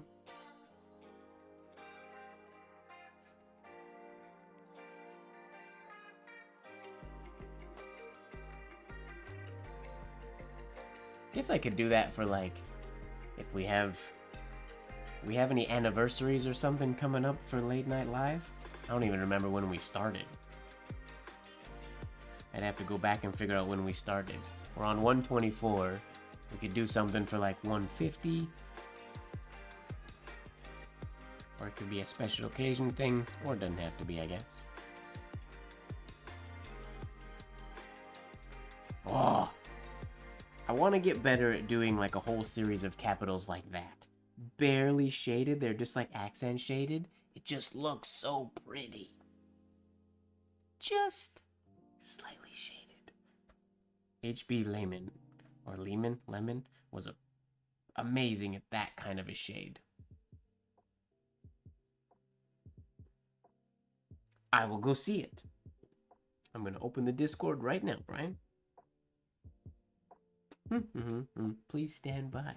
Speaker 1: Guess I could do that for, like, if we have any anniversaries or something coming up for Late Night Live. I don't even remember when we started. I'd have to go back and figure out when we started. We're on 124. We could do something for like 150. Or it could be a special occasion thing, or it doesn't have to be, I guess. Oh! I want to get better at doing like a whole series of capitals like that. Barely shaded, they're just like accent shaded. It just looks so pretty. Just slightly shaded. H.B. Lehman, or Lemon, was amazing at that kind of a shade. I will go see it. I'm going to open the Discord right now, Brian. Please stand by.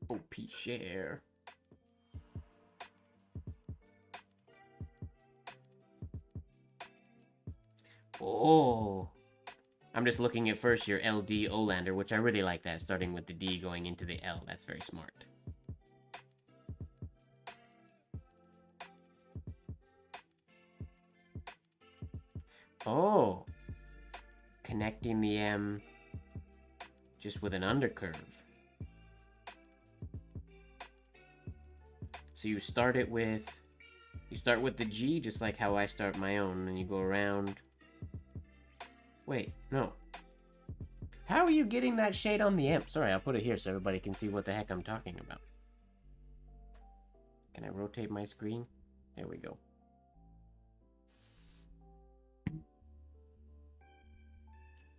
Speaker 1: OP share. Oh. I'm just looking at first your LD Olander, which I really like that, starting with the D going into the L. That's very smart. Oh, connecting the M just with an undercurve. So you start with the G just like how I start my own, and you go around. Wait, no. How are you getting that shade on the M? Sorry, I'll put it here so everybody can see what the heck I'm talking about. Can I rotate my screen? There we go.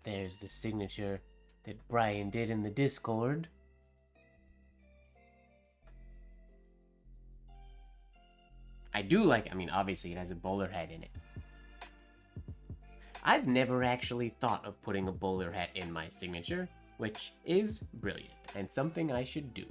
Speaker 1: There's the signature that Brian did in the Discord. I do like, I mean, obviously it has a bowler hat in it. I've never actually thought of putting a bowler hat in my signature, which is brilliant and something I should do.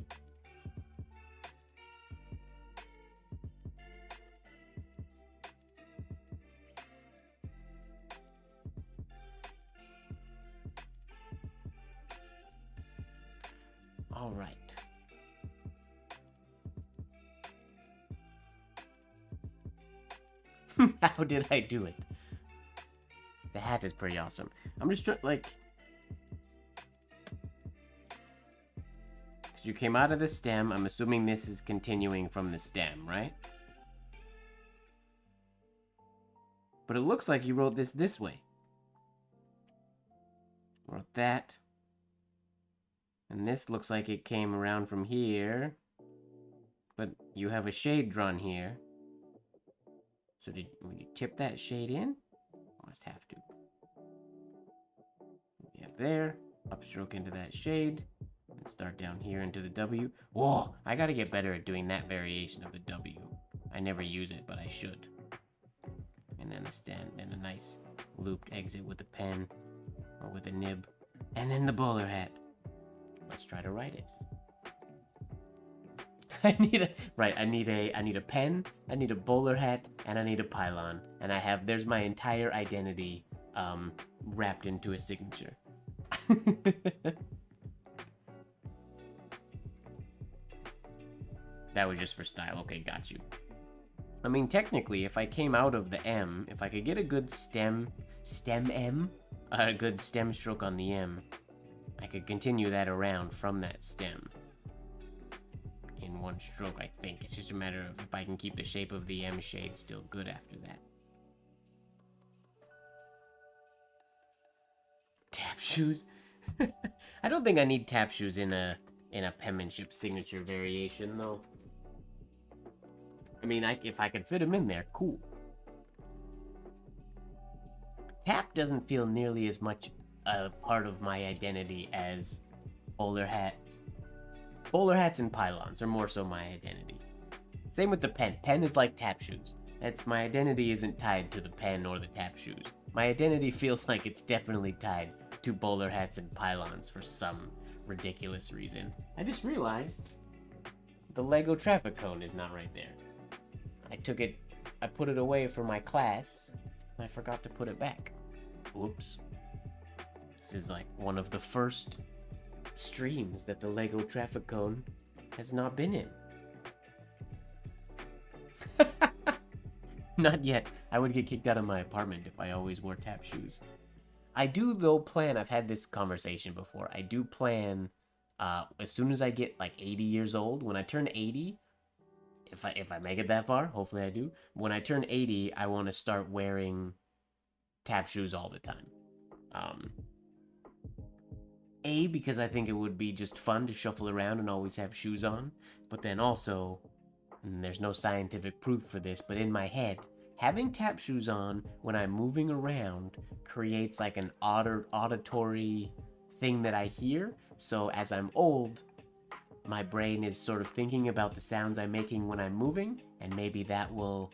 Speaker 1: All right. How did I do it? The hat is pretty awesome. I'm just trying, like... Because you came out of the stem, I'm assuming this is continuing from the stem, right? But it looks like you wrote this way. Wrote that. And this looks like it came around from here. But you have a shade drawn here. So when you tip that shade in? Must have to. Yeah, there. Upstroke into that shade. And start down here into the W. Whoa! I gotta get better at doing that variation of the W. I never use it, but I should. And then a nice looped exit with a pen. Or with a nib. And then the bowler hat. Let's try to write it. I need a pen, I need a bowler hat, and I need a pylon. And there's my entire identity wrapped into a signature. That was just for style. Okay, got you. I mean, technically, if I came out of the M, if I could get a good stem M, a good stem stroke on the M, I could continue that around from that stem in one stroke, I think. It's just a matter of if I can keep the shape of the M shade still good after that. Tap shoes? I don't think I need tap shoes in a penmanship signature variation, though. I mean, if I could fit them in there, cool. Tap doesn't feel nearly as much a part of my identity as bowler hats. Bowler hats and pylons are more so my identity. Same with the pen. Pen is like tap shoes. My identity isn't tied to the pen or the tap shoes. My identity feels like it's definitely tied to bowler hats and pylons for some ridiculous reason. I just realized the Lego traffic cone is not right there. I put it away for my class, and I forgot to put it back. Whoops. This is like one of the first streams that the Lego traffic cone has not been in. Not yet. I would get kicked out of my apartment if I always wore tap shoes. I do though plan, I've had this conversation before. I do plan as soon as I get like 80 years old, when I turn 80, if I make it that far, hopefully I do. When I turn 80, I want to start wearing tap shoes all the time. Um because I think it would be just fun to shuffle around and always have shoes on, but then also, and there's no scientific proof for this, but in my head, having tap shoes on when I'm moving around creates like an auditory thing that I hear. So as I'm old, my brain is sort of thinking about the sounds I'm making when I'm moving, and maybe that will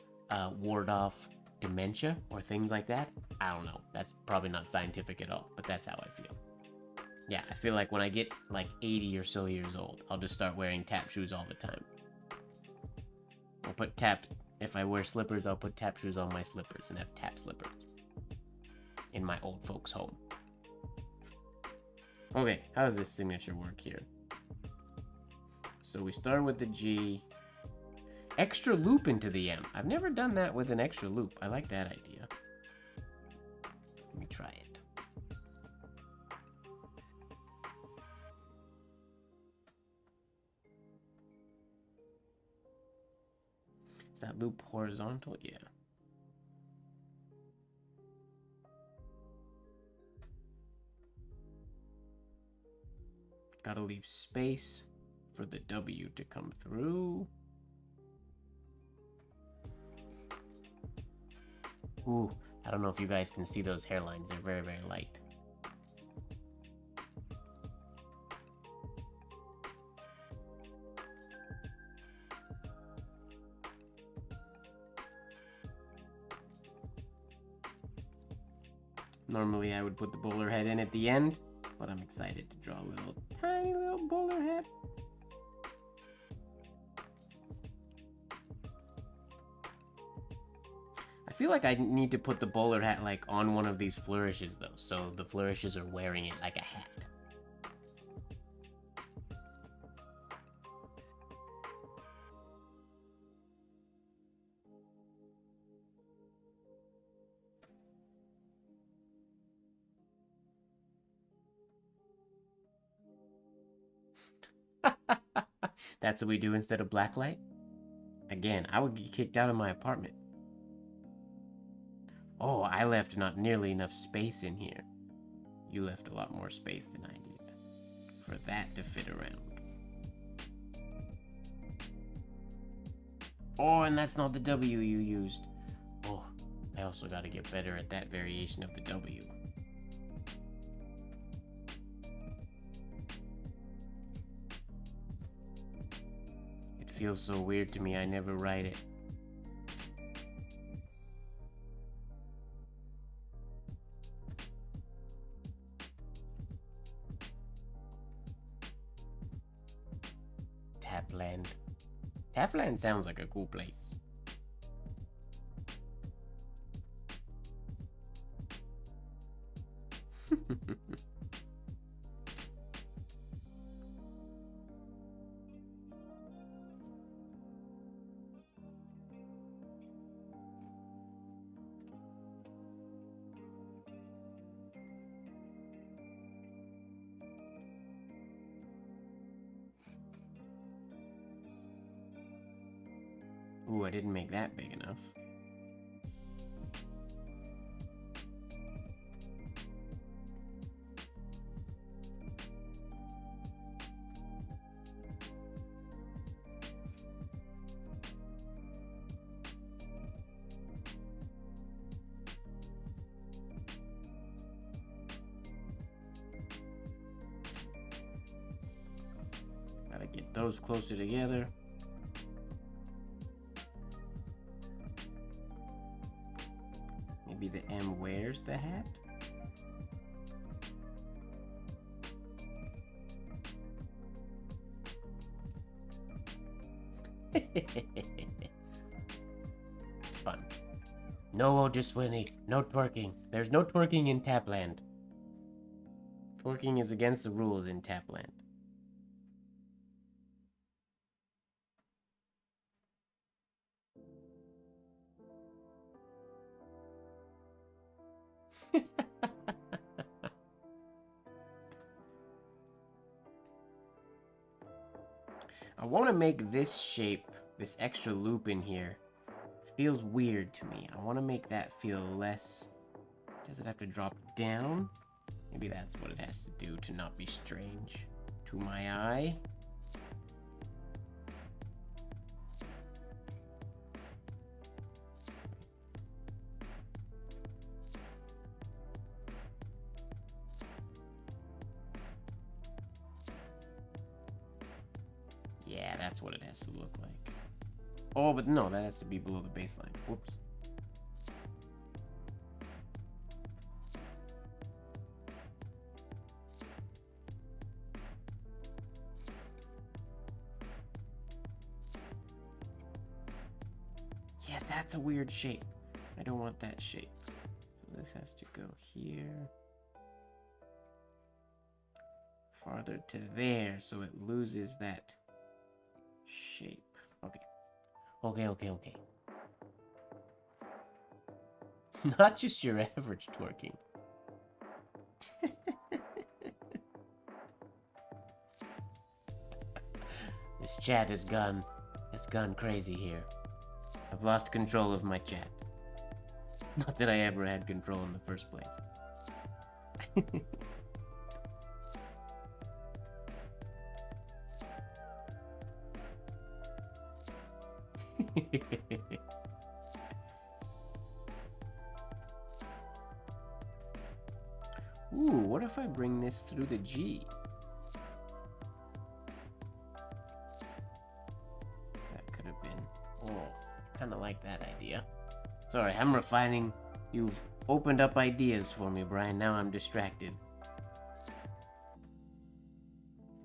Speaker 1: ward off dementia or things like that. I don't know. That's probably not scientific at all, but that's how I feel. Yeah, I feel like when I get like 80 or so years old, I'll just start wearing tap shoes all the time. I'll put if I wear slippers, I'll put tap shoes on my slippers and have tap slippers in my old folks' home. Okay, how does this signature work here? So we start with the G. Extra loop into the M. I've never done that with an extra loop. I like that idea. Let me try it. Is that loop horizontal? Yeah. Gotta leave space for the W to come through. Ooh, I don't know if you guys can see those hairlines. They're very, very light. Normally I would put the bowler head in at the end, but I'm excited to draw a little tiny little bowler head. I feel like I need to put the bowler hat like on one of these flourishes though, so the flourishes are wearing it like a hat. That's what we do instead of blacklight? Again, I would get kicked out of my apartment. Oh, I left not nearly enough space in here. You left a lot more space than I did for that to fit around. Oh, and that's not the W you used. Oh, I also gotta get better at that variation of the W. It feels so weird to me, I never write it. Tapland. Tapland sounds like a cool place. Ooh, I didn't make that big enough. Gotta get those closer together. Maybe the M wears the hat? Fun. No Otiswinny. No twerking. There's no twerking in Tapland. Twerking is against the rules in Tapland. I want to make this shape, this extra loop in here. It feels weird to me. I want to make that feel less... Does it have to drop down? Maybe that's what it has to do to not be strange to my eye. Yeah, that's what it has to look like. Oh, but no, that has to be below the baseline. Whoops. Yeah, that's a weird shape. I don't want that shape. So this has to go here. Farther to there, so it loses that shape. Okay. Okay. Not just your average twerking. This chat has gone crazy here. I've lost control of my chat. Not that I ever had control in the first place. Ooh, what if I bring this through the G? That could have been... Oh, kind of like that idea. Sorry, I'm refining. You've opened up ideas for me, Brian. Now I'm distracted.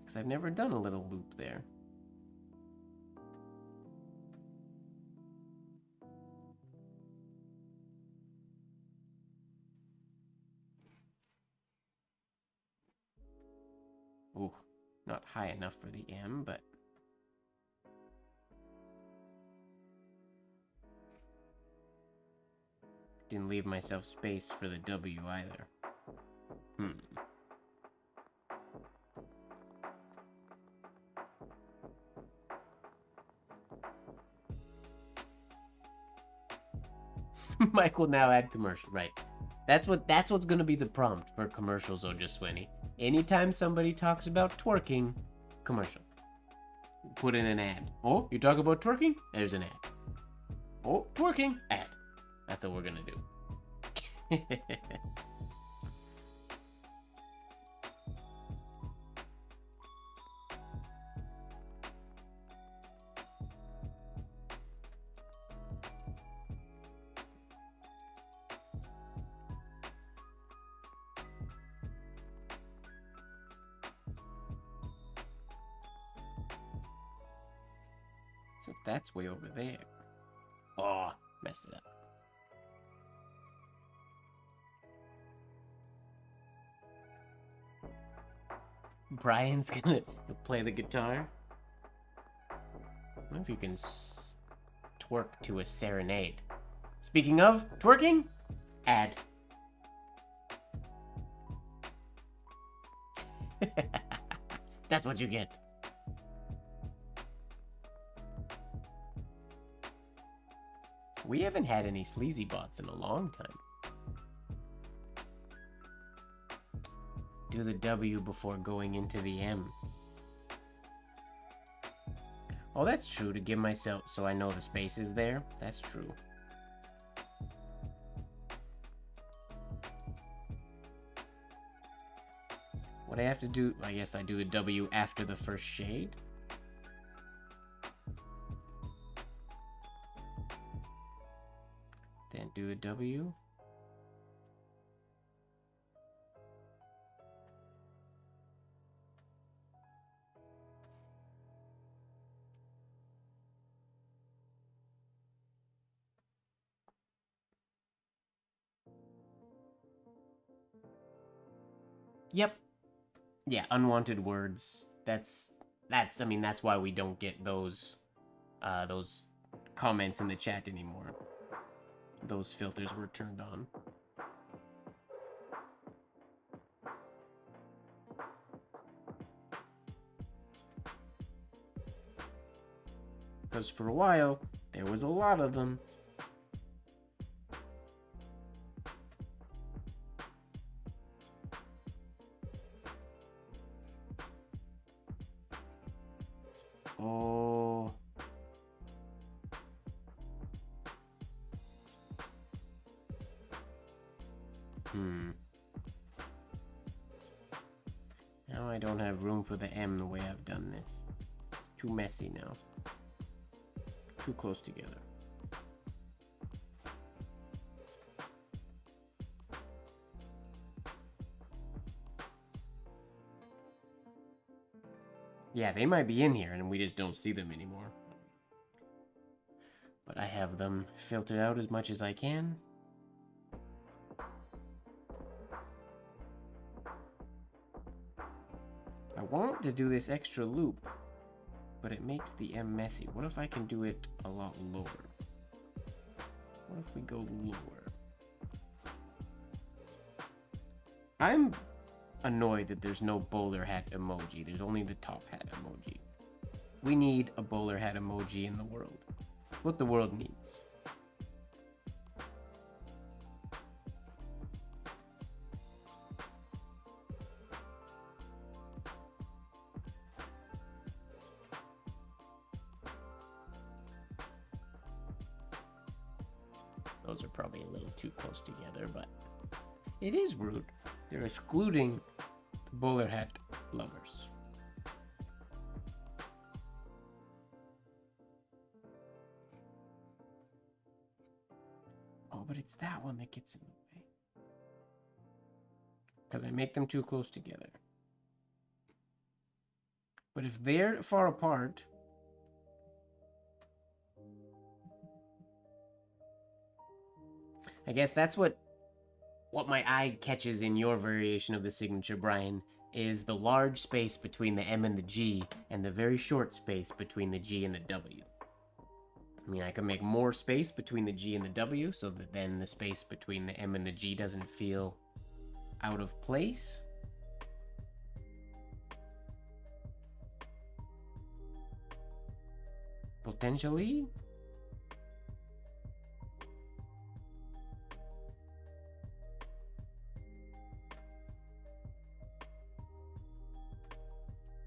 Speaker 1: Because I've never done a little loop there. Ooh, not high enough for the M, but... Didn't leave myself space for the W either. Mike will now add commercial, right? That's what's gonna be the prompt for commercials, Ojaswini. Anytime somebody talks about twerking, commercial. Put in an ad. Oh, you talk about twerking? There's an ad. Oh, twerking, ad. That's what we're gonna do. So that's way over there. Oh, messed it up. Brian's gonna play the guitar. I wonder if you can twerk to a serenade. Speaking of twerking, ad. That's what you get. We haven't had any sleazy bots in a long time. Do the W before going into the M. Oh, that's true, to give myself so I know the space is there. That's true. What I have to do, I guess I do a W after the first shade. Then do a W. Yep. Yeah, unwanted words. That's I mean, that's why we don't get those comments in the chat anymore. Those filters were turned on. Because for a while, there was a lot of them. Oh. Now I don't have room for the M the way I've done this. Too messy now. Too close together. Yeah, they might be in here and we just don't see them anymore. But I have them filtered out as much as I can. I want to do this extra loop, but it makes the M messy. What if I can do it a lot lower? What if we go lower? I'm annoyed that there's no bowler hat emoji. There's only the top hat emoji. We need a bowler hat emoji in the world. What the world needs. Those are probably a little too close together, but it is rude. They're excluding the bowler hat lovers. Oh, but it's that one that gets in the way. Because I make them too close together. But if they're far apart, I guess that's what my eye catches in your variation of the signature, Brian, is the large space between the M and the G and the very short space between the G and the W. I mean, I can make more space between the G and the W so that then the space between the M and the G doesn't feel out of place. Potentially.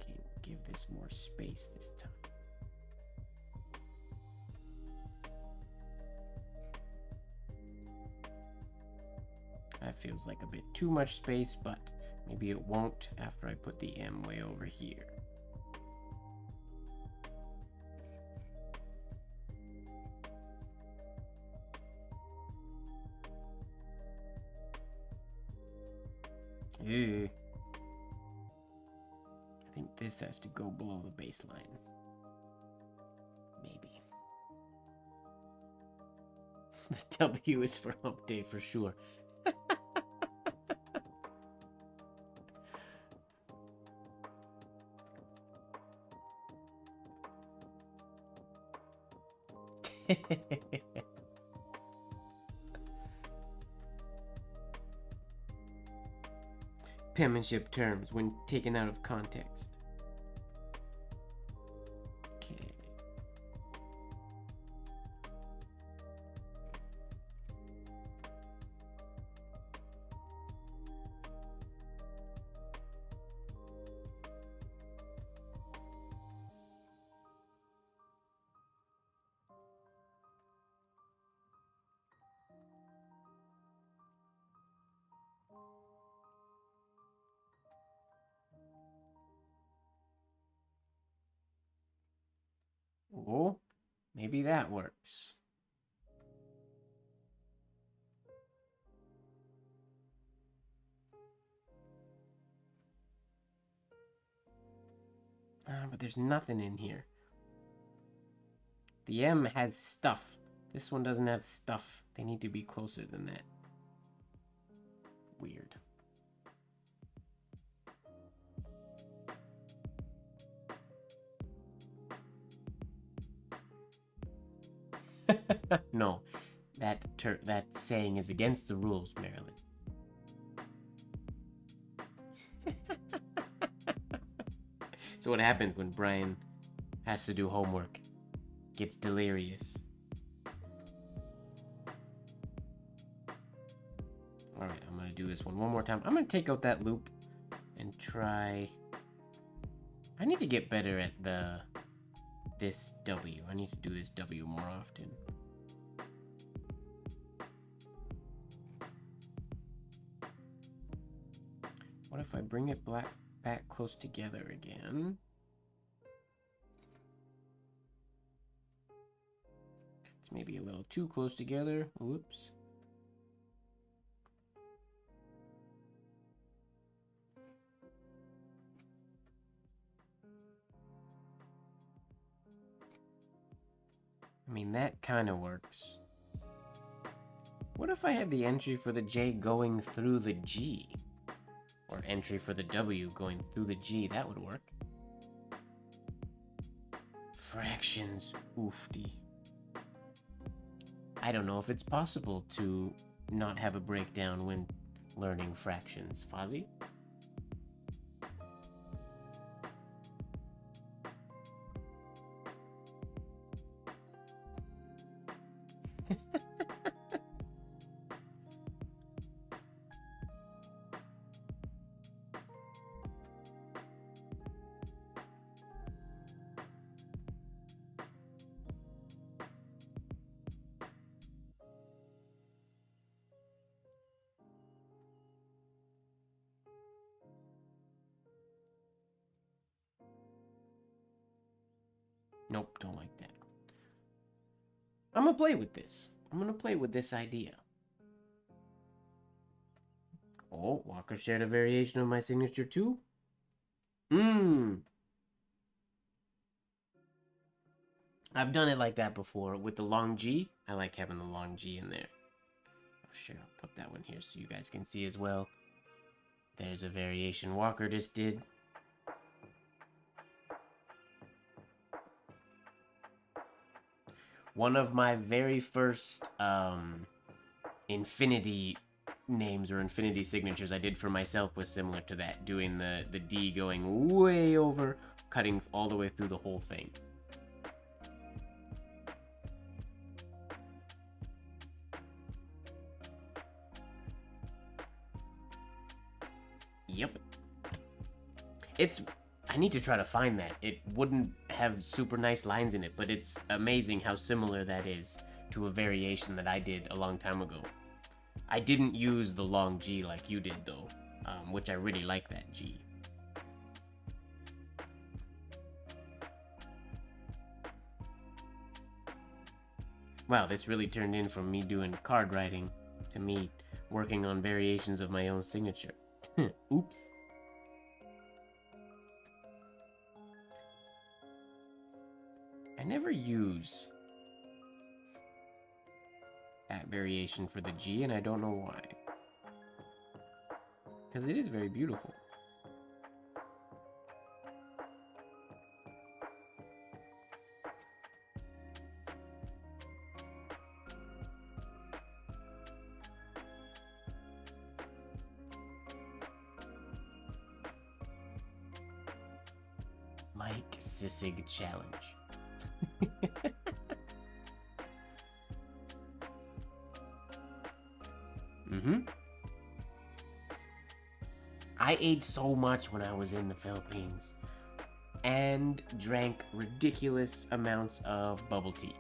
Speaker 1: Okay, we'll give this more space this time. That feels like a bit too much space, but maybe it won't after I put the M way over here. Ew. I think this has to go below the baseline. Maybe. The W is for hump day for sure. Penmanship terms when taken out of context. Okay. Oh, maybe that works. But there's nothing in here. The M has stuff. This one doesn't have stuff. They need to be closer than that. Weird. No, that saying is against the rules, Marilyn. So what happens when Brian has to do homework gets delirious. Alright, I'm gonna do this one more time. I'm gonna take out that loop and try... I need to get better at this W. I need to do this W more often. What if I bring it back close together again? It's maybe a little too close together. Whoops. I mean, that kind of works. What if I had the entry for the J going through the G? Or entry for the W going through the G, that would work. Fractions, oofty. I don't know if it's possible to not have a breakdown when learning fractions. Fozzie? Nope, don't like that. I'm gonna play with this. I'm gonna play with this idea. Oh, Walker shared a variation of my signature too? I've done it like that before with the long G. I like having the long G in there. Oh, sure, I'll put that one here so you guys can see as well. There's a variation Walker just did. One of my very first infinity names or infinity signatures I did for myself was similar to that, doing the D going way over, cutting all the way through the whole thing. Yep. I need to try to find that. It wouldn't have super nice lines in it, but it's amazing how similar that is to a variation that I did a long time ago. I didn't use the long G like you did, though, which I really like that G. Wow, this really turned in from me doing card writing to me working on variations of my own signature. Oops. I never use that variation for the G, and I don't know why. Because it is very beautiful. Mike Sissig Challenge. I ate so much when I was in the Philippines and drank ridiculous amounts of bubble tea.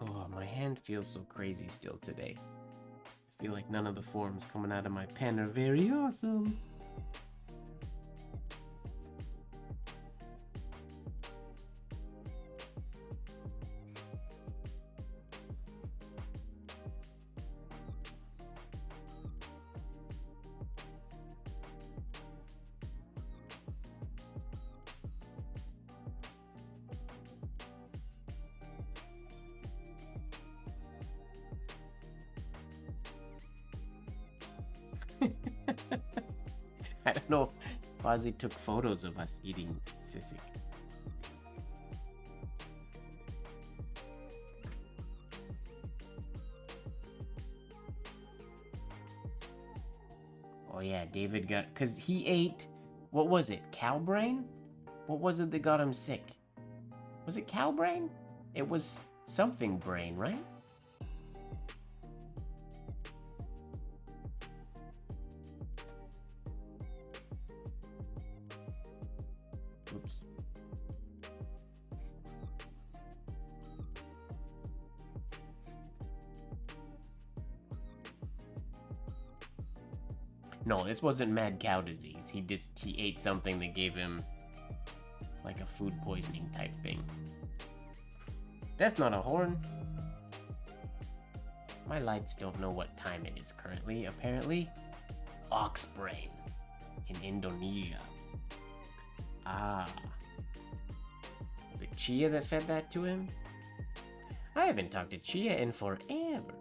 Speaker 1: Oh, my hand feels so crazy still today. I feel like none of the forms coming out of my pen are very awesome. I don't know if Fozzie took photos of us eating sisig. Oh yeah, David got, cause he ate, what was it, cow brain? What was it that got him sick? Was it cow brain? It was something brain, right? Oops. No, this wasn't mad cow disease. He ate something that gave him like a food poisoning type thing. That's not a horn. My lights don't know what time it is currently, apparently. Ox brain in Indonesia. Ah. Was it Chia that fed that to him? I haven't talked to Chia in forever.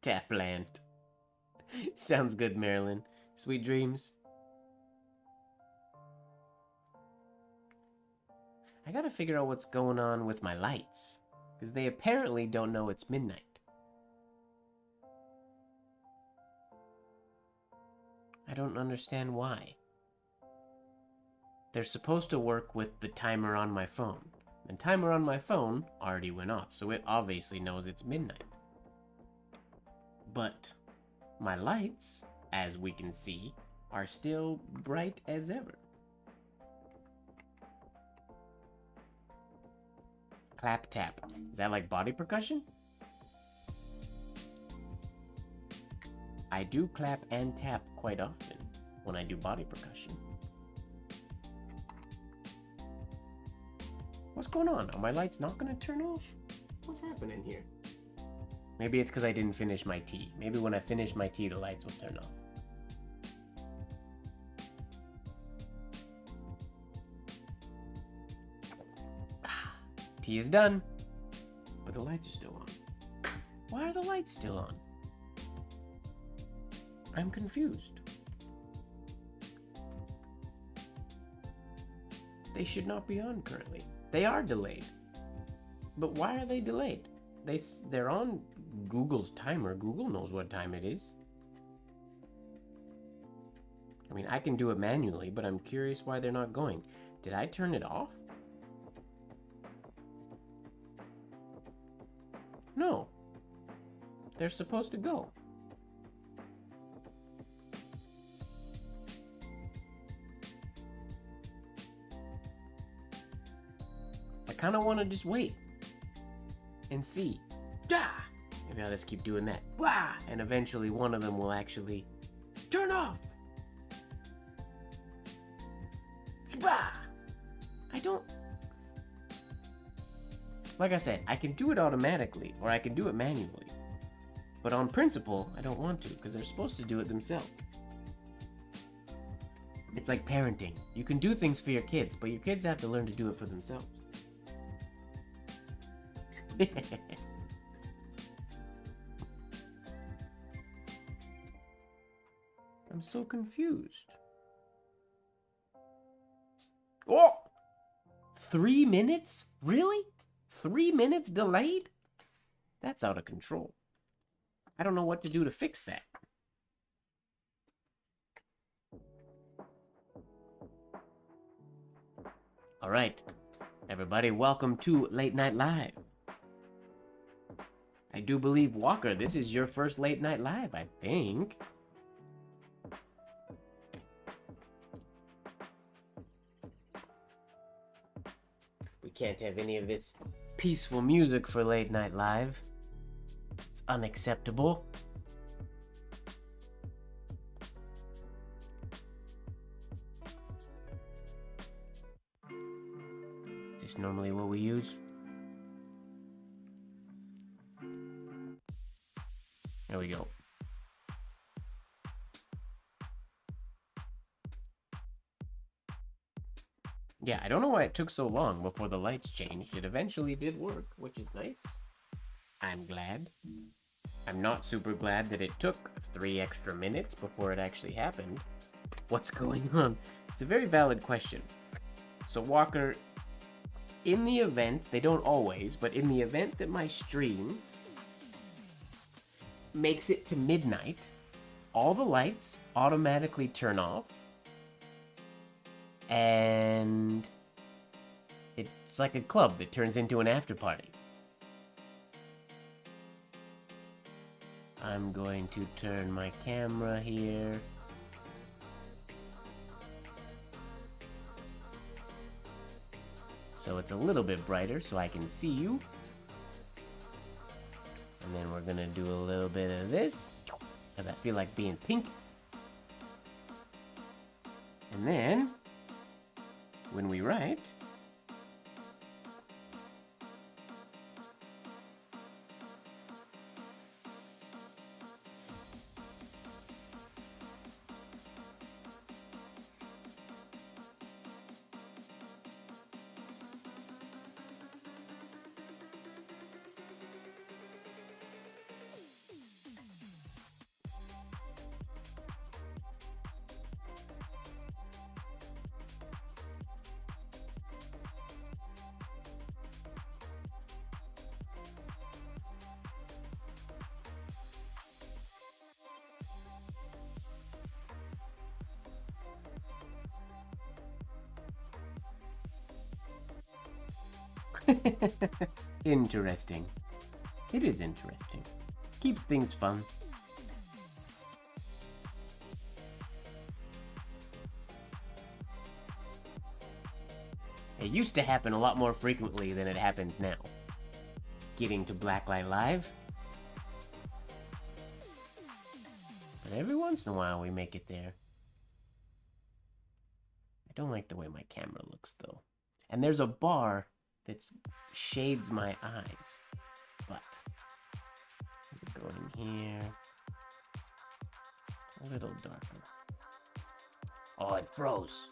Speaker 1: Tapland. Sounds good, Marilyn. Sweet dreams. I gotta figure out what's going on with my lights, because they apparently don't know it's midnight. I don't understand why. They're supposed to work with the timer on my phone. The timer on my phone already went off, so it obviously knows it's midnight. But my lights, as we can see, are still bright as ever. Clap tap. Is that like body percussion? I do clap and tap quite often when I do body percussion. What's going on? Are my lights not gonna turn off? What's happening here? Maybe it's because I didn't finish my tea. Maybe when I finish my tea, the lights will turn off. Tea is done, but the lights are still on. Why are the lights still on? I'm confused. They should not be on currently. They are delayed. But why are they delayed? They're on Google's timer. Google knows what time it is. I mean, I can do it manually, but I'm curious why they're not going. Did I turn it off? No. They're supposed to go. I kind of want to just wait and see. Maybe I'll just keep doing that. And eventually one of them will actually turn off. I don't... Like I said, I can do it automatically, or I can do it manually. But on principle, I don't want to, because they're supposed to do it themselves. It's like parenting. You can do things for your kids, but your kids have to learn to do it for themselves. I'm so confused. Oh! 3 minutes? Really? 3 minutes delayed? That's out of control. I don't know what to do to fix that. All right, everybody, welcome to Late Night Live. I do believe, Walker, this is your first Late Night Live, I think. We can't have any of this peaceful music for Late Night Live. It's unacceptable. Is this normally what we use? There we go. Yeah, I don't know why it took so long before the lights changed. It eventually did work, which is nice. I'm glad. I'm not super glad that it took 3 extra minutes before it actually happened. What's going on? It's a very valid question. So Walker, in the event, they don't always, but in the event that my stream makes it to midnight, all the lights automatically turn off, and it's like a club that turns into an after party. I'm going to turn my camera here. So it's a little bit brighter so I can see you. And then we're gonna do a little bit of this, because I feel like being pink. And then, when we write, interesting. It is interesting. Keeps things fun. It used to happen a lot more frequently than it happens now. Getting to Blacklight Live. But every once in a while we make it there. I don't like the way my camera looks though. And there's a bar that shades my eyes. But let's go in here. A little darker. Oh, it froze.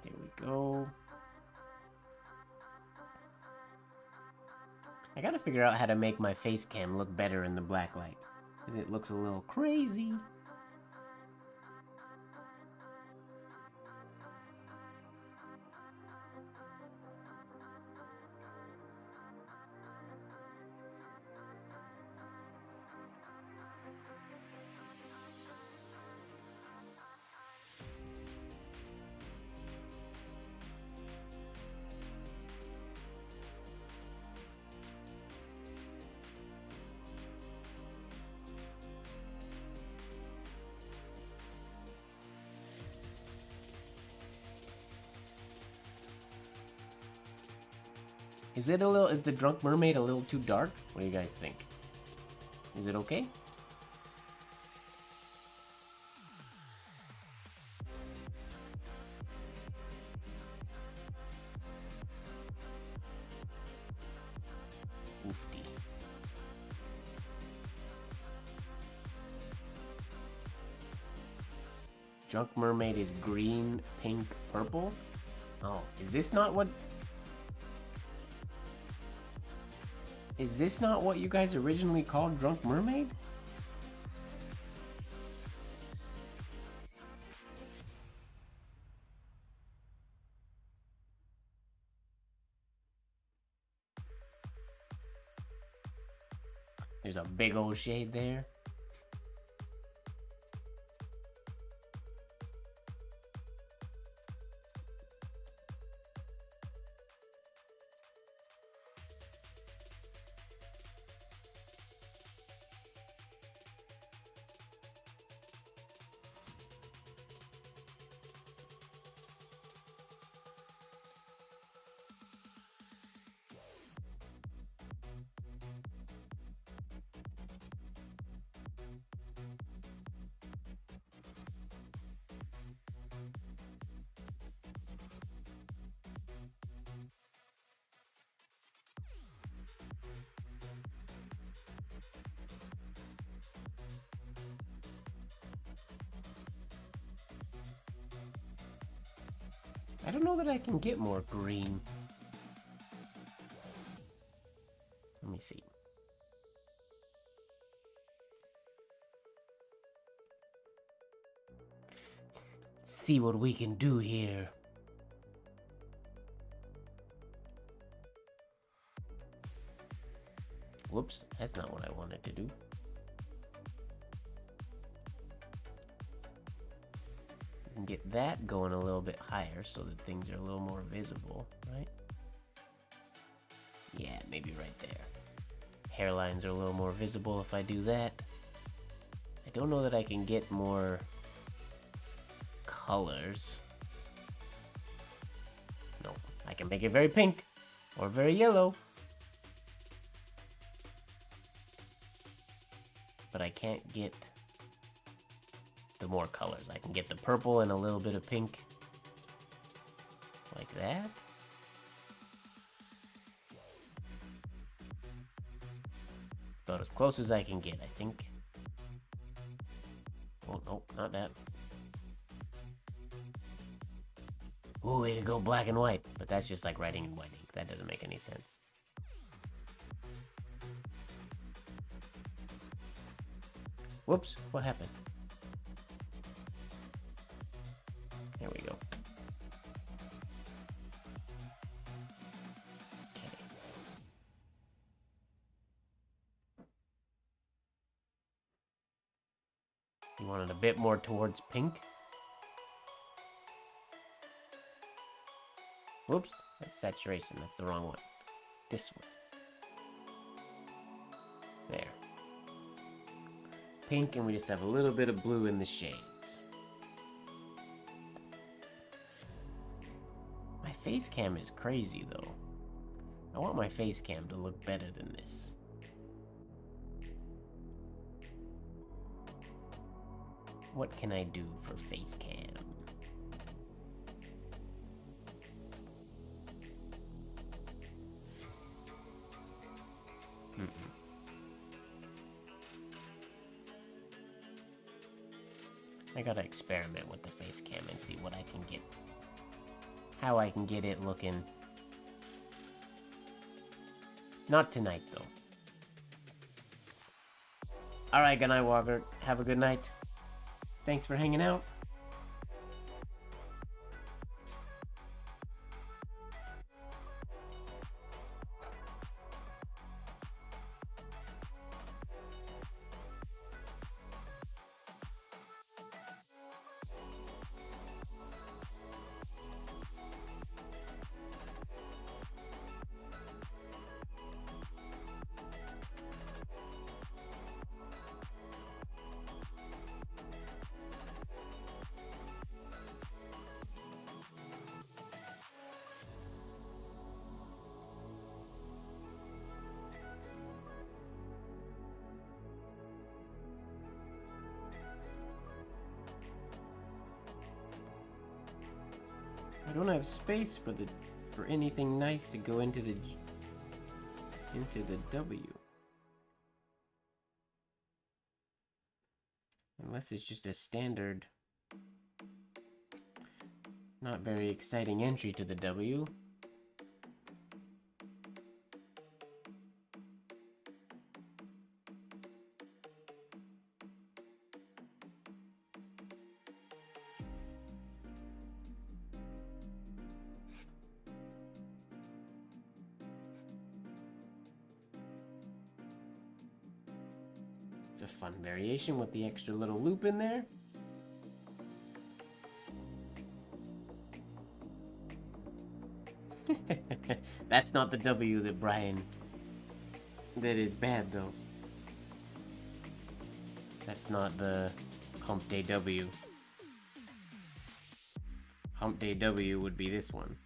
Speaker 1: There we go. I gotta figure out how to make my face cam look better in the black light, because it looks a little crazy. Is the Drunk Mermaid a little too dark? What do you guys think? Is it okay? Oofty. Drunk Mermaid is green, pink, purple? Oh, is this not what you guys originally called Drunk Mermaid? There's a big old shade there. I don't know that I can get more green. Let me see. See what we can do here. Whoops, that's not what I wanted to do. We can get that going a little bit higher so that things are a little more visible, right? Yeah, maybe right there. Hairlines are a little more visible if I do that. I don't know that I can get more colors. No, I can make it very pink or very yellow. But I can't get the more colors. I can get the purple and a little bit of pink. Like that. About as close as I can get, I think. Oh, no, not that. Ooh, we could go black and white. But that's just like writing in white ink. That doesn't make any sense. Whoops, what happened? There we go. Okay. You want it a bit more towards pink? Whoops, that's saturation, that's the wrong one. This one. There. Pink, and we just have a little bit of blue in the shades. My face cam is crazy though. I want my face cam to look better than this. What can I do for face cam? I gotta experiment with the face cam and see what I can get. How I can get it looking. Not tonight, though. Alright, good night, Walker. Have a good night. Thanks for hanging out. I don't have space for anything nice to go into the W. Unless it's just a standard, not very exciting entry to the W. It's a fun variation with the extra little loop in there. That's not the W that that is bad though. That's not the Hump Day W. Hump Day W would be this one.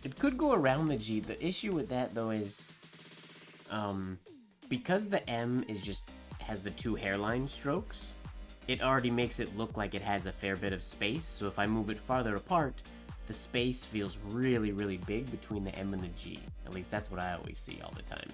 Speaker 1: It could go around the G. The issue with that, though, is because the M is just has the two hairline strokes, it already makes it look like it has a fair bit of space. So if I move it farther apart, the space feels really, really big between the M and the G. At least that's what I always see all the time.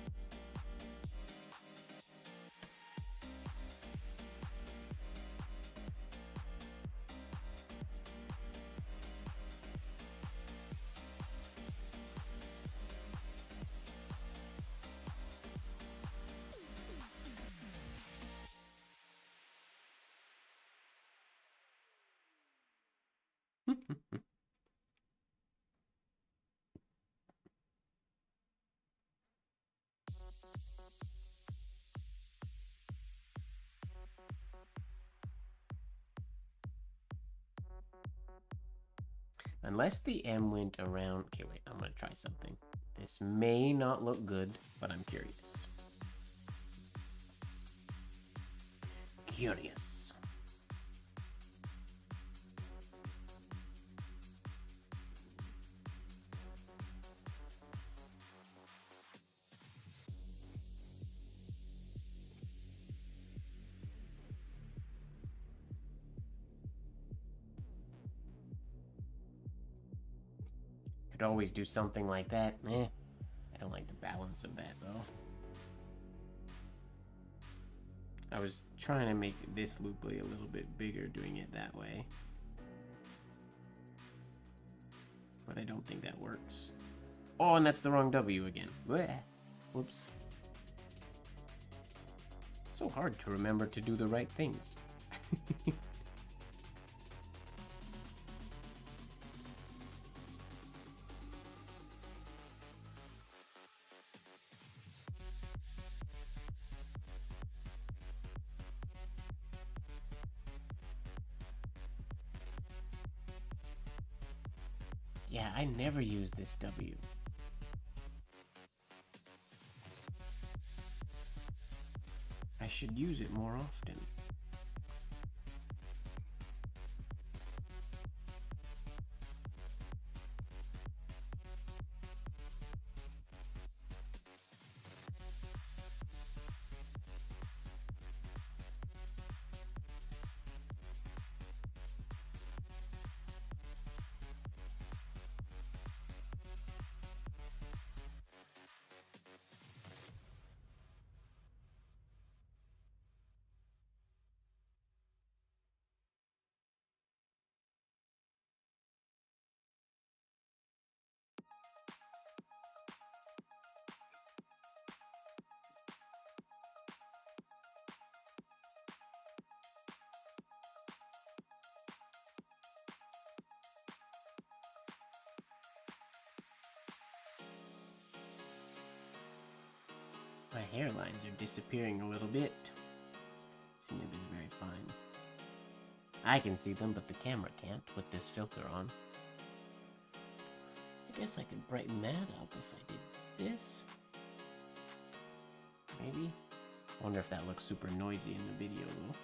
Speaker 1: Unless the M went around... Okay, wait, I'm gonna try something. This may not look good, but I'm curious. Curious. Could always do something like that. I don't like the balance of that, though. I was trying to make this looply a little bit bigger doing it that way. But I don't think that works. Oh, and that's the wrong W again. Blech. Whoops. So hard to remember to do the right things. Yeah, I never use this W. I should use it more often. My hairlines are disappearing a little bit. Seem to be very fine. I can see them, but the camera can't with this filter on. I guess I could brighten that up if I did this. Maybe? I wonder if that looks super noisy in the video though.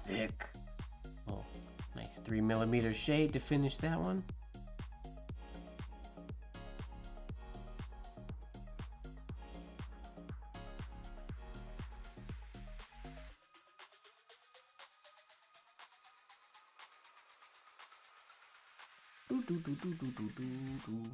Speaker 1: Thick. Oh, nice 3mm shade to finish that one. Do, do, do, do, do, do, do, do.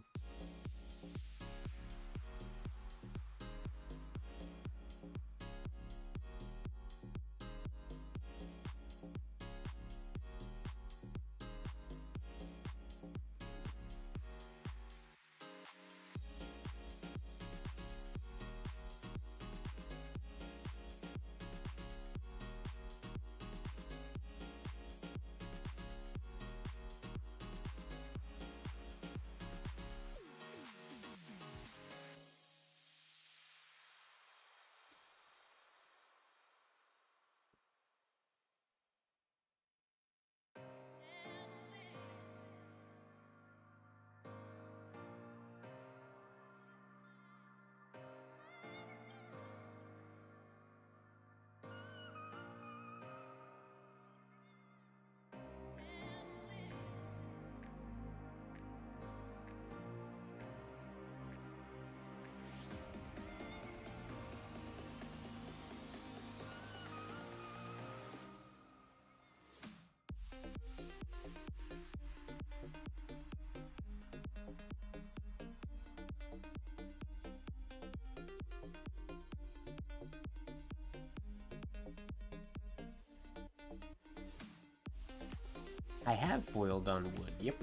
Speaker 1: I have foiled on wood, yep.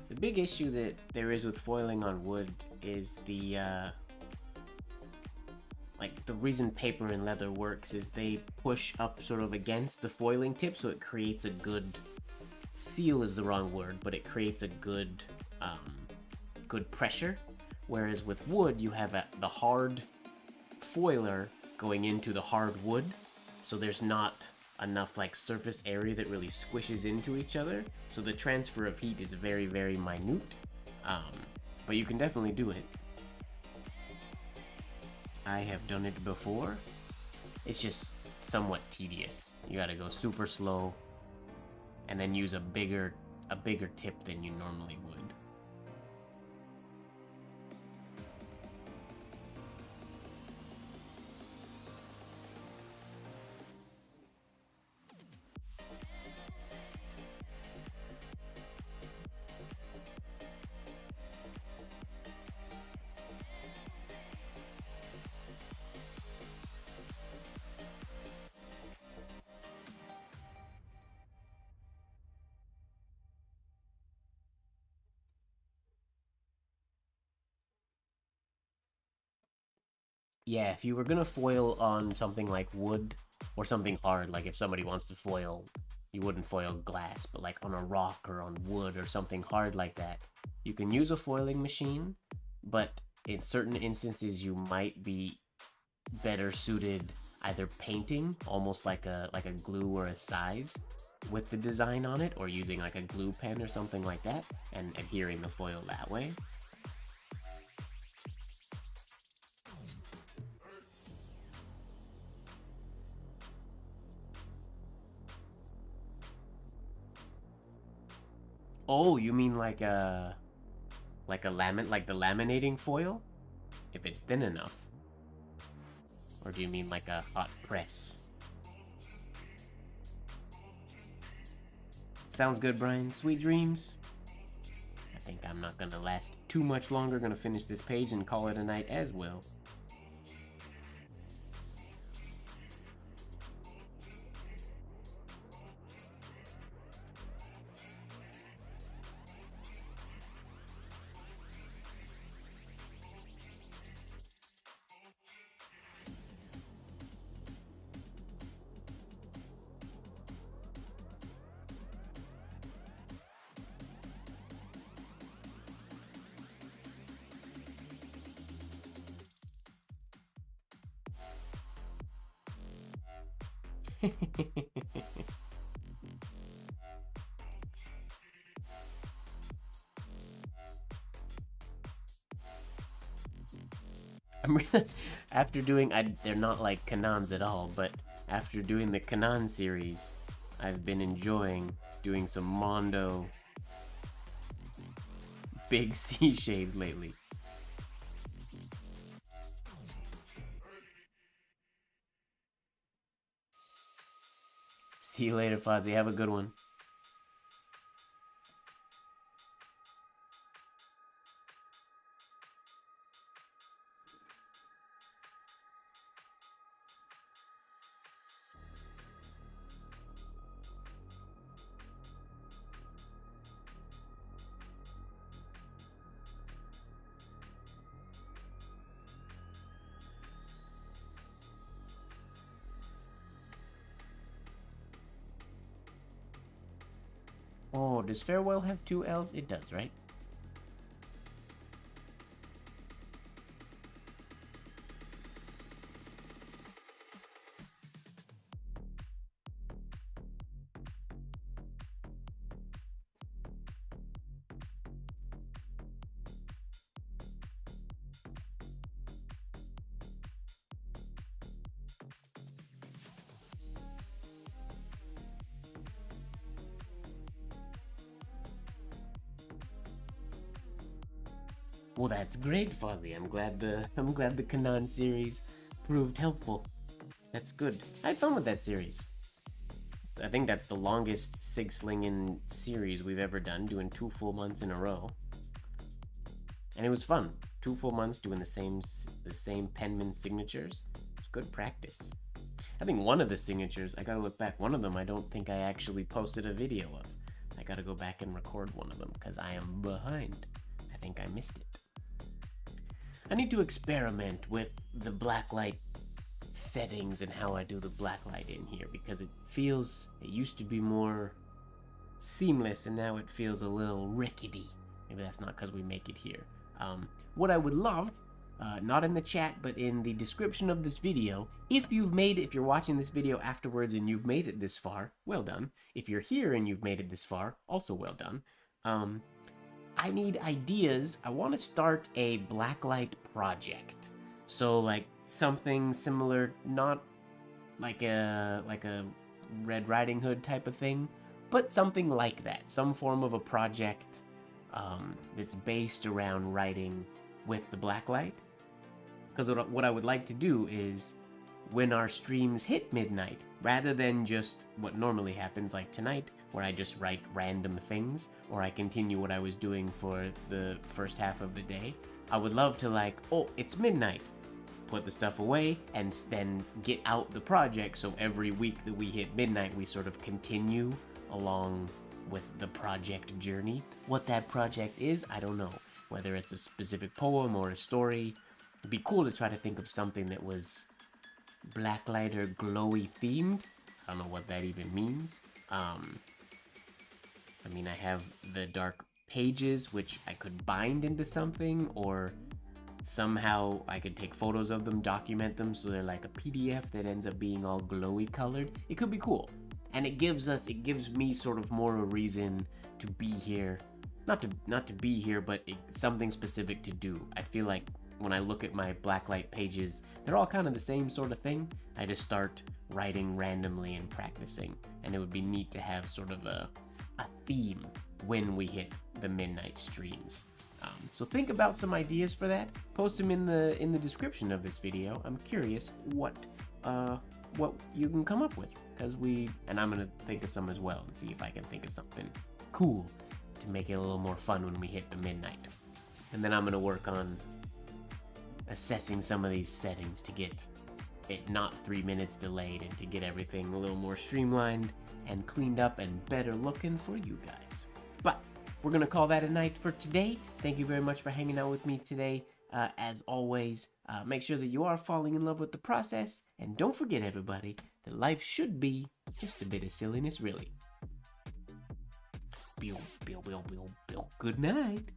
Speaker 1: The big issue that there is with foiling on wood is like the reason paper and leather works is they push up sort of against the foiling tip, so it creates a good seal is the wrong word, but it creates a good good pressure. Whereas with wood, you have the hard foiler going into the hard wood, so there's not enough like surface area that really squishes into each other. So the transfer of heat is very, very minute, but you can definitely do it. I have done it before. It's just somewhat tedious. You gotta go super slow and then use a bigger tip than you normally would. Yeah, if you were gonna foil on something like wood or something hard, like if somebody wants to foil, you wouldn't foil glass, but like on a rock or on wood or something hard like that, you can use a foiling machine, but in certain instances you might be better suited either painting almost like a glue or a size with the design on it, or using like a glue pen or something like that and adhering the foil that way. Oh, you mean like like the laminating foil? If it's thin enough. Or do you mean like a hot press? Sounds good, Brian. Sweet dreams. I think I'm not gonna last too much longer. Gonna finish this page and call it a night as well. I'm really, after doing, they're not like Kanans at all, but after doing the Kanan series, I've been enjoying doing some Mondo big sea shades lately. See you later, Fozzie. Have a good one. Oh, does farewell have two L's? It does, right? Well, that's great, Fozzie. I'm glad the Kanan series proved helpful. That's good. I had fun with that series. I think that's the longest Sig Slingin series we've ever done, doing 2 full months in a row. And it was fun. 2 full months doing the same penman signatures. It's good practice. I think one of the signatures, I gotta look back, one of them I don't think I actually posted a video of. I gotta go back and record one of them because I am behind. I think I missed it. I need to experiment with the blacklight settings and how I do the blacklight in here, because it used to be more seamless and now it feels a little rickety. Maybe that's not because we make it here. What I would love, not in the chat, but in the description of this video, if you're watching this video afterwards and you've made it this far, well done. If you're here and you've made it this far, also well done. I need ideas. I want to start a blacklight project. So like something similar, not like a Red Riding Hood type of thing, but something like that. Some form of a project that's based around writing with the blacklight. Because what I would like to do is, when our streams hit midnight, rather than just what normally happens like tonight, where I just write random things, or I continue what I was doing for the first half of the day, I would love to like, oh, it's midnight, put the stuff away, and then get out the project, so every week that we hit midnight, we sort of continue along with the project journey. What that project is, I don't know. Whether it's a specific poem or a story, it'd be cool to try to think of something that was blacklight or glowy themed. I don't know what that even means. I mean, I have the dark pages, which I could bind into something, or somehow I could take photos of them, document them, so they're like a PDF that ends up being all glowy colored. It could be cool. And it gives me sort of more a reason to be here. Not to be here, but something specific to do. I feel like when I look at my blacklight pages, they're all kind of the same sort of thing. I just start writing randomly and practicing, and it would be neat to have sort of a theme when we hit the midnight streams. So think about some ideas for that. Post them in the description of this video. I'm curious what you can come up with, and I'm gonna think of some as well and see if I can think of something cool to make it a little more fun when we hit the midnight. And then I'm gonna work on assessing some of these settings to get it not 3 minutes delayed, and to get everything a little more streamlined and cleaned up and better looking for you guys. But we're gonna call that a night for today. Thank you very much for hanging out with me today. As always, make sure that you are falling in love with the process, and don't forget, everybody, that life should be just a bit of silliness, really. Good night.